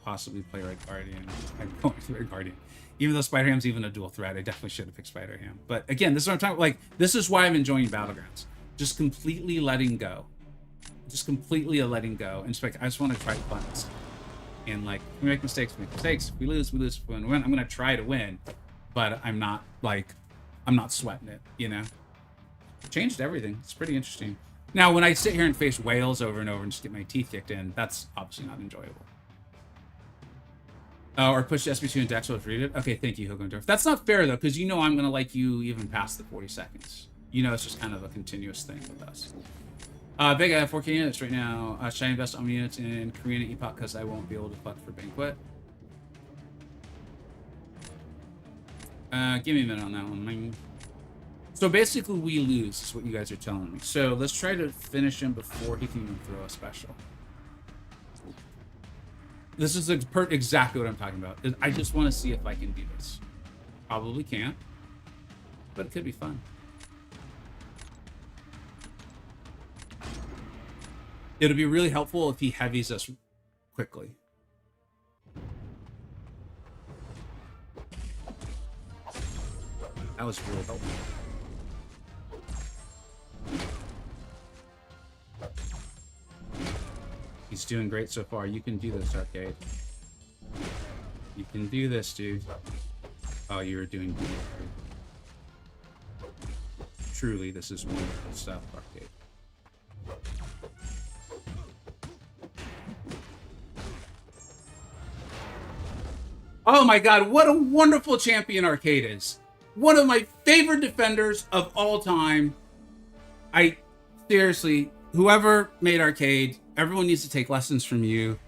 possibly play Red Guardian, I'm going to Red Guardian. Even though Spider-Ham's even a dual threat, I definitely should have picked Spider-Ham. But again, this is what I'm talking about. Like, this is why I'm enjoying Battlegrounds. Just completely letting go. Just completely letting go. And I just want to try buttons. And like, we make mistakes, If we lose, we lose. If we win, I'm going to try to win. But I'm not sweating it, you know? Changed everything. It's pretty interesting. Now, when I sit here and face whales over and over and just get my teeth kicked in, that's obviously not enjoyable. Or push SB2 and Dex with read it. Okay, thank you, Hilgendorf. That's not fair, though, because you know I'm going to like you even past the 40 seconds. You know it's just kind of a continuous thing with us. Vega, I have 4K units right now. Should I invest on units in Korean and Epoch because I won't be able to collect for Banquet? Give me a minute on that one. So basically we lose, is what you guys are telling me. So let's try to finish him before he can even throw a special. This is exactly what I'm talking about. I just want to see if I can do this. Probably can't, but it could be fun. It'll be really helpful if he heavies us quickly. That was really helpful. He's doing great so far. You can do this, Arcade. You can do this, dude. Oh, you're doing great. Truly, this is wonderful stuff, Arcade. Oh my god, what a wonderful champion Arcade is. One of my favorite defenders of all time. Seriously, whoever made Arcade, everyone needs to take lessons from you. Do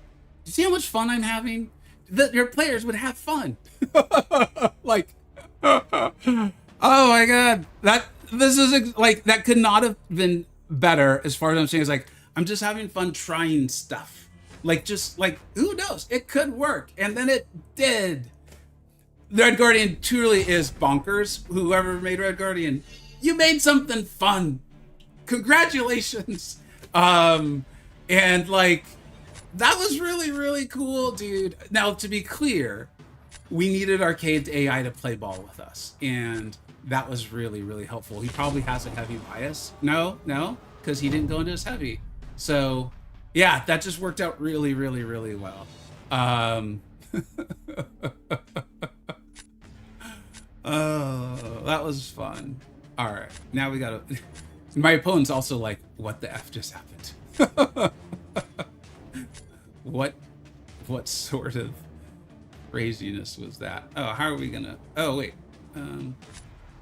you see how much fun I'm having? Your players would have fun. Like, oh my god, that could not have been better. As far as I'm saying, it's like I'm just having fun trying stuff. Like, just like, who knows? It could work, and then it did. Red Guardian truly is bonkers. Whoever made Red Guardian, you made something fun. Congratulations. And like, that was really, really cool, dude. Now, to be clear, we needed Arcade's AI to play ball with us, and that was really, really helpful. He probably has a heavy bias. No, because he didn't go into his heavy. So, yeah, that just worked out really, really, really well. Oh, that was fun. All right, now we gotta. My opponent's also like, "What the f just happened?" What sort of craziness was that? Oh, how are we gonna? Oh, wait.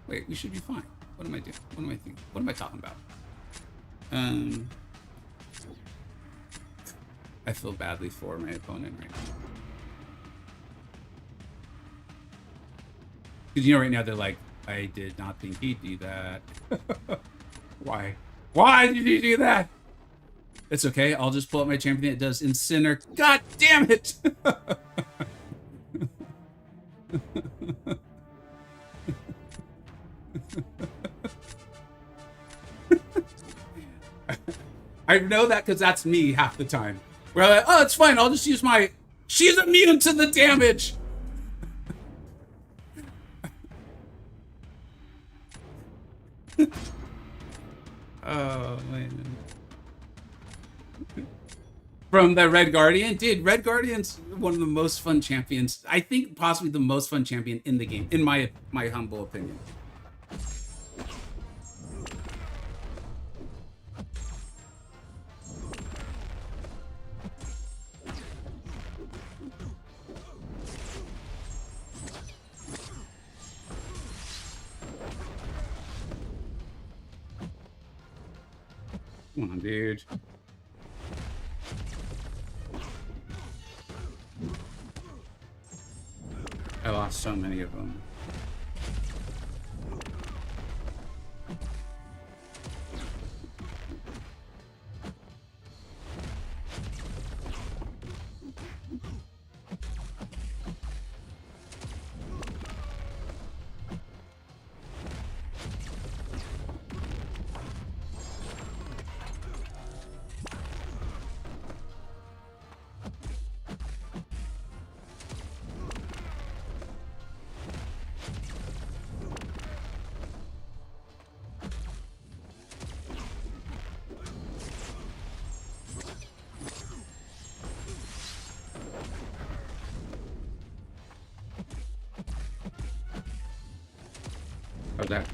Wait, we should be fine. What am I doing? What am I thinking? What am I talking about? I feel badly for my opponent right now. Because, you know, right now they're like, I did not think he'd do that. Why? Why did you do that? It's okay. I'll just pull up my champion that does Inciner. God damn it! I know that because that's me half the time. Where I'm like, oh, it's fine. I'll just use my... She's immune to the damage! Oh, man. From the Red Guardian? Dude, Red Guardian's one of the most fun champions. I think possibly the most fun champion in the game, in my humble opinion. Come on, dude. I lost so many of them.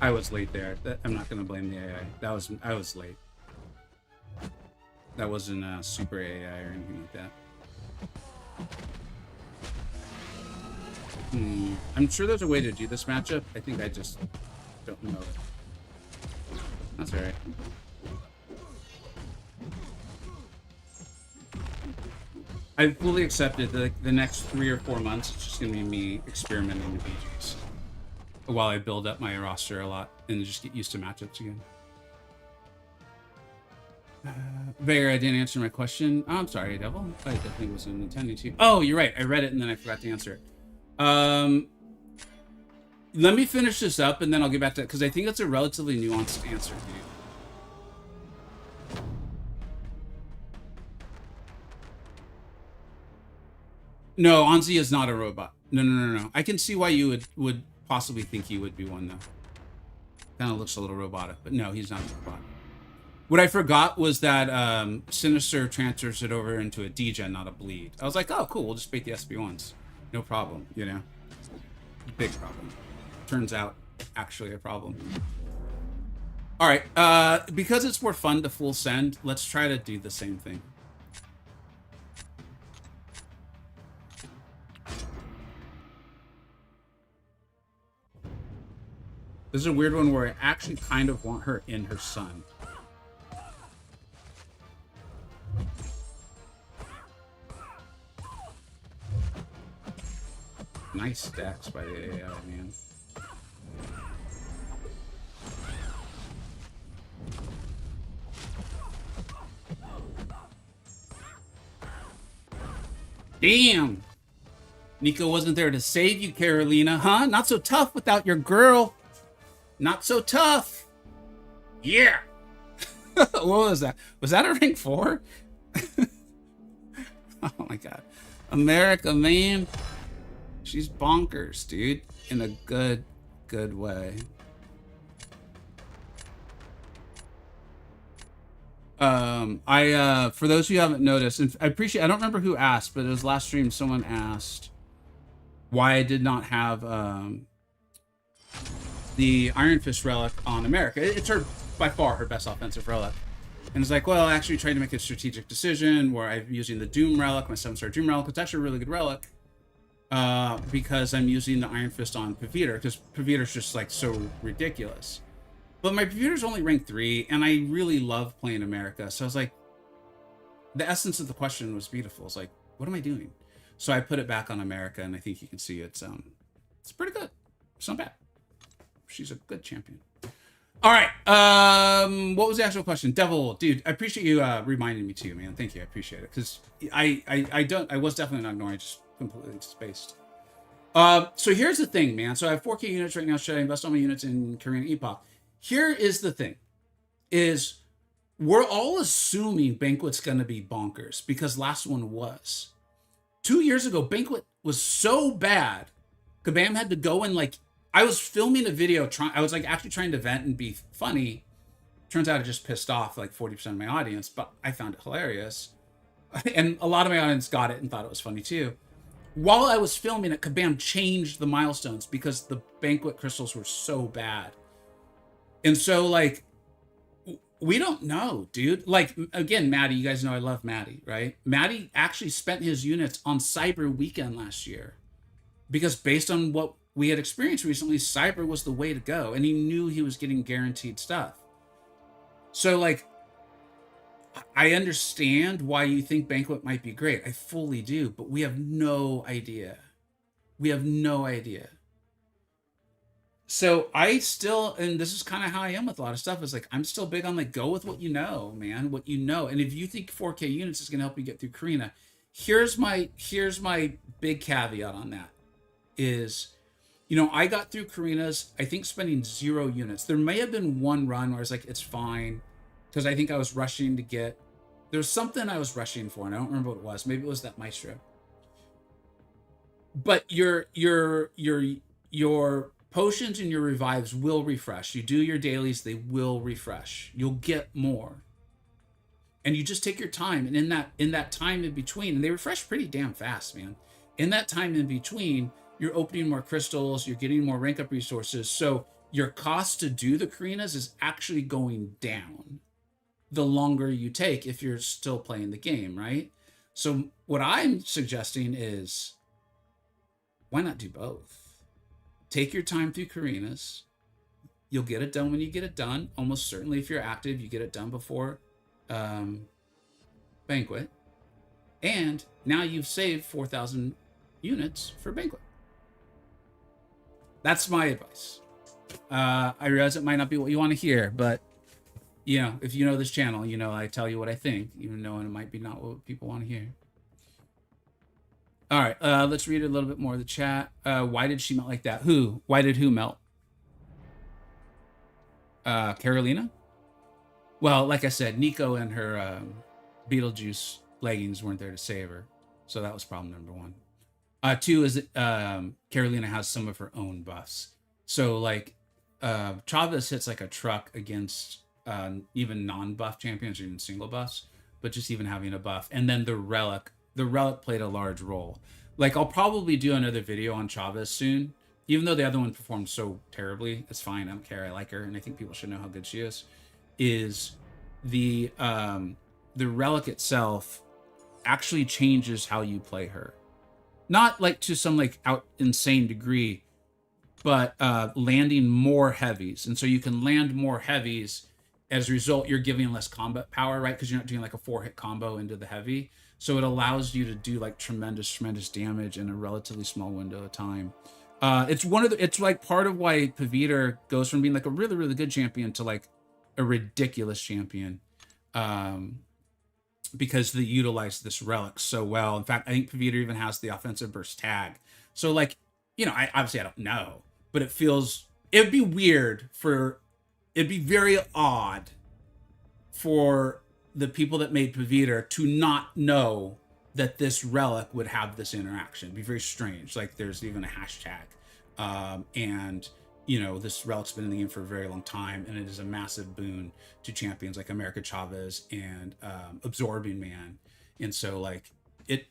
I was late there. I'm not gonna blame the AI. I was late. That wasn't super AI or anything like that. I'm sure there's a way to do this matchup. I think I just don't know it. That's alright. I fully accepted that the next 3 or 4 months it's just gonna be me experimenting with BGs while I build up my roster a lot and just get used to matchups again. Vega, I didn't answer my question. Oh, I'm sorry, Devil. I definitely wasn't intending to. Oh, you're right. I read it and then I forgot to answer it. Let me finish this up and then I'll get back to it because I think it's a relatively nuanced answer to you. No, Anzi is not a robot. No. I can see why you would possibly think he would be one, though. Kind of looks a little robotic, but no, he's not a robot. What I forgot was that Sinister transfers it over into a degen, not a bleed. I was like, oh, cool, we'll just bait the SB1s. No problem, you know? Big problem. Turns out, actually a problem. All right, because it's more fun to full send, let's try to do the same thing. This is a weird one where I actually kind of want her in her sun. Nice stacks by the AI, man. Damn! Nico wasn't there to save you, Carolina, huh? Not so tough without your girl. Not so tough. Yeah. What was that? Was that a rank 4? Oh my god. America, man. She's bonkers, dude, in a good way. For those who haven't noticed, and I appreciate, I don't remember who asked, but it was last stream, someone asked why I did not have the Iron Fist relic on America. It's her, by far, her best offensive relic. And it's like, well, I actually tried to make a strategic decision where I'm using the Doom relic, my 7-star Doom relic. It's actually a really good relic because I'm using the Iron Fist on Paviter, because Paviter's just like so ridiculous. But my Paviter's only rank 3, and I really love playing America. So I was like, the essence of the question was beautiful. It's like, what am I doing? So I put it back on America, and I think you can see it's pretty good. It's not bad. She's a good champion. All right. What was the actual question? Devil, dude, I appreciate you reminding me too, man. Thank you. I appreciate it. Because I was definitely not ignoring, just completely spaced. So here's the thing, man. So I have 4K units right now. Should I invest all my units in Korean Epoch? Here is the thing, is we're all assuming Banquet's going to be bonkers because last one was. 2 years ago, Banquet was so bad, Kabam had to go and like, I was filming a video, I was like actually trying to vent and be funny. Turns out it just pissed off like 40% of my audience, but I found it hilarious. And a lot of my audience got it and thought it was funny too. While I was filming it, Kabam changed the milestones because the Banquet crystals were so bad. And so like, we don't know, dude. Like, again, Maddie, you guys know I love Maddie, right? Maddie actually spent his units on Cyber Weekend last year because based on what we had experienced recently, Cyber was the way to go. And he knew he was getting guaranteed stuff. So like, I understand why you think Banquet might be great. I fully do, but we have no idea. We have no idea. So I still, and this is kind of how I am with a lot of stuff, is like, I'm still big on like, go with what you know, man, what you know. And if you think 4K units is going to help you get through Karina, here's my big caveat on that is, you know, I got through Karina's, I think spending 0 units. There may have been one run where I was like, it's fine. Because I think I was rushing to get, there was something I was rushing for, and I don't remember what it was. Maybe it was that Maestro. But your potions and your revives will refresh. You do your dailies, they will refresh. You'll get more. And you just take your time. And in that time in between, and they refresh pretty damn fast, man. In that time in between, you're opening more crystals, you're getting more rank up resources. So your cost to do the Karinas is actually going down the longer you take if you're still playing the game, right? So what I'm suggesting is, why not do both? Take your time through Karinas. You'll get it done when you get it done. Almost certainly if you're active, you get it done before Banquet. And now you've saved 4,000 units for Banquet. That's my advice. I realize it might not be what you want to hear, but you know, if you know this channel, you know I tell you what I think, even though it might be not what people want to hear. All right, let's read a little bit more of the chat. Why did she melt like that? Who? Why did who melt? Carolina? Well, like I said, Nico and her Beetlejuice leggings weren't there to save her. So that was problem number 1. 2 is that Carolina has some of her own buffs. So like Chavez hits like a truck against even non-buff champions or even single buffs, but just even having a buff. And then the relic played a large role. Like I'll probably do another video on Chavez soon, even though the other one performed so terribly. It's fine, I don't care, I like her, and I think people should know how good she is. Is the relic itself actually changes how you play her. Not like to some like out insane degree, but landing more heavies. And so you can land more heavies. As a result, you're giving less combat power, right? Because you're not doing like a 4-hit combo into the heavy. So it allows you to do like tremendous damage in a relatively small window of time. It's like part of why Paviter goes from being like a really, really good champion to like a ridiculous champion. Because they utilize this relic so well. In fact, I think Paviter even has the offensive burst tag. So like, you know, I don't know, but it'd be weird it'd be very odd for the people that made Paviter to not know that this relic would have this interaction. It'd be very strange. Like there's even a hashtag. And you know, this relic's been in the game for a very long time, and it is a massive boon to champions like America Chavez and Absorbing Man. And so like it,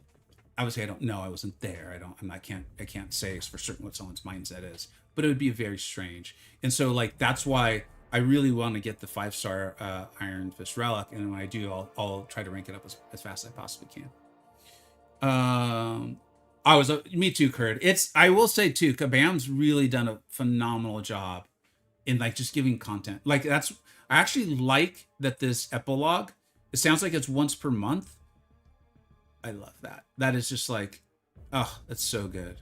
obviously I don't know, I wasn't there. I can't say for certain what someone's mindset is, but it would be very strange. And so like, that's why I really want to get the 5-star Iron Fist relic. And when I do, I'll try to rank it up as fast as I possibly can. Me too, Kurt. I will say too, Kabam's really done a phenomenal job in like just giving content. Like I actually like that this epilogue, it sounds like it's once per month. I love that. That is just like, oh, that's so good.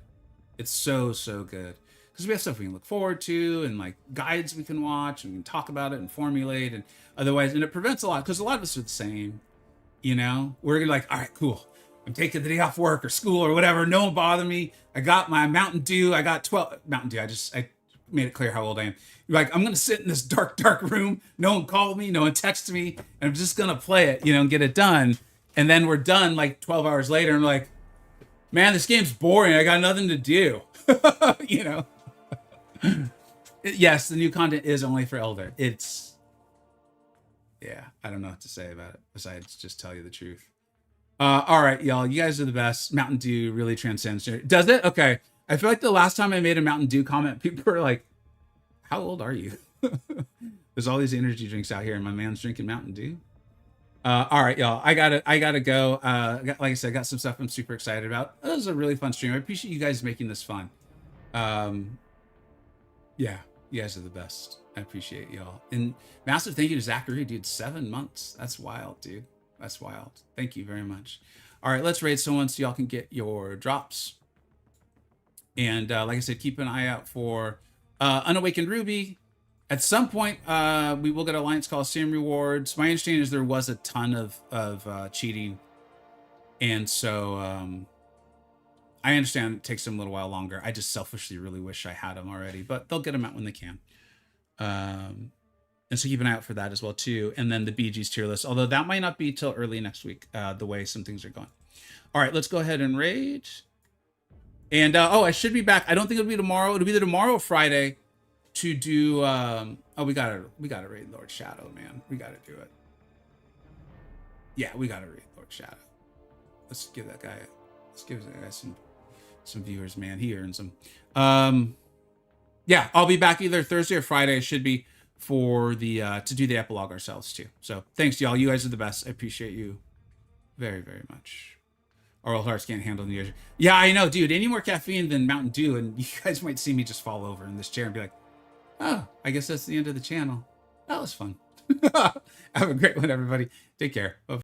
It's so good. Because we have stuff we can look forward to and like guides we can watch and we can talk about it and formulate and otherwise, and it prevents a lot because a lot of us are the same, you know, we're gonna like, all right, cool. I'm taking the day off work or school or whatever. No one bother me. I got my Mountain Dew. I got 12 Mountain Dew. I made it clear how old I am. You're like, I'm going to sit in this dark room. No one called me. No one texted me. And I'm just going to play it, you know, and get it done. And then we're done like 12 hours later. And I'm like, man, this game's boring. I got nothing to do. You know? Yes, the new content is only for Elder. Yeah, I don't know what to say about it besides just tell you the truth. All right, y'all, you guys are the best. Mountain Dew really transcends. Does it? Okay. I feel like the last time I made a Mountain Dew comment, people were like, how old are you? There's all these energy drinks out here and my man's drinking Mountain Dew. All right, y'all, I gotta go. Like I said, I got some stuff I'm super excited about. That was a really fun stream. I appreciate you guys making this fun. Yeah, you guys are the best. I appreciate y'all. And massive thank you to Zachary, dude. 7 months. That's wild, dude. That's wild. Thank you very much. All right, let's raid someone so y'all can get your drops. And like I said, keep an eye out for Unawakened Ruby. At some point, we will get Alliance Coliseum rewards. My understanding is there was a ton of cheating. And so I understand it takes them a little while longer. I just selfishly really wish I had them already, but they'll get them out when they can. And so keep an eye out for that as well too. And then the BG's tier list, although that might not be till early next week, the way some things are going. All right, let's go ahead and raid. And oh, I should be back. I don't think it'll be tomorrow. It'll be either tomorrow or Friday to do. Oh, we gotta raid Lord Shadow, man. We gotta do it. Yeah, we gotta raid Lord Shadow. Let's give that guy. Let's give that guy some viewers, man. He earns them. Yeah, I'll be back either Thursday or Friday. It should be for the to do the epilogue ourselves too. So thanks y'all. You guys are the best. I appreciate you very, very much. Our old hearts can't handle New Year's. Yeah, I know, dude. Any more caffeine than Mountain Dew, and you guys might see me just fall over in this chair and be like, oh, I guess that's the end of the channel. That was fun. Have a great one, everybody. Take care. Bye.